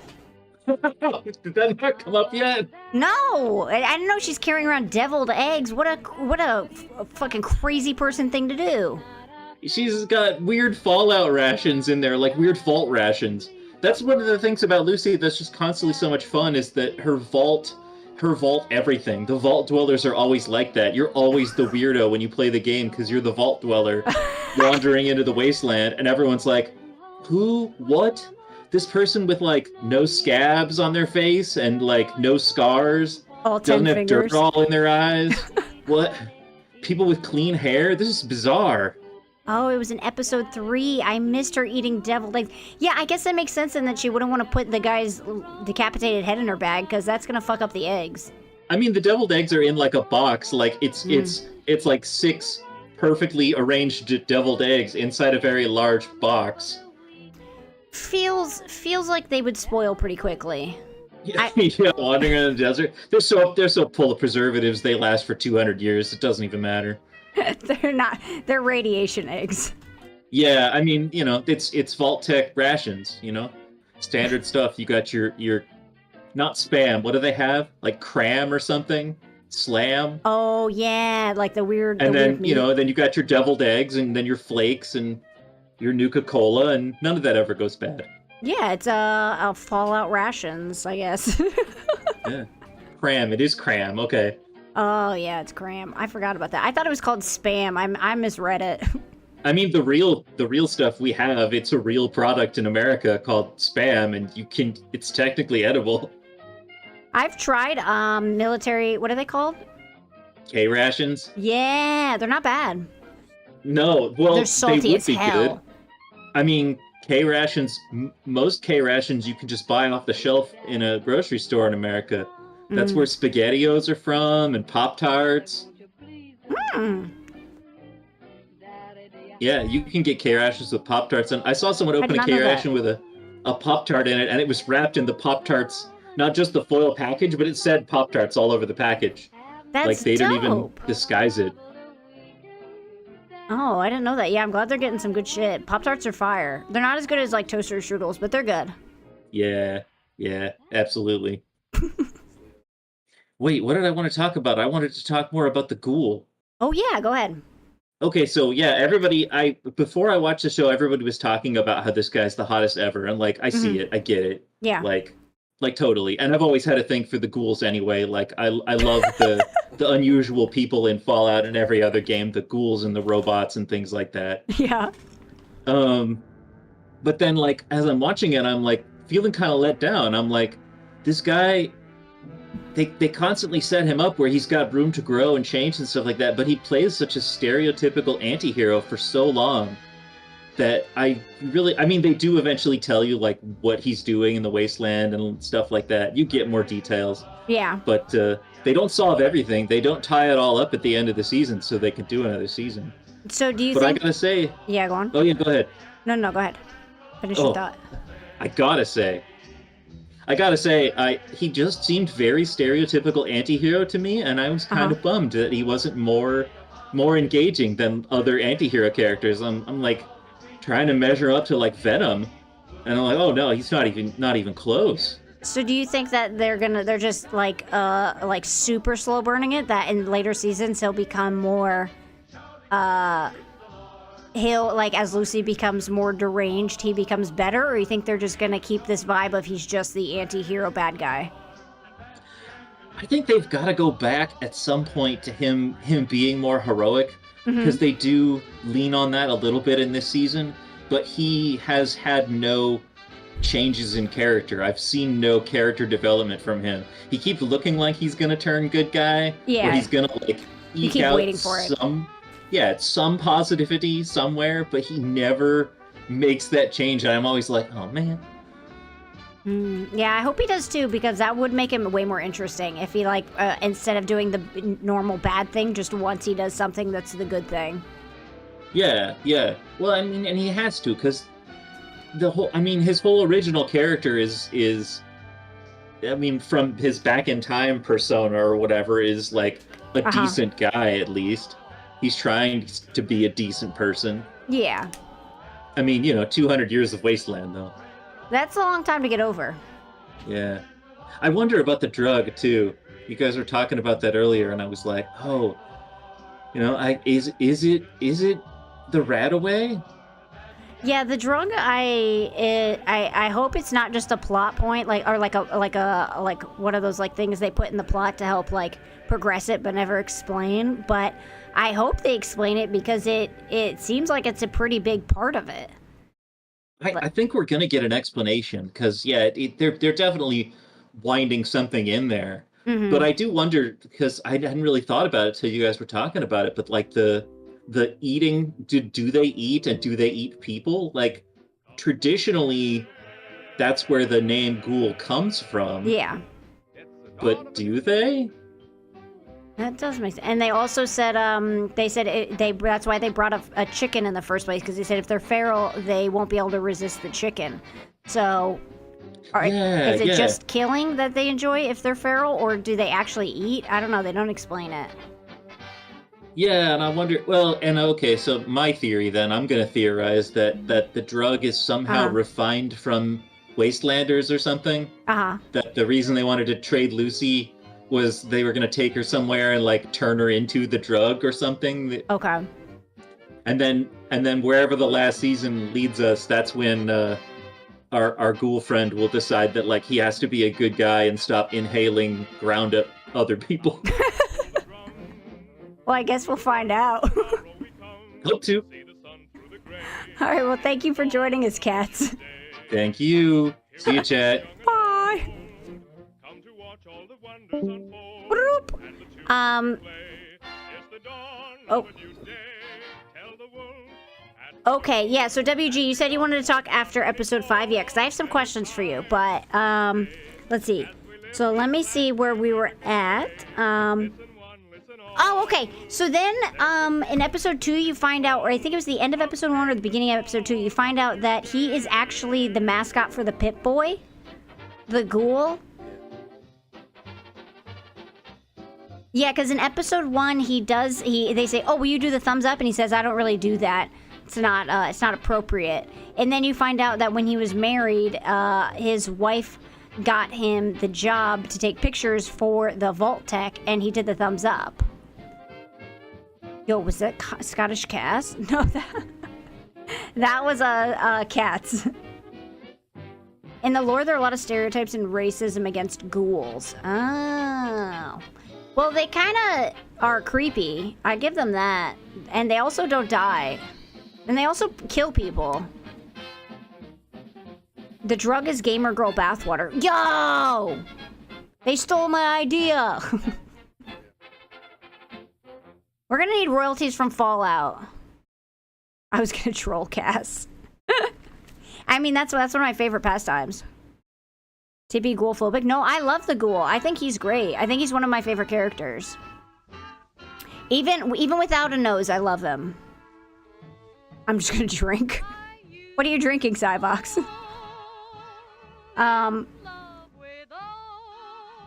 Did that not come up yet? No, I didn't know she's carrying around deviled eggs. What a fucking crazy person thing to do. She's got weird Fallout rations in there, like weird vault rations. That's one of the things about Lucy that's just constantly so much fun, is that her vault everything. The vault dwellers are always like that. You're always the weirdo when you play the game because you're the vault dweller wandering into the wasteland, and everyone's like, who? What? This person with no scabs on their face and no scars, All 10 doesn't have fingers. dirt all in their eyes. What? People with clean hair? This is bizarre. Oh, it was in episode 3. I missed her eating deviled eggs. Yeah, I guess that makes sense in that she wouldn't want to put the guy's decapitated head in her bag because that's gonna fuck up the eggs. I mean, the deviled eggs are in a box. It's like 6 perfectly arranged deviled eggs inside a very large box. Feels like they would spoil pretty quickly. Yeah, wandering around the desert. They're so full of preservatives. They last for 200 years. It doesn't even matter. They're radiation eggs. Yeah, I mean, it's Vault Tech rations. Standard stuff. You got your not Spam. What do they have? Like Cram or something? Slam. Oh yeah, like the weird. And the then weird meat. then you got your deviled eggs, and then your flakes, and your Nuka-Cola, and none of that ever goes bad. Yeah, it's a Fallout rations, I guess. Yeah, Cram. It is Cram. Okay. Oh yeah, it's Cram. I forgot about that. I thought it was called Spam. I misread it. I mean, the real stuff we have, it's a real product in America called Spam, and it's technically edible. I've tried military. What are they called? K rations. Yeah, they're not bad. No, well, They're salty they would as be hell. good. I mean, K rations. Most K rations you can just buy off the shelf in a grocery store in America. That's where SpaghettiOs are from, and Pop-Tarts. Mm. Yeah, you can get K rations with Pop-Tarts, and I saw someone open a not K know that. ration with a Pop-Tart in it, and it was wrapped in the Pop-Tarts, not just the foil package, but it said Pop-Tarts all over the package. That's like they dope. didn't even disguise it. Oh, I didn't know that. Yeah, I'm glad they're getting some good shit. Pop-Tarts are fire. They're not as good as like toaster strudels, but they're good. Yeah, absolutely. Wait, what did I want to talk about? I wanted to talk more about the ghoul. Oh yeah, go ahead. Okay, so yeah, before I watched the show, everybody was talking about how this guy's the hottest ever, and like I see it, I get it. Yeah. Like totally. And I've always had a thing for the ghouls anyway. Like I love the unusual people in Fallout and every other game, the ghouls and the robots and things like that. Yeah. But then like as I'm watching it, I'm like feeling kind of let down. I'm like, this guy, they constantly set him up where he's got room to grow and change and stuff like that, but he plays such a stereotypical anti-hero for so long that they do eventually tell you like what he's doing in the wasteland and stuff like that. You get more details. Yeah. But they don't solve everything. They don't tie it all up at the end of the season so they can do another season. So do you think... But I gotta say... Yeah, go on. Oh yeah, go ahead. No, go ahead. Finish your thought. I gotta say, he just seemed very stereotypical anti-hero to me, and I was kind of bummed that he wasn't more engaging than other anti-hero characters. I'm like trying to measure up to like Venom, and I'm like, oh no, he's not even close. So do you think that they're just like super slow burning it, that in later seasons he'll become more he'll like, as Lucy becomes more deranged, he becomes better, or you think they're just gonna keep this vibe of he's just the anti-hero bad guy? I think they've got to go back at some point to him being more heroic, because they do lean on that a little bit in this season, but he has had no changes in character. I've seen no character development from him. He keeps looking like he's gonna turn good guy, or he's gonna like eke out waiting for some positivity somewhere, but he never makes that change, and I'm always like, oh man. Yeah, I hope he does too, because that would make him way more interesting if he like instead of doing the normal bad thing, just once he does something that's the good thing. Yeah. Well, I mean, and he has to, because his whole original character is from his back in time persona or whatever, is like a decent guy, at least. He's trying to be a decent person. Yeah. 200 years of wasteland, though. That's a long time to get over. Yeah. I wonder about the drug, too. You guys were talking about that earlier, and I was like, oh, is it the Radaway? Yeah, the drug. I hope it's not just a plot point, like one of those like things they put in the plot to help like progress it, but never explain. But I hope they explain it, because it seems like it's a pretty big part of it. I think we're gonna get an explanation, because they're definitely winding something in there. But I do wonder, because I hadn't really thought about it till you guys were talking about it. But like the eating, do they eat, and do they eat people? Like traditionally, that's where the name ghoul comes from. Yeah. But do they? That does make sense. And they also said, that's why they brought up a chicken in the first place, because they said if they're feral, they won't be able to resist the chicken. So, is it just killing that they enjoy if they're feral, or do they actually eat? I don't know. They don't explain it. Yeah, and I wonder, so my theory then, I'm going to theorize that the drug is somehow refined from Wastelanders or something. That the reason they wanted to trade Lucy was they were going to take her somewhere and like turn her into the drug or something. Okay. And then wherever the last season leads us, that's when our ghoul friend will decide that like he has to be a good guy and stop inhaling ground up other people. Well, I guess we'll find out. Hope to. All right, well, thank you for joining us, cats. Thank you. See you, chat. Bye. Okay, yeah, so WG, you said you wanted to talk after episode 5, because I have some questions for you, but, let's see. So let me see where we were at. Oh, okay. So then, in episode 2, you find out, or I think it was the end of episode 1 or the beginning of episode 2, you find out that he is actually the mascot for the Pip-Boy, the ghoul. Yeah, because in episode 1, they say, oh, will you do the thumbs up? And he says, I don't really do that. It's not appropriate. And then you find out that when he was married, his wife got him the job to take pictures for the Vault Tech, and he did the thumbs up. Yo, was that Scottish Cass? No, that was a Cats. In the lore, there are a lot of stereotypes and racism against ghouls. Oh. Well, they kind of are creepy. I give them that. And they also don't die. And they also kill people. The drug is gamer girl bathwater. Yo! They stole my idea. We're gonna need royalties from Fallout. I was gonna troll Cass. I mean, that's one of my favorite pastimes. To be ghoul-phobic? No, I love the ghoul. I think he's great. I think he's one of my favorite characters. Even without a nose, I love him. I'm just gonna drink. What are you drinking, Cybox?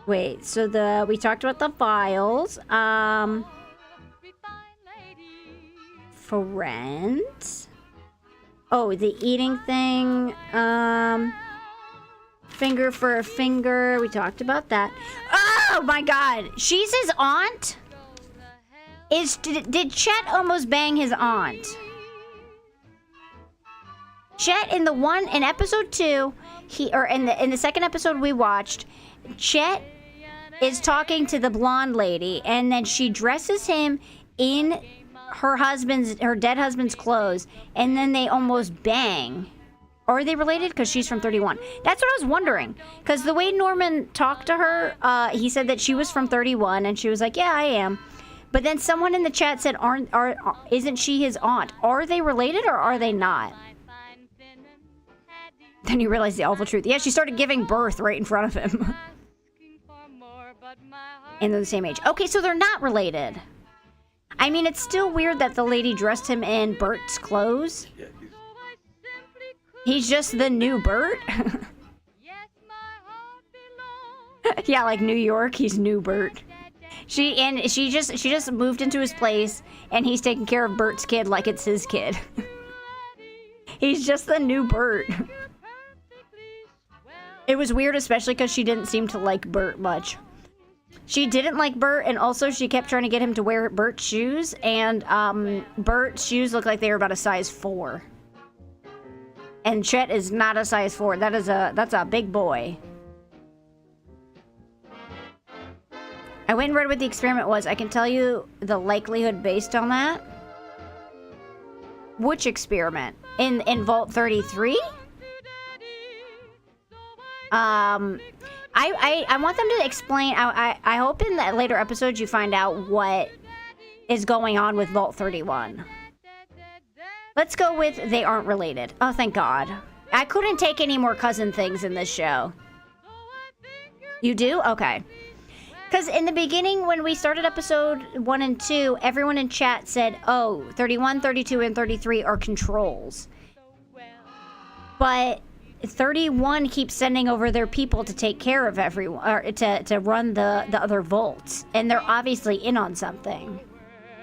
Wait, so we talked about the files. Friends. Oh, the eating thing. Finger for a finger. We talked about that. Oh my god. She's his aunt? Did Chet almost bang his aunt? Chet in episode 2, in the second episode we watched, Chet is talking to the blonde lady, and then she dresses him in her dead husband's clothes, and then they almost bang. Or are they related? Because she's from 31. That's what I was wondering. Because the way Norman talked to her, he said that she was from 31, and she was like, yeah, I am. But then someone in the chat said, isn't she his aunt? Are they related or are they not? Then you realize the awful truth. Yeah, she started giving birth right in front of him. And they're the same age. Okay, so they're not related. I mean, it's still weird that the lady dressed him in Bert's clothes. He's just the new Bert. Yeah, like New York, he's new Bert. She just moved into his place, and he's taking care of Bert's kid like it's his kid. He's just the new Bert. It was weird, especially because she didn't seem to like Bert much. She didn't like Bert, and also she kept trying to get him to wear Bert's shoes, and Bert's shoes looked like they were about a size 4. And Chet is not a size 4. That's a big boy. I went and read what the experiment was. I can tell you the likelihood based on that. Which experiment? In Vault 33? I want them to explain. I hope in the later episodes you find out what is going on with Vault 31. Let's go with they aren't related. Oh, thank God. I couldn't take any more cousin things in this show. You do? Okay. Because in the beginning, when we started episode 1 and 2, everyone in chat said, oh, 31, 32, and 33 are controls. But 31 keeps sending over their people to take care of everyone, or to run the other vaults. And they're obviously in on something.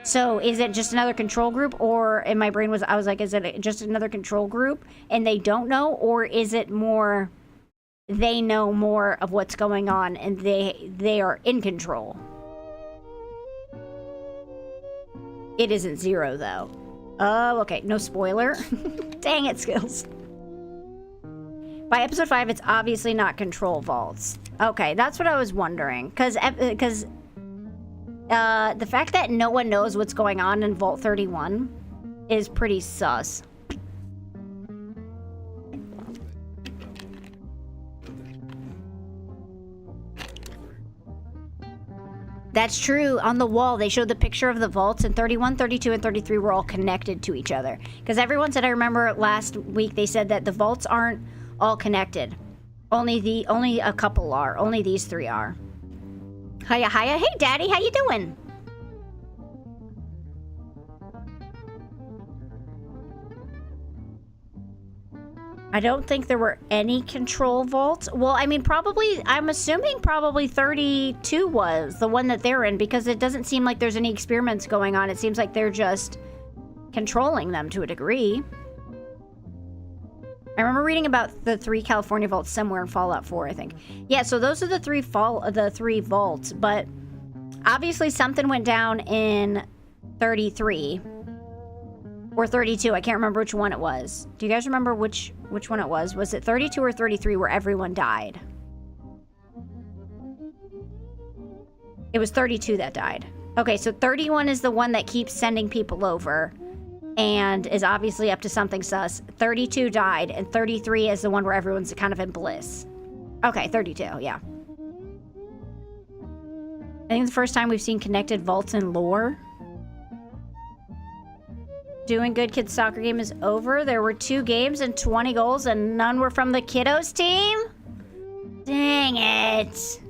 So is it just another control group, or in my brain I was like, is it just another control group and they don't know, or is it more they know more of what's going on and they are in control? It isn't 0 though. Oh, okay, no spoiler. Dang it, Skills. By episode 5, it's obviously not control vaults. Okay, that's what I was wondering, because the fact that no one knows what's going on in Vault 31 is pretty sus. That's true. On the wall, they showed the picture of the vaults, and 31, 32, and 33 were all connected to each other. Because everyone said, I remember last week, they said that the vaults aren't all connected. Only a couple are. Only these 3 are. Hiya, hiya. Hey, Daddy, how you doing? I don't think there were any control vaults. Well, I mean, probably, I'm assuming probably 32 was the one that they're in, because it doesn't seem like there's any experiments going on. It seems like they're just controlling them to a degree. I remember reading about the 3 California vaults somewhere in Fallout 4, I think. Yeah, so those are the three vaults, but obviously something went down in 33 or 32. I can't remember which one it was. Do you guys remember which one it was? Was it 32 or 33 where everyone died? It was 32 that died. Okay, so 31 is the one that keeps sending people over and is obviously up to something sus. 32 died, and 33 is the one where everyone's kind of in bliss. Okay, 32, yeah. I think it's the first time we've seen connected vaults in lore. Doing Good Kids soccer game is over. There were 2 games and 20 goals, and none were from the kiddos team? Dang it.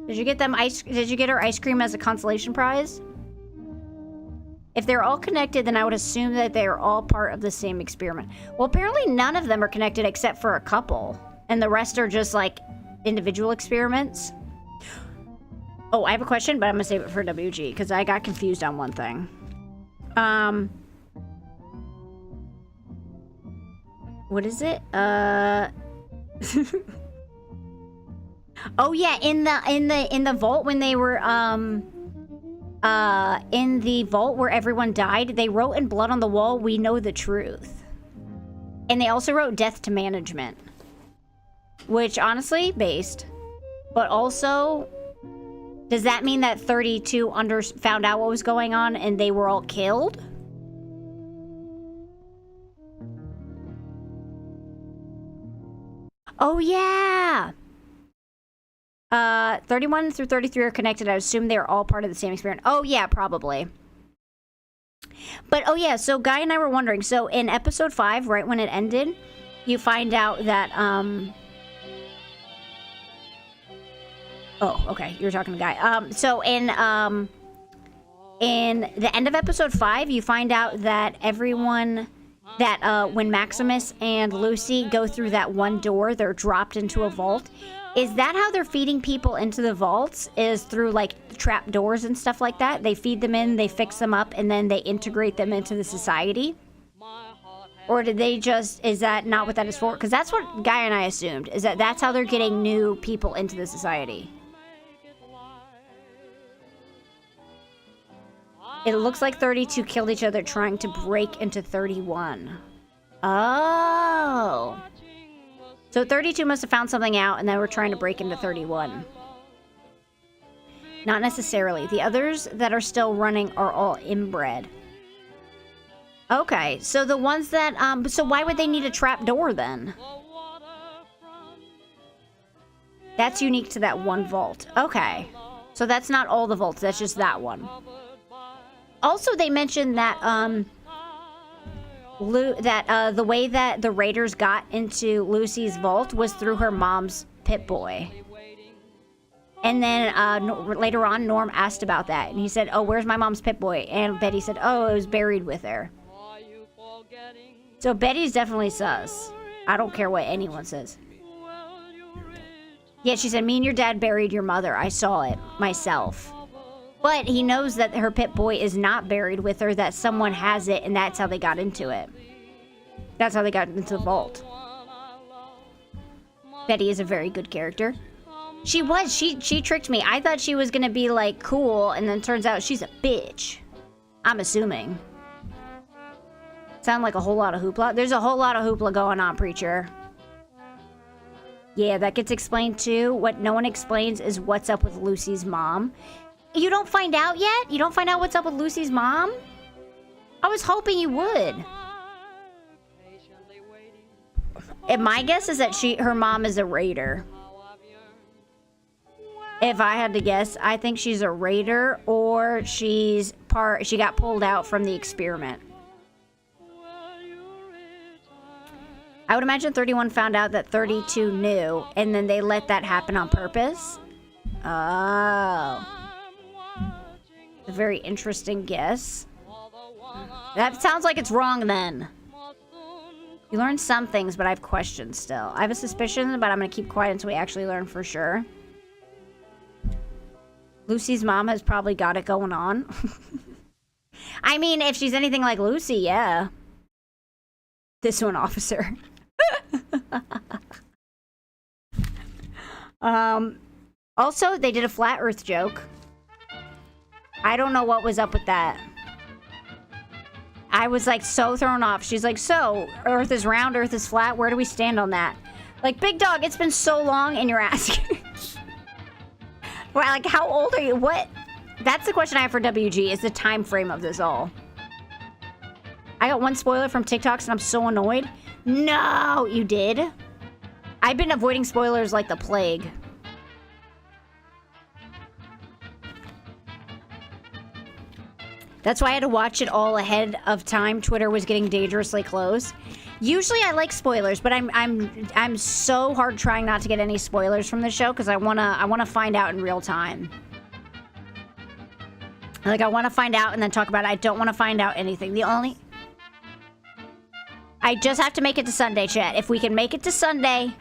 Did you get her ice cream as a consolation prize? If they're all connected, then I would assume that they are all part of the same experiment. Well, apparently none of them are connected except for a couple. And the rest are just, like, individual experiments. Oh, I have a question, but I'm gonna save it for WG, because I got confused on one thing. What is it? Oh yeah, in the vault when they were in the vault where everyone died, they wrote in blood on the wall, "We know the truth." And they also wrote "death to management." Which honestly, based. But also, does that mean that 32 found out what was going on and they were all killed? Oh yeah! 31 through 33 are connected. I assume they're all part of the same experiment. Oh yeah, probably. But oh yeah, so Guy and I were wondering, so in episode 5, right when it ended, you find out that, oh, okay, you were talking to Guy. So in the end of episode 5, you find out that everyone, that when Maximus and Lucy go through that one door, they're dropped into a vault. Is that how they're feeding people into the vaults? Is through, like, trap doors and stuff like that? They feed them in, they fix them up, and then they integrate them into the society? Or did they just, is that not what that is for? Because that's what Guy and I assumed, is that that's how they're getting new people into the society. It looks like 32 killed each other trying to break into 31. Oh. So 32 must have found something out and then we're trying to break into 31. Not necessarily. The others that are still running are all inbred. Okay, so the ones that, so why would they need a trap door then? That's unique to that one vault. Okay. So that's not all the vaults, that's just that one. Also, they mentioned that, the way that the raiders got into Lucy's vault was through her mom's Pip-Boy. And then later on, Norm asked about that. And he said, "Oh, where's my mom's Pip-Boy?" And Betty said, "Oh, it was buried with her." So Betty's definitely sus. I don't care what anyone says. Yeah, she said, "Me and your dad buried your mother. I saw it myself." But he knows that her Pip-Boy is not buried with her, that someone has it, and that's how they got into it. That's how they got into the vault. Betty is a very good character. She was. She tricked me. I thought she was going to be, like, cool, and then turns out she's a bitch. I'm assuming. Sound like a whole lot of hoopla? There's a whole lot of hoopla going on, Preacher. Yeah, that gets explained too. What no one explains is what's up with Lucy's mom. You don't find out yet? You don't find out what's up with Lucy's mom? I was hoping you would. And my guess is that her mom is a raider. If I had to guess, I think she's a raider or she got pulled out from the experiment. I would imagine 31 found out that 32 knew, and then they let that happen on purpose. Oh. A very interesting guess. That sounds like it's wrong then. You learn some things, but I have questions still. I have a suspicion, but I'm gonna keep quiet until we actually learn for sure. Lucy's mom has probably got it going on. I mean, if she's anything like Lucy, yeah. This one, officer. Also, they did a flat Earth joke. I don't know what was up with that. I was like so thrown off. She's like, so, Earth is round, Earth is flat. Where do we stand on that? Like, big dog, it's been so long and you're asking. Well, like, how old are you? What? That's the question I have for WG, is the time frame of this all. I got one spoiler from TikToks and I'm so annoyed. No, you did? I've been avoiding spoilers like the plague. That's why I had to watch it all ahead of time. Twitter was getting dangerously close. Usually I like spoilers, but I'm so hard trying not to get any spoilers from the show because I wanna find out in real time. Like, I want to find out and then talk about it. I don't want to find out anything. I just have to make it to Sunday, chat. If we can make it to Sunday,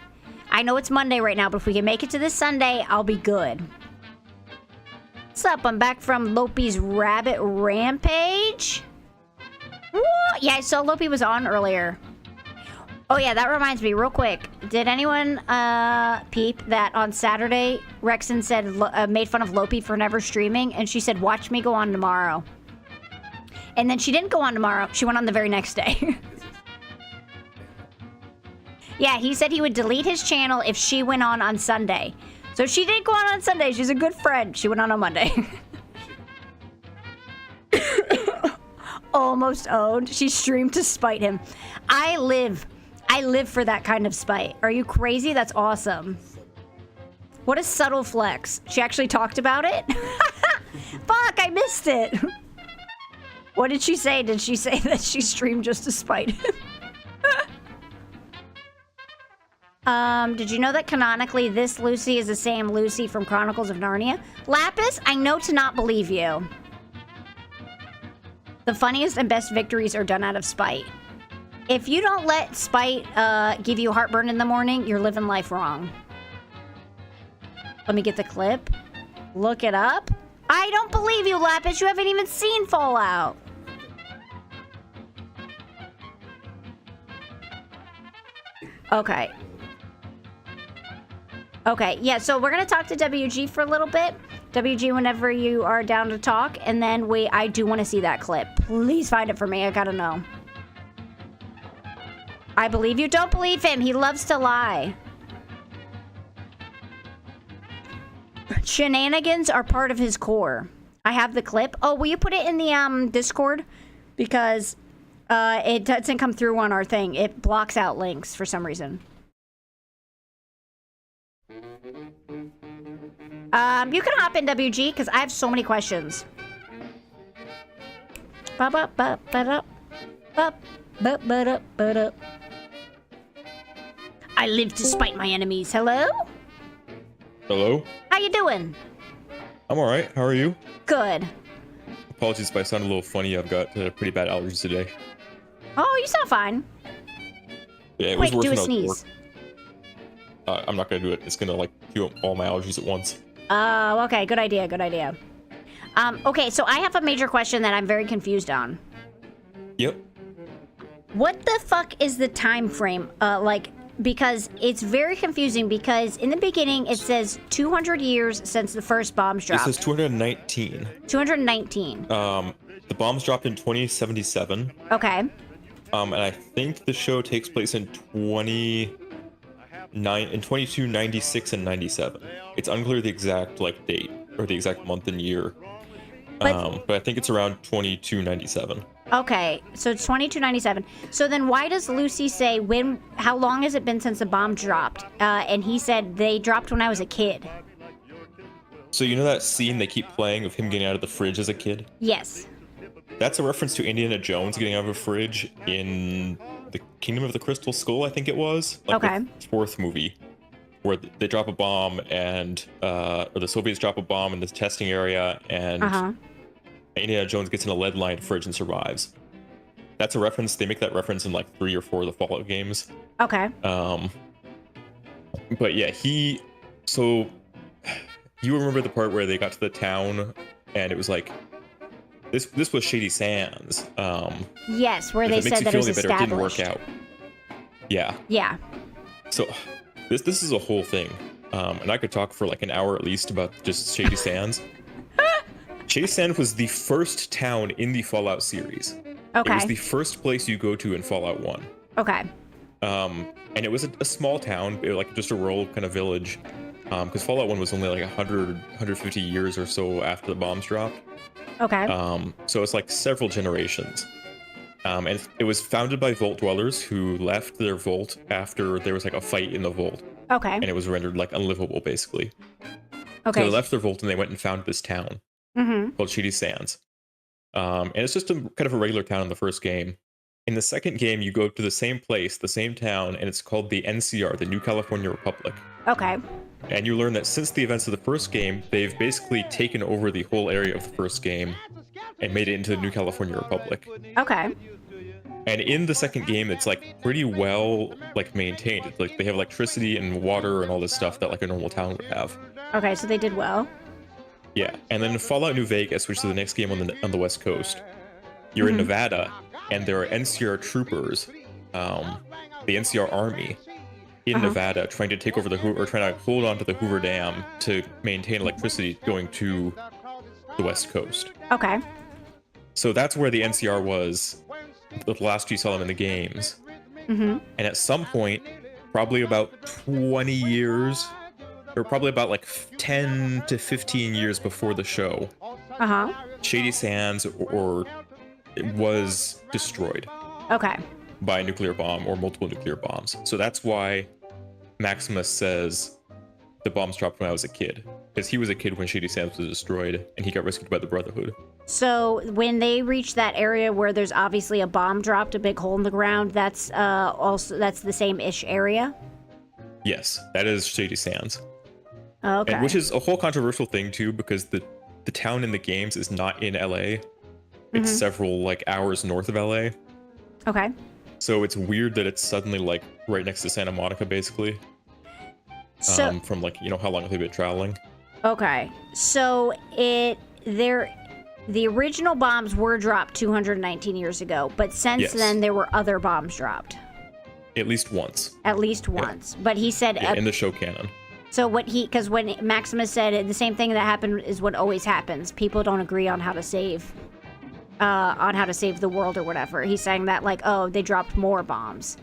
I know it's Monday right now, but if we can make it to this Sunday, I'll be good. What's up? I'm back from Lopi's Rabbit Rampage. What? Yeah, I saw Lopi was on earlier. Oh yeah, that reminds me, real quick. Did anyone peep that on Saturday, Rexon said made fun of Lopi for never streaming, and she said, "Watch me go on tomorrow." And then she didn't go on tomorrow. She went on the very next day. Yeah, he said he would delete his channel if she went on Sunday. So she didn't go on Sunday. She's a good friend. She went on Monday. Almost owned. She streamed to spite him. I live for that kind of spite. Are you crazy? That's awesome. What a subtle flex. She actually talked about it? Fuck, I missed it. What did she say? Did she say that she streamed just to spite him? Did you know that canonically this Lucy is the same Lucy from Chronicles of Narnia? Lapis, I know to not believe you. The funniest and best victories are done out of spite. If you don't let spite give you heartburn in the morning, you're living life wrong. Let me get the clip. Look it up. I don't believe you, Lapis. You haven't even seen Fallout. Okay. Okay, yeah, so we're going to talk to WG for a little bit. WG, whenever you are down to talk. And then I do want to see that clip. Please find it for me. I gotta know. I believe you. Don't believe him. He loves to lie. Shenanigans are part of his core. I have the clip. Oh, will you put it in the Discord? Because it doesn't come through on our thing. It blocks out links for some reason. You can hop in, WG, because I have so many questions. I live to spite my enemies. Hello? Hello? How you doing? I'm alright. How are you? Good. Apologies if I sound a little funny. I've got pretty bad allergies today. Oh, you sound fine. Yeah, it Quick, was worse do a when I was sneeze. at work. I'm not gonna do it. It's gonna like cure all my allergies at once. Oh, okay. Good idea. Good idea. Okay, so I have a major question that I'm very confused on. Yep. What the fuck is the time frame? Because it's very confusing because in the beginning it says 200 years since the first bombs dropped. This is 219. 219. The bombs dropped in 2077. Okay. And I think the show takes place in 2296 and 97. It's unclear the exact date or the exact month and year. But I think it's around 2297. Okay, so it's 2297. So then why does Lucy say how long has it been since the bomb dropped? And he said they dropped when I was a kid. So you know that scene they keep playing of him getting out of the fridge as a kid? Yes. That's a reference to Indiana Jones getting out of a fridge in the Kingdom of the Crystal Skull, I think it was. Okay. The fourth movie, where they drop a bomb and, or the Soviets drop a bomb in this testing area and Indiana Jones gets in a lead-lined fridge and survives. that's a reference. They make that reference in like 3 or 4 of the Fallout games. Okay. But yeah, so you remember the part where they got to the town and it was like this was Shady Sands. Yes, where they said that it was established. It didn't work out. Yeah. Yeah. So this is a whole thing. And I could talk for like an hour at least about just Shady Sands. Shady Sands was the first town in the Fallout series. Okay. It was the first place you go to in Fallout 1. Okay. And it was a small town, like just a rural kind of village. Because Fallout 1 was only like 150 years or so after the bombs dropped. Okay. So it's like several generations. And it was founded by Vault Dwellers who left their vault after there was like a fight in the vault. Okay. And it was rendered like unlivable, basically. Okay. So they left their vault and they went and found this town called Shady Sands. And it's just kind of a regular town in the first game. In the second game, you go to the same place, the same town, and it's called the NCR, the New California Republic. Okay. And you learn that since the events of the first game, they've basically taken over the whole area of the first game and made it into the New California Republic. Okay. And in the second game, it's like pretty well like maintained. It's like they have electricity and water and all this stuff that like a normal town would have. Okay, so they did well. Yeah, and then Fallout New Vegas, which is the next game on the West Coast, you're in Nevada, and there are NCR troopers, the NCR Army, in Nevada, trying to take over trying to hold on to the Hoover Dam to maintain electricity going to the West Coast. Okay. So that's where the NCR was the last you saw them in the games. And at some point, probably about 20 years, or probably about like 10 to 15 years before the show, Shady Sands it was destroyed. Okay. By a nuclear bomb or multiple nuclear bombs. So that's why Maximus says the bombs dropped when I was a kid. Because he was a kid when Shady Sands was destroyed, and he got rescued by the Brotherhood. So when they reach that area where there's obviously a bomb dropped, a big hole in the ground, that's the same-ish area? Yes, that is Shady Sands. Okay. And which is a whole controversial thing too, because the town in the games is not in LA. It's several like hours north of LA. Okay. So it's weird that it's suddenly like right next to Santa Monica, basically. So from like, how long have they been traveling? Okay. So the original bombs were dropped 219 years ago, but since then there were other bombs dropped. At least once. At least once. But he said in the show canon. So because when Maximus said the same thing that happened is what always happens. People don't agree on how to save the world or whatever. He's saying that like, oh, they dropped more bombs.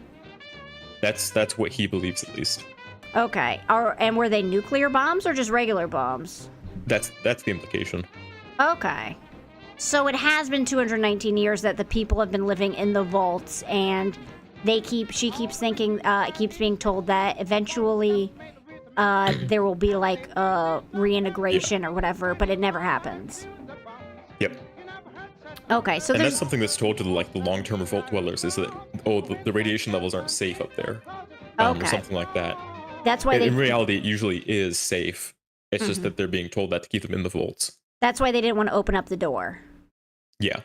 That's what he believes, at least. Okay. And were they nuclear bombs or just regular bombs? That's the implication. Okay. So it has been 219 years that the people have been living in the vaults, and she keeps thinking, keeps being told that eventually there will be like reintegration or whatever, but it never happens. Yep. Okay, so that's something that's told to the long-term vault dwellers, is that the radiation levels aren't safe up there, or something like that. That's why in reality it usually is safe. It's just that they're being told that to keep them in the vaults. That's why they didn't want to open up the door. Yeah.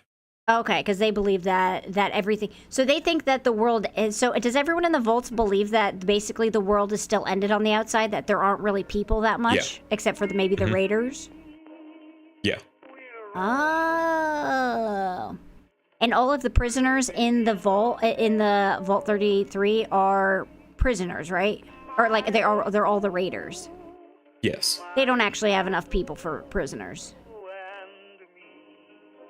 Okay, because they believe that everything. So they think that the world is. So does everyone in the vaults believe that basically the world is still ended on the outside? That there aren't really people that much, except for maybe the raiders. Yeah. Oh. And all of the prisoners in the vault 33 are prisoners, right? Or like they're all the raiders. Yes. They don't actually have enough people for prisoners.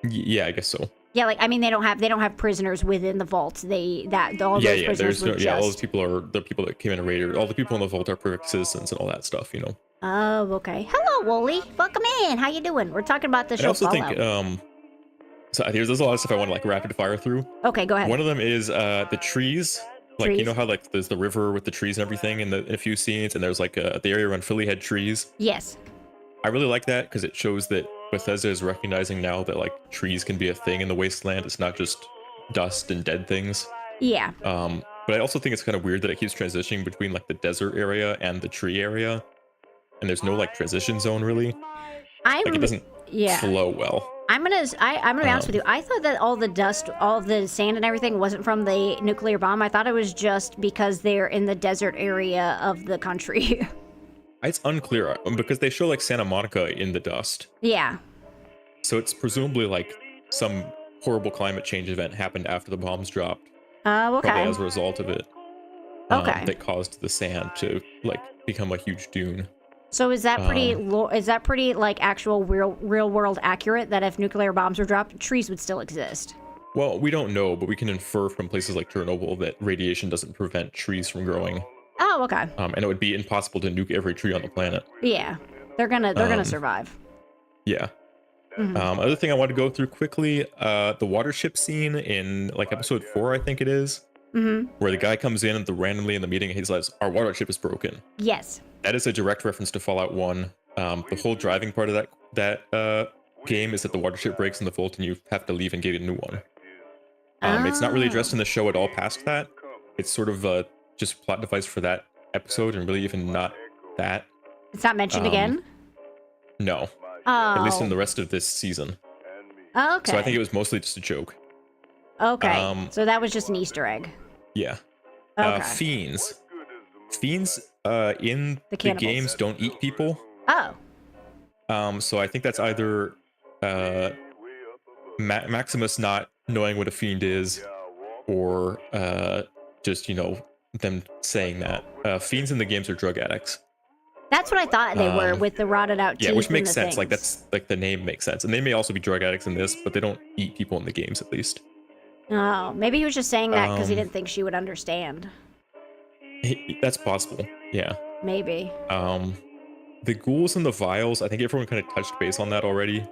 Yeah, I guess so. Yeah, like I mean, they don't have prisoners within the vaults. All those prisoners were just... all those people are the people that came in a raider. All the people in the vault are perfect citizens and all that stuff, Oh, okay. Hello, Wooly. Welcome in. How you doing? We're talking about the show. I also Fallout. think so there's a lot of stuff I want to like rapid fire through. Okay, go ahead. One of them is the trees. Like you know how like there's the river with the trees and everything in a few scenes, and there's like the area around Philly had trees. Yes. I really like that because it shows that Bethesda is recognizing now that like trees can be a thing in the wasteland. It's not just dust and dead things. Yeah. But I also think it's kind of weird that it keeps transitioning between like the desert area and the tree area, and there's no like transition zone really. It doesn't flow well. I'm gonna be honest with you. I thought that all the dust, all the sand and everything wasn't from the nuclear bomb. I thought it was just because they're in the desert area of the country. It's unclear because they show like Santa Monica in the dust. Yeah. So it's presumably like some horrible climate change event happened after the bombs dropped. Okay. Probably as a result of it. Okay. That caused the sand to like become a huge dune. So is that pretty? Is that pretty like actual real world accurate? That if nuclear bombs were dropped, trees would still exist. Well, we don't know, but we can infer from places like Chernobyl that radiation doesn't prevent trees from growing. Oh, okay. And it would be impossible to nuke every tree on the planet. Yeah, they're gonna survive. Yeah. Mhm. Other thing I want to go through quickly, the water ship scene in like episode 4, I think it is, where the guy comes in randomly in the meeting and he says, "Our water ship is broken." Yes. That is a direct reference to Fallout 1. The whole driving part of that game is that the water ship breaks in the vault and you have to leave and get a new one. It's not really addressed in the show at all past that. It's sort of just a plot device for that episode and really even not that. It's not mentioned again? No. Oh. At least in the rest of this season. Okay. So I think it was mostly just a joke. Okay. So that was just an Easter egg. Yeah. Okay. Fiends. Fiends in the cannibals. games don't eat people. Oh. So I think that's either Maximus not knowing what a fiend is, or just, you know, them saying that. Fiends in the games are drug addicts. That's what I thought they were with the rotted out teeth. Yeah, which and makes the sense. things. Like that's like the name makes sense, and they may also be drug addicts in this, but they don't eat people in the games at least. Oh, maybe he was just saying that because he didn't think she would understand. That's possible. Yeah. Maybe. The ghouls and the vials. I think everyone kind of touched base on that already.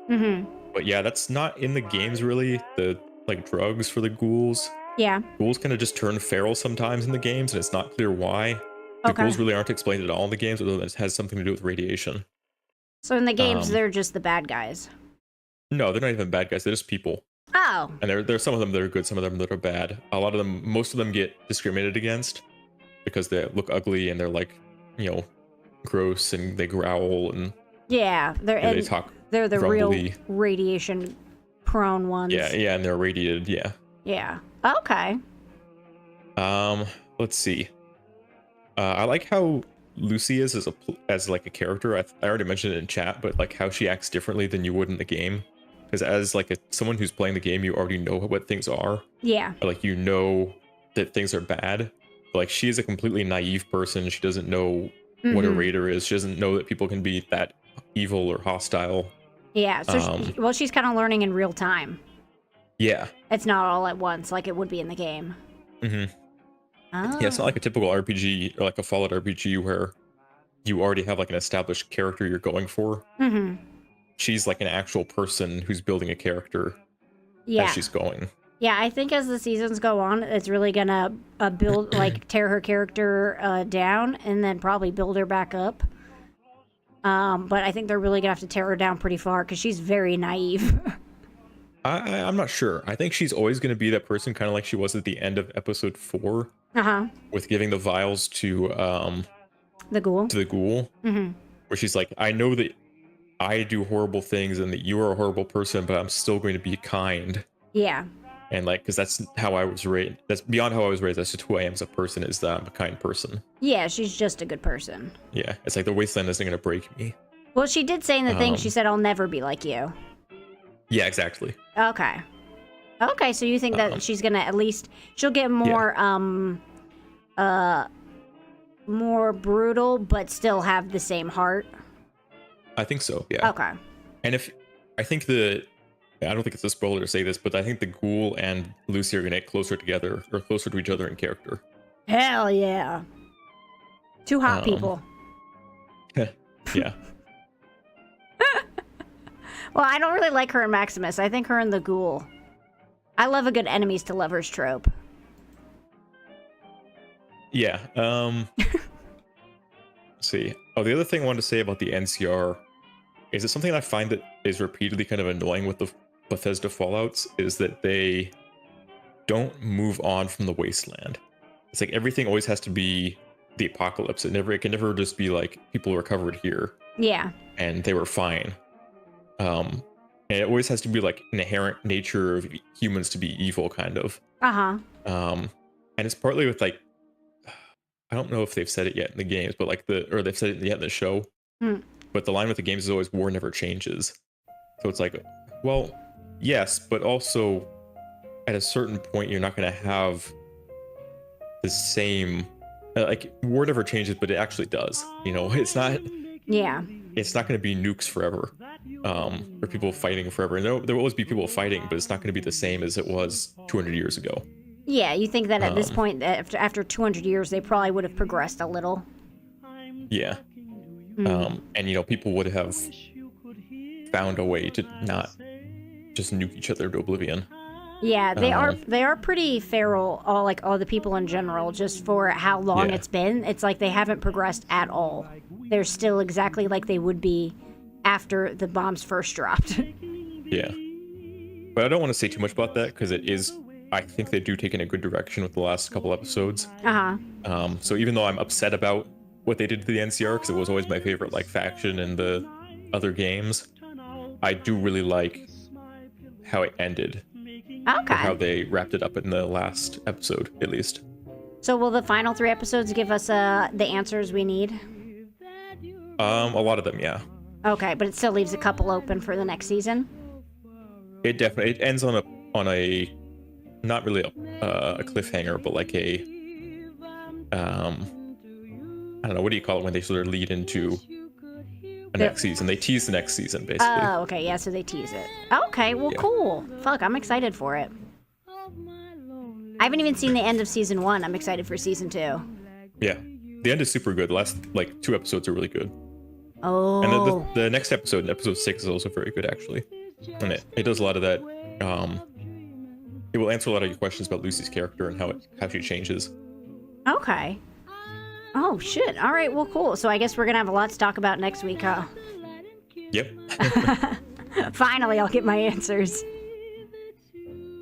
But yeah, that's not in the games really. The like drugs for the ghouls. Yeah. Ghouls kind of just turn feral sometimes in the games, and it's not clear why. The ghouls really aren't explained at all in the games, other than it has something to do with radiation. So in the games, they're just the bad guys. No, they're not even bad guys. They're just people. Oh. And there's some of them that are good, some of them that are bad. A lot of them, most of them get discriminated against because they look ugly and they're like, you know, gross and they growl and Yeah, they talk. They're the grumbly. real radiation prone ones. Yeah, and they're radiated. Yeah. Yeah. Okay. Let's see. I like how Lucy is as like a character. I already mentioned it in chat, but like how she acts differently than you would in the game. Because as like someone who's playing the game, you already know what things are. Yeah. Or, like you know that things are bad. But, like she is a completely naive person. She doesn't know what a raider is. She doesn't know that people can be that evil or hostile. Yeah. So she's kind of learning in real time. Yeah. It's not all at once like it would be in the game. Yeah, it's not like a typical RPG or like a Fallout RPG where you already have like an established character you're going for. She's like an actual person who's building a character as she's going. Yeah, I think as the seasons go on, it's really gonna build like tear her character down and then probably build her back up. But I think they're really gonna have to tear her down pretty far because she's very naive. I'm not sure. I think she's always going to be that person, kind of like she was at the end of episode 4, with giving the vials to the ghoul. Where she's like, I know that I do horrible things and that you are a horrible person, but I'm still going to be kind. Yeah. And like, because that's how I was raised. That's beyond how I was raised. That's just who I am as a person. Is that I'm a kind person. Yeah, she's just a good person. Yeah, it's like the wasteland isn't going to break me. Well, she did say in the thing, she said, "I'll never be like you." Yeah, exactly. Okay. Okay, so you think that she's gonna at least she'll get more more brutal, but still have the same heart. I think so. Yeah. Okay. And I don't think it's a spoiler to say this, but I think the ghoul and Lucy are gonna get closer together or closer to each other in character. Hell yeah. Two hot people. Yeah. Well, I don't really like her and Maximus. I think her and the ghoul. I love a good enemies to lovers trope. Yeah. Let's see. Oh, the other thing I wanted to say about the NCR is that something I find that is repeatedly kind of annoying with the Bethesda Fallouts is that they don't move on from the wasteland. It's like everything always has to be the apocalypse. It can never just be like people recovered here. Yeah. And they were fine. And it always has to be like an inherent nature of humans to be evil, kind of. And it's partly with like, I don't know if they've said it yet in the games, but like or they've said it yet in the show. But the line with the games is always war never changes. So it's like, well, yes, but also at a certain point you're not going to have the same like war never changes, but it actually does. You know, it's not. Yeah. It's not going to be nukes forever, or people fighting forever. And there will always be people fighting, but it's not going to be the same as it was 200 years ago. Yeah, you think that at this point, after 200 years, they probably would have progressed a little. Yeah. And you know, people would have found a way to not just nuke each other to oblivion. Yeah, they are pretty feral, all the people in general, just for how long it's been. It's like they haven't progressed at all. They're still exactly like they would be after the bombs first dropped. Yeah. But I don't want to say too much about that because I think they do take in a good direction with the last couple episodes. So even though I'm upset about what they did to the NCR, because it was always my favorite like faction in the other games, I do really like how it ended. Okay. Or how they wrapped it up in the last episode, at least. So will the final 3 episodes give us the answers we need? A lot of them, yeah. Okay, but it still leaves a couple open for the next season? It ends on a not really a cliffhanger, but like a I don't know, what do you call it when they sort of lead into a next season? They tease the next season, basically. Oh, okay, yeah, so they tease it. Okay, well, cool. Fuck, I'm excited for it. I haven't even seen the end of season 1. I'm excited for season 2. Yeah, the end is super good. The last like 2 episodes are really good. Oh. And the next episode, episode 6, is also very good, actually. And it does a lot of that. It will answer a lot of your questions about Lucy's character and how she changes. Okay. Oh, shit. All right, well, cool. So I guess we're going to have a lot to talk about next week, huh? Yep. Finally, I'll get my answers.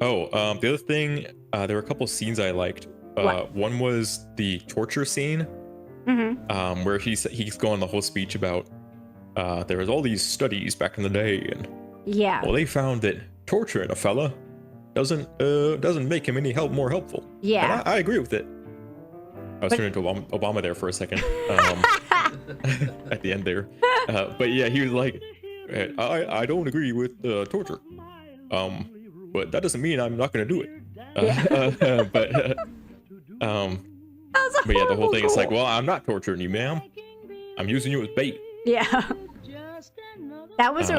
Oh, the other thing, there were a couple scenes I liked. One was the torture scene, where he's going the whole speech about there was all these studies back in the day, and well, they found that torturing a fella doesn't make him any more helpful. Yeah, and I agree with it. I was turning into Obama there for a second at the end there, but yeah, he was like, I don't agree with torture, but that doesn't mean I'm not going to do it. But yeah, the whole thing is like, well, I'm not torturing you, ma'am. I'm using you as bait. Yeah. That was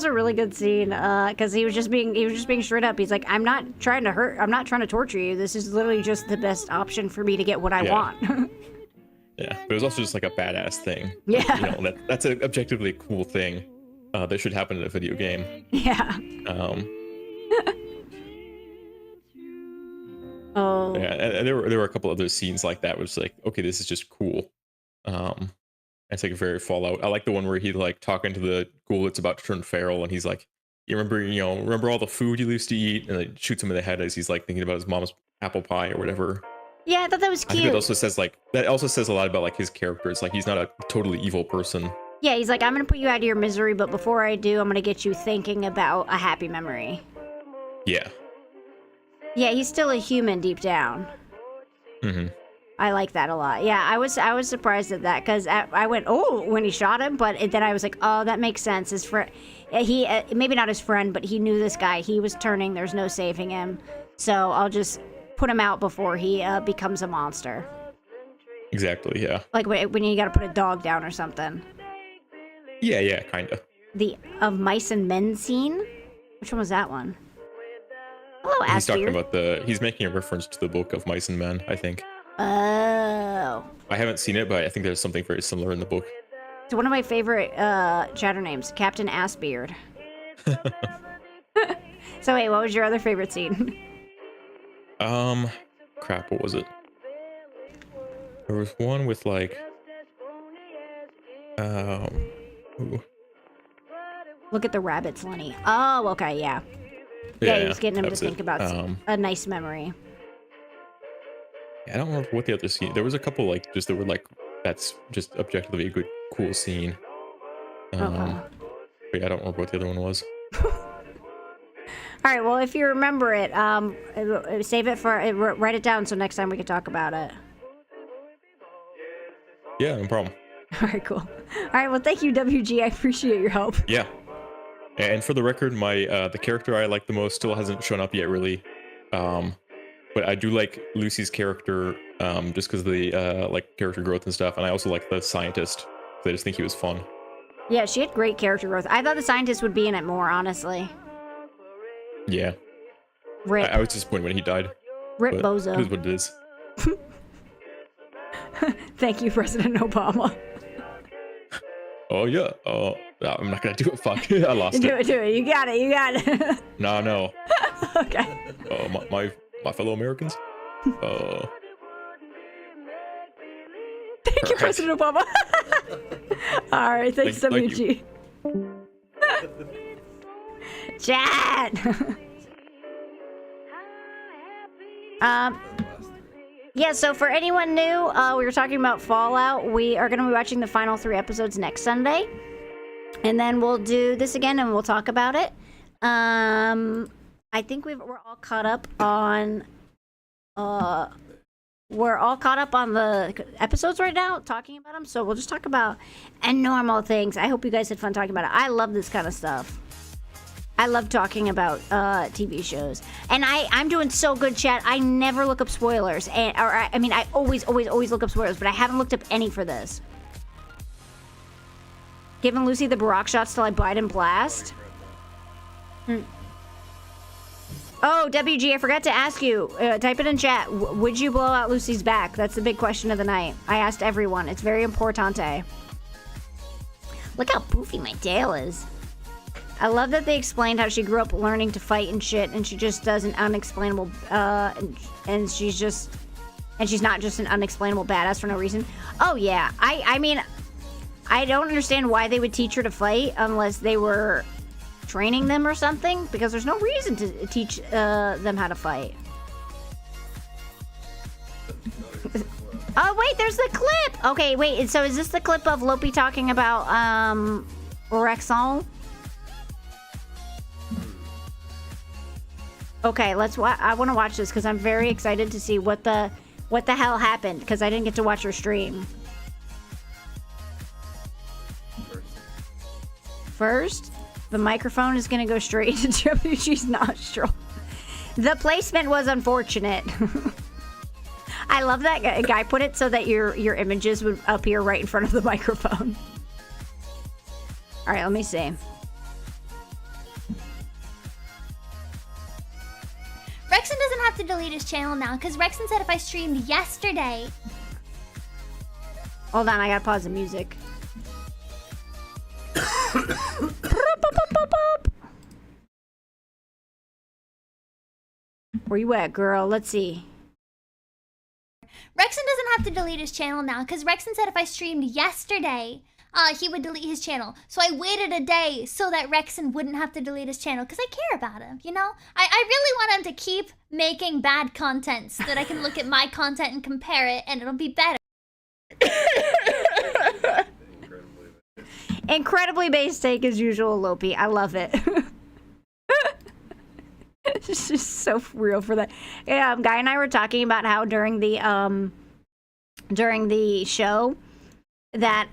a really good scene, because he was just being straight up. He's like, I'm not trying to torture you. This is literally just the best option for me to get what I want. Yeah, but it was also just like a badass thing. Yeah. Like, you know, that's an objectively cool thing that should happen in a video game. Yeah. Oh. Yeah, and there were a couple other scenes like that, which was like, okay, this is just cool. It's like a very Fallout. I like the one where he like talking to the ghoul that's about to turn feral, and he's like, you remember all the food you used to eat, and it shoots him in the head as he's like thinking about his mom's apple pie or whatever. Yeah, I thought that was cute. I think that also says a lot about like his character. It's like he's not a totally evil person. Yeah, he's like, I'm gonna put you out of your misery, but before I do, I'm gonna get you thinking about a happy memory. Yeah. Yeah, he's still a human deep down. I like that a lot. Yeah, I was surprised at that, because I went, oh, when he shot him, but then I was like, oh, that makes sense. His friend, he maybe not his friend, but he knew this guy. He was turning. There's no saving him. So I'll just put him out before he becomes a monster. Exactly. Yeah. Like when you got to put a dog down or something. Yeah, kind of. The Of Mice and Men scene? Which one was that one? Hello, Aspir. He's talking about he's making a reference to the book of Mice and Men, I think. Oh. I haven't seen it, but I think there's something very similar in the book. It's one of my favorite chatter names, Captain Assbeard. So wait, what was your other favorite scene? Crap, what was it? There was one with like, ooh. Look at the rabbits, Lenny. Oh, okay, yeah. Yeah, he's getting him to think about a nice memory. I don't remember what the other scene. There was a couple like that were like, that's just objectively a good, cool scene. But yeah, I don't remember what the other one was. All right, well, if you remember it, save it for, write it down so next time we can talk about it. Yeah, no problem. All right, cool. All right, well, thank you, WG. I appreciate your help. Yeah. And for the record, my the character I like the most still hasn't shown up yet, really. But I do like Lucy's character, just because of the like character growth and stuff, and I also like the scientist. I just think he was fun. Yeah, she had great character growth. I thought the scientist would be in it more, honestly. Yeah. Rip. I was disappointed when he died. Rip Bozo. It is what it is. Thank you, President Obama. Oh yeah. Oh, no, I'm not gonna do it. Fuck. I lost it. Do it. You got it. No. Okay. My fellow Americans. Thank you, President Obama. All right, thanks, WG. Chat. Yeah, so for anyone new, we were talking about Fallout. We are going to be watching the final 3 episodes next Sunday. And then we'll do this again and we'll talk about it. I think we're all caught up on the episodes right now, talking about them. So we'll just talk about normal things. I hope you guys had fun talking about it. I love this kind of stuff. I love talking about TV shows, and I'm doing so good, chat. I never look up spoilers, I always look up spoilers, but I haven't looked up any for this. Giving Lucy the Barack shots till I bite and blast. Oh, WG, I forgot to ask you. Type it in chat. Would you blow out Lucy's back? That's the big question of the night. I asked everyone. It's very importante. Look how poofy my tail is. I love that they explained how she grew up learning to fight and shit, and she just does an unexplainable, and she's not just an unexplainable badass for no reason. Oh yeah, I mean, I don't understand why they would teach her to fight unless they were training them or something, because there's no reason to teach them how to fight. Oh wait, there's the clip! Okay, wait, so is this the clip of Lopi talking about, Rexall? Okay, I want to watch this because I'm very excited to see what the hell happened, because I didn't get to watch her stream. First, the microphone is going to go straight to WG's nostril. The placement was unfortunate. I love that guy put it so that your images would appear right in front of the microphone. All right, let me see. Rexon doesn't have to delete his channel now, because Rexon said if I streamed yesterday. Hold on, I gotta pause the music. Where you at, girl? Let's see. Rexon doesn't have to delete his channel now, because Rexon said if I streamed yesterday, he would delete his channel. So I waited a day so that Rexon wouldn't have to delete his channel, because I care about him, you know? I really want him to keep making bad content so that I can look at my content and compare it, and it'll be better. Incredibly base take as usual, Lopi. I love it. It's just so real for that. Yeah, Guy and I were talking about how during the show that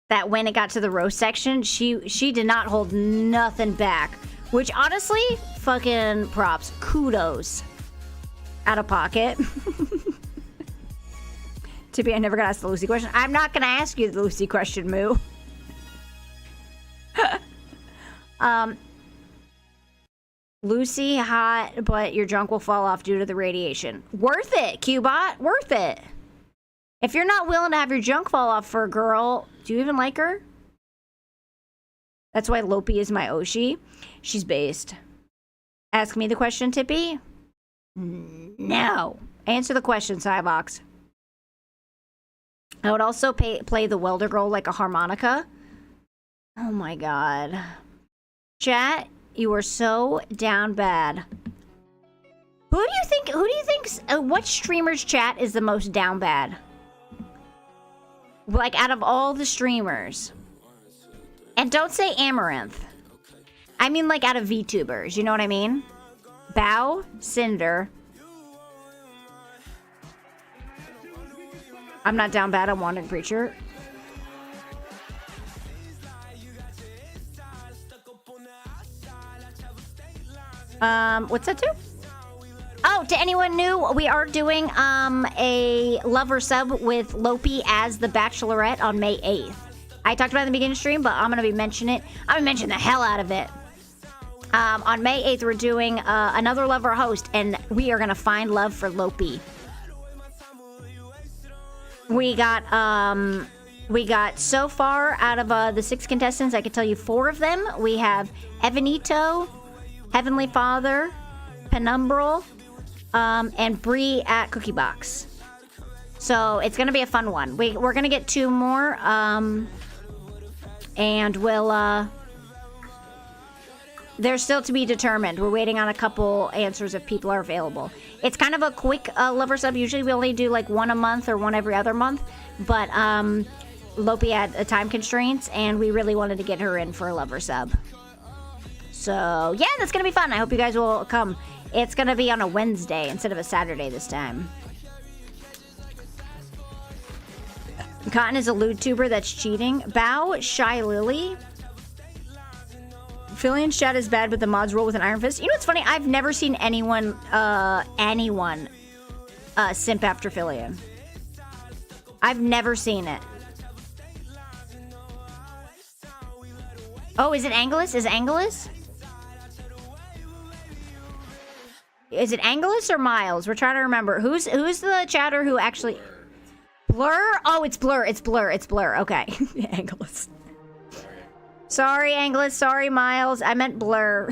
that when it got to the roast section, she did not hold nothing back. Which honestly, fucking props. Kudos. Out of pocket. I never got asked the Lucy question. I'm not gonna ask you the Lucy question, Moo. Lucy, hot, but your junk will fall off due to the radiation. Worth it, Qbot. Worth it. If you're not willing to have your junk fall off for a girl, do you even like her? That's why Lopi is my Oshi. She's based. Ask me the question, Tippy. No. Answer the question, Cybox. I would also play the welder girl like a harmonica. Oh my god. Chat, you are so down bad. Who do you think, what streamer's chat is the most down bad? Like, out of all the streamers. And don't say Amaranth. I mean, like, out of VTubers. You know what I mean? Bow, Cinder. I'm not down bad. I'm Wandering Preacher. What's that do? Oh, to anyone new, we are doing a lover sub with Lopi as the Bachelorette on May 8th. I talked about it in the beginning of the stream, but I'm gonna be mentioning it. I'm gonna mention the hell out of it. On May 8th, we're doing another lover host, and we are gonna find love for Lopi. We got so far out of the 6 contestants, I could tell you 4 of them. We have Evanito, Heavenly Father, Penumbral, and Bree at Cookie Box. So it's gonna be a fun one. We're gonna get 2 more, and we'll they're still to be determined. We're waiting on a couple answers if people are available. It's kind of a quick lover sub. Usually we only do like 1 a month or 1 every other month, but Lopi had time constraints, and we really wanted to get her in for a lover sub. So yeah, that's gonna be fun. I hope you guys will come. It's gonna be on a Wednesday instead of a Saturday this time. Cotton is a lewd tuber that's cheating. Bow, Shy Lily. Fillion chat is bad, but the mods roll with an iron fist. You know what's funny? I've never seen anyone simp after Fillion. I've never seen it. Oh, is it Angelus? Is Angelus? Is it Angelus or Miles? We're trying to remember. Who's the chatter who actually... Blur? Oh, it's Blur. It's Blur. It's Blur. Okay. Angelus. Sorry, Angelus. Sorry, Miles. I meant Blur.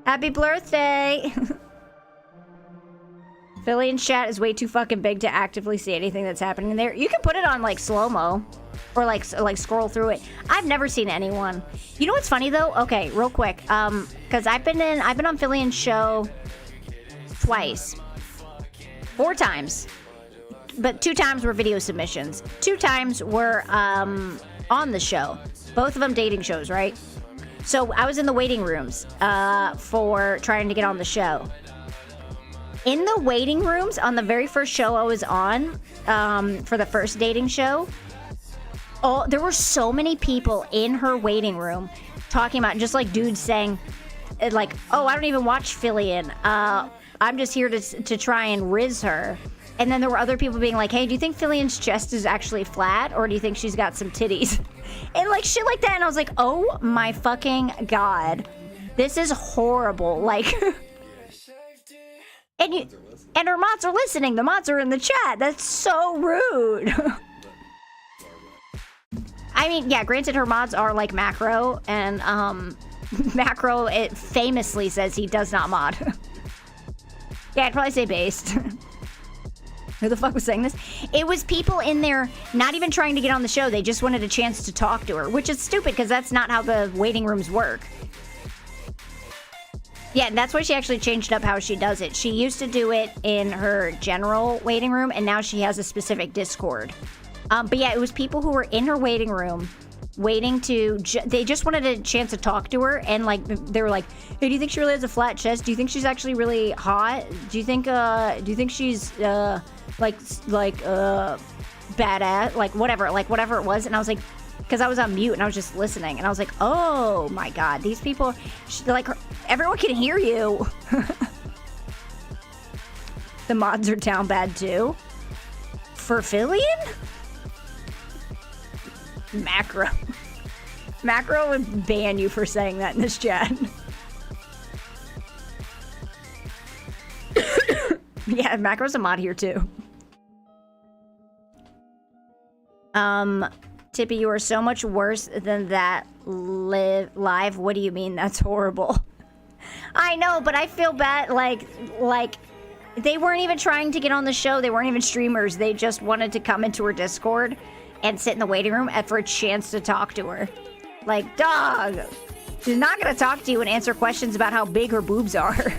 Happy birthday. Fillion chat is way too fucking big to actively see anything that's happening there. You can put it on like slow-mo or like scroll through it. I've never seen anyone. You know what's funny though? Okay, real quick. Cuz I've been on Fillion's show twice. 4 times. But 2 times were video submissions. 2 times were on the show. Both of them dating shows, right? So I was in the waiting rooms for trying to get on the show. In the waiting rooms on the very first show I was on, for the first dating show, there were so many people in her waiting room talking about, just like dudes saying, like, oh, I don't even watch Fillion. I'm just here to try and riz her. And then there were other people being like, hey, do you think Fillion's chest is actually flat? Or do you think she's got some titties? And like shit like that. And I was like, oh my fucking God. This is horrible. Like, and her mods are listening. The mods are in the chat. That's so rude. I mean, yeah, granted her mods are like Macro. And Macro, it famously says he does not mod. Yeah, I'd probably say based. Who the fuck was saying this? It was people in there not even trying to get on the show. They just wanted a chance to talk to her, which is stupid because that's not how the waiting rooms work. Yeah, that's why she actually changed up how she does it. She used to do it in her general waiting room, and now she has a specific Discord. But yeah, it was people who were in her waiting room waiting to... they just wanted a chance to talk to her, and like they were like, hey, do you think she really has a flat chest? Do you think she's actually really hot? Do you think she's... badass, like whatever it was. And I was like, because I was on mute and I was just listening, and I was like, oh my God, these people, like, everyone can hear you. The mods are down bad too. For Fillion? Macro would ban you for saying that in this chat. Yeah, Macro's a mod here too. Tippy, you are so much worse than that live. What do you mean? That's horrible. I know, but I feel bad. Like they weren't even trying to get on the show. They weren't even streamers. They just wanted to come into her Discord and sit in the waiting room for a chance to talk to her. Like, dog, she's not gonna talk to you and answer questions about how big her boobs are.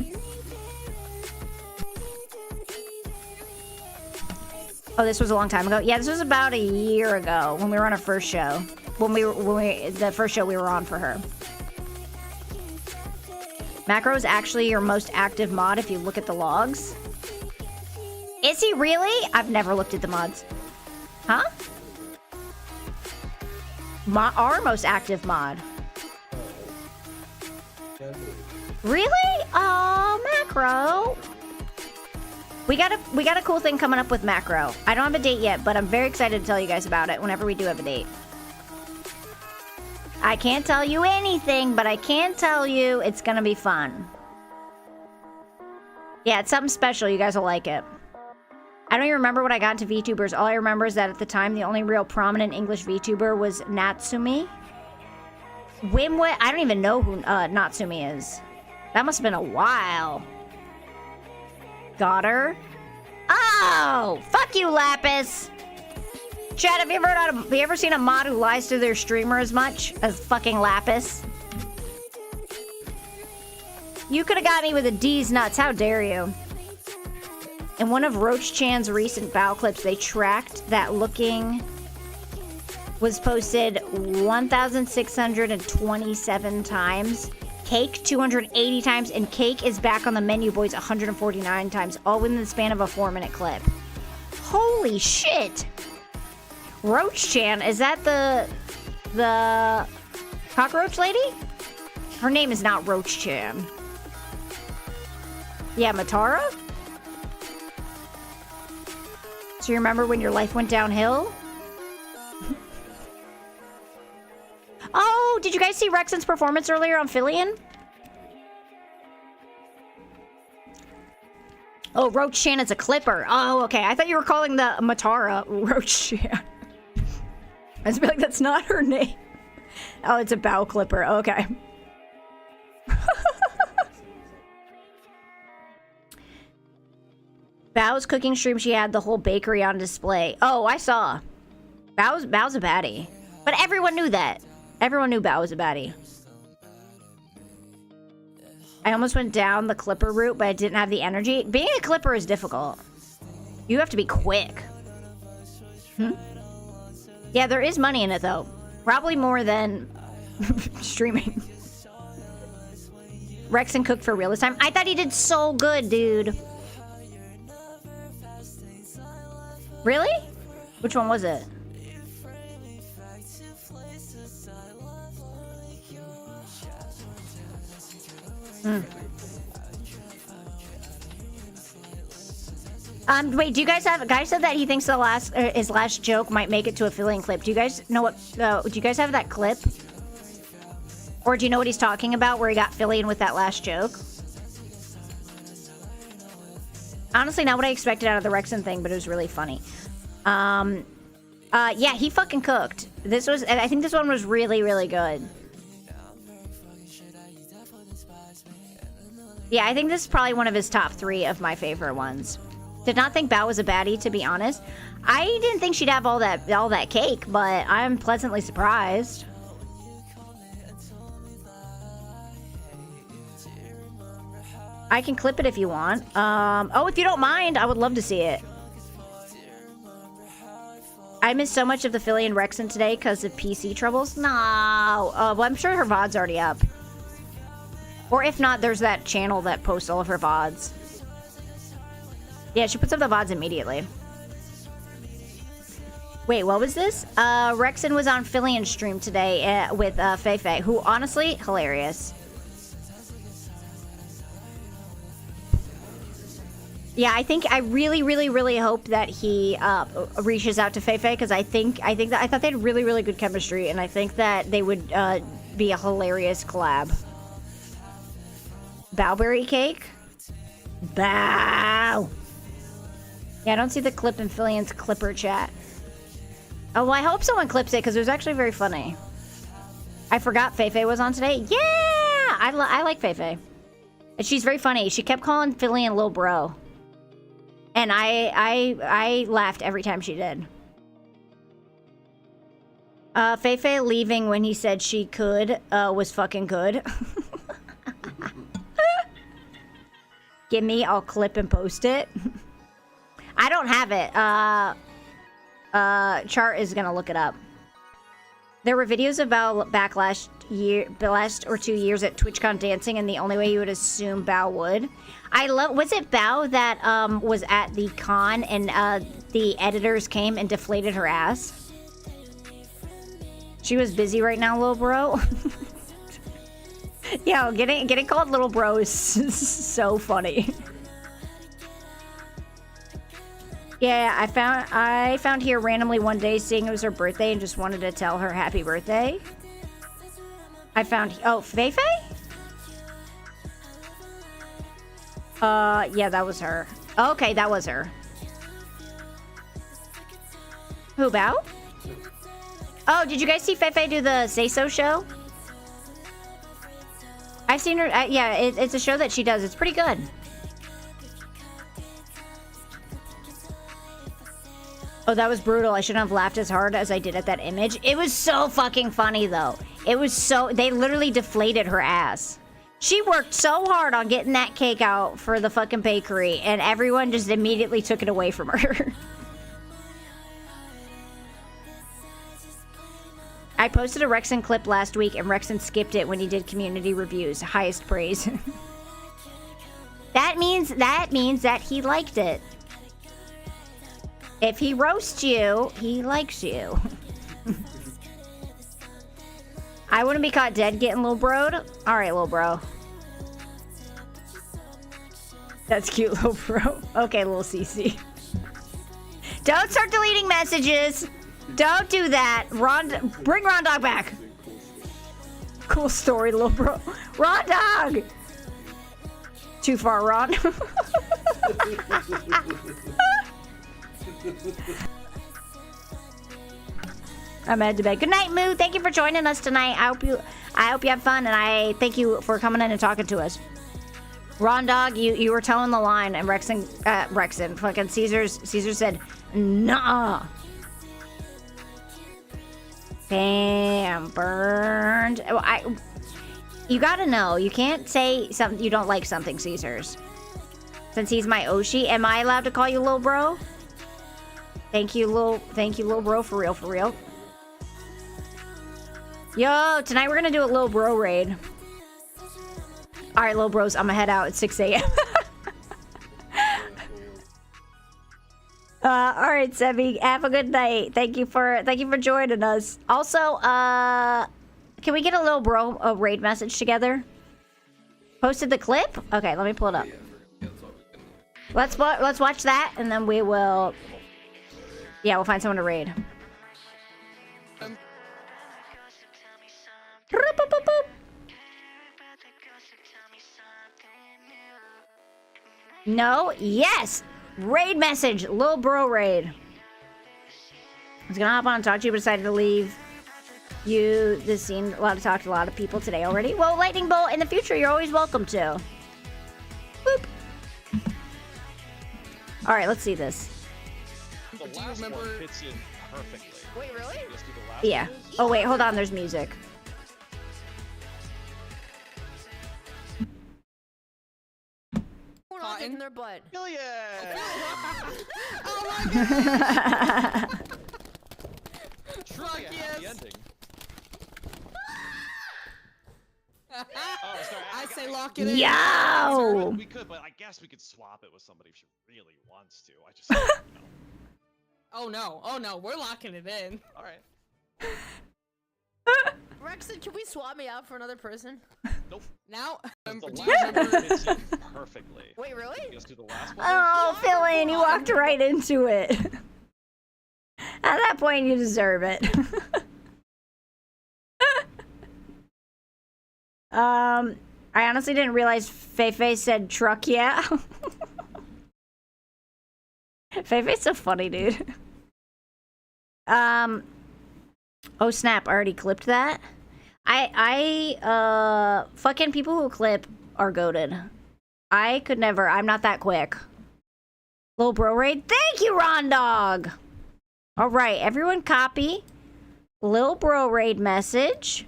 Oh, this was a long time ago. Yeah, this was about a year ago when we were on our first show. The first show we were on for her. Macro is actually your most active mod if you look at the logs. Is he really? I've never looked at the mods. Huh? Our most active mod. Really? Oh, Macro. We got a cool thing coming up with Macro. I don't have a date yet, but I'm very excited to tell you guys about it whenever we do have a date. I can't tell you anything, but I can tell you it's gonna be fun. Yeah, it's something special. You guys will like it. I don't even remember when I got into VTubers. All I remember is that at the time, the only real prominent English VTuber was Natsumi. Wimwe, I don't even know who Natsumi is. That must have been a while. Got her. Oh, fuck you, Lapis. Chad, have you ever seen a mod who lies to their streamer as much as fucking Lapis? You could have got me with a D's nuts. How dare you? In one of Roach Chan's recent bow clips, they tracked that looking was posted 1,627 times. Cake 280 times, and Cake is back on the menu, boys, 149 times, all within the span of a 4-minute clip. Holy shit! Roach Chan, is that the cockroach lady? Her name is not Roach Chan. Yeah, Matara? So you remember when your life went downhill? Oh, did you guys see Rexon's performance earlier on Fillion? Oh, Roach Chan is a clipper. Oh, okay. I thought you were calling the Matara Roach Chan. I was like, that's not her name. Oh, it's a bow clipper. Okay. Bow's cooking stream, she had the whole bakery on display. Oh, I saw. Bow's a baddie. But everyone knew that. Everyone knew Bow was a baddie. I almost went down the clipper route, but I didn't have the energy. Being a clipper is difficult. You have to be quick. Yeah, there is money in it, though. Probably more than streaming. Rexon cooked for real this time. I thought he did so good, dude. Really? Which one was it? Wait, do you guys have... Guy said that he thinks his last joke might make it to a Fillion clip. Do you guys know what... do you guys have that clip? Or do you know what he's talking about, where he got Fillion with that last joke? Honestly, not what I expected out of the Rexon thing, but it was really funny. Yeah, he fucking cooked. I think this one was really, really good. Yeah, I think this is probably one of his top 3 of my favorite ones. Did not think Bao was a baddie, to be honest. I didn't think she'd have all that cake, but I'm pleasantly surprised. I can clip it if you want. Oh, if you don't mind, I would love to see it. I missed so much of the Fillion Rexon today because of PC troubles. No. Well, I'm sure her VOD's already up. Or if not, there's that channel that posts all of her VODs. Yeah, she puts up the VODs immediately. Wait, what was this? Rexon was on Fillion's stream today with Feifei, who honestly, hilarious. Yeah, I really, really, really hope that he reaches out to Feifei, because I thought they had really, really good chemistry, and I think that they would be a hilarious collab. Bowberry cake? Bow! Yeah, I don't see the clip in Fillion's Clipper chat. Oh, well, I hope someone clips it, because it was actually very funny. I forgot Feifei was on today. Yeah! I like Feifei. And she's very funny. She kept calling Fillion Lil Bro. And I laughed every time she did. Feifei leaving when he said she could was fucking good. Give me, I'll clip and post it. I don't have it. Chart is gonna look it up. There were videos about backlash last or 2 years at TwitchCon dancing, and the only way you would assume Bao would. Was it Bao that was at the con and the editors came and deflated her ass? She was busy right now, little bro. Yo, getting called little bro is so funny. Yeah, I found here randomly one day seeing it was her birthday and just wanted to tell her happy birthday. I found, oh, Fei Fei? Yeah, that was her. Okay, that was her. Who, Bao? Oh, did you guys see Fei Fei do the Say So show? I've seen her, yeah, it's a show that she does. It's pretty good. Oh, that was brutal. I shouldn't have laughed as hard as I did at that image. It was so fucking funny, though. It was so... They literally deflated her ass. She worked so hard on getting that cake out for the fucking bakery, and everyone just immediately took it away from her. I posted a Rexon clip last week, and Rexon skipped it when he did community reviews. Highest praise. That means that he liked it. If he roasts you, he likes you. I wouldn't be caught dead getting little broed. Alright, little bro. That's cute, little bro. Okay, little CC. Don't start deleting messages. Don't do that. Bring Ron Dog back. Cool story, little bro. Ron Dog! Too far, Ron. I'm headed to bed. Good night, Moo. Thank you for joining us tonight. I hope you have fun, and I thank you for coming in and talking to us. Ron Dog, you were towing the line, and Rexon, fucking Caesar said, nah. Damn, burned. You gotta know, you can't say something you don't like something, Caesars. Since he's my Oshi, am I allowed to call you little bro? Thank you, little bro, for real. Yo, tonight we're gonna do a little bro raid. Alright, little bros, I'm gonna head out at 6 a.m. Alright, Sebi, have a good night. Thank you for joining us. Also, can we get a little bro raid message together? Posted the clip? Okay, let me pull it up. Let's watch that, and then we will... Yeah, we'll find someone to raid. No, yes! Raid message, Lil Bro raid. I was gonna hop on and talk to you, but decided to leave you this scene. A lot to talk to a lot of people today already. Well, Lightning Bolt, in the future, you're always welcome to. Boop. Alright, let's see this. The last one fits in perfectly. Wait, really? Yeah. Oh, wait, hold on, there's music. Cotton in their butt. Hell yeah! Oh my god! Truck, yes! Oh, sorry. I say lock it in. Yo! We could, but I guess we could swap it with somebody if she really wants to. I just, you know. Oh no, we're locking it in. Alright. Rexon, can we swap me out for another person? Nope. Now? The last one fits in perfectly. Wait, really? You guys do the last one? Oh, Philin, you walked right into it. At that point, you deserve it. I honestly didn't realize Feifei said truck, yeah. Feifei's so funny, dude. Oh snap, I already clipped that. Fucking people who clip are goated. I could never, I'm not that quick. Little bro raid, thank you, Ron Dog! Alright, everyone copy. Lil bro raid message.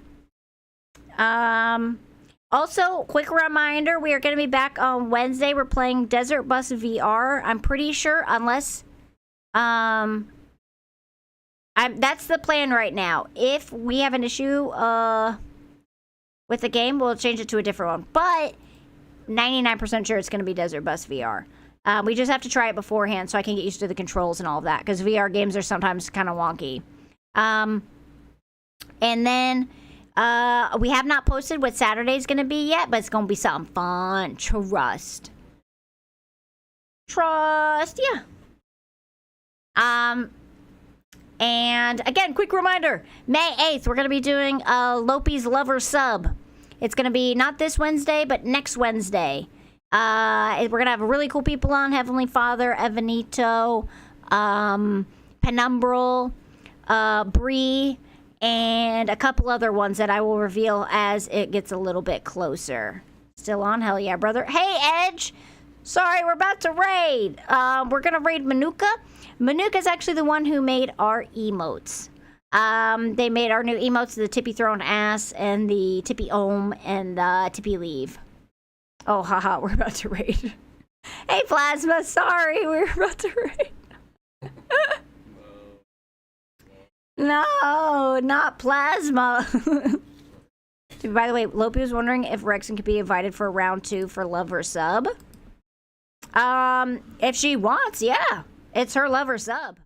Also, quick reminder, we are going to be back on Wednesday. We're playing Desert Bus VR. I'm pretty sure, unless, that's the plan right now. If we have an issue, with the game, we'll change it to a different one. But 99% sure it's going to be Desert Bus VR. We just have to try it beforehand so I can get used to the controls and all of that, because VR games are sometimes kind of wonky. And then we have not posted what Saturday's going to be yet, but it's going to be something fun. Trust, yeah. And again, quick reminder, May 8th, we're going to be doing Lopi's Lover Sub. It's going to be not this Wednesday, but next Wednesday. We're going to have really cool people on. Heavenly Father, Evanito, Penumbral, Bree, and a couple other ones that I will reveal as it gets a little bit closer. Still on? Hell yeah, brother. Hey, Edge! Sorry, we're about to raid. We're going to raid Manuka. Manuka's actually the one who made our emotes. They made our new emotes, the Tippy Thrown Ass, and the Tippy Ohm, and the Tippy Leave. Oh, haha, we're about to raid. Hey, Plasma, sorry, we're about to raid. No, not Plasma. Dude, by the way, Lopi was wondering if Rexon could be invited for round 2 for Lover Sub. If she wants, yeah. It's her Lover Sub.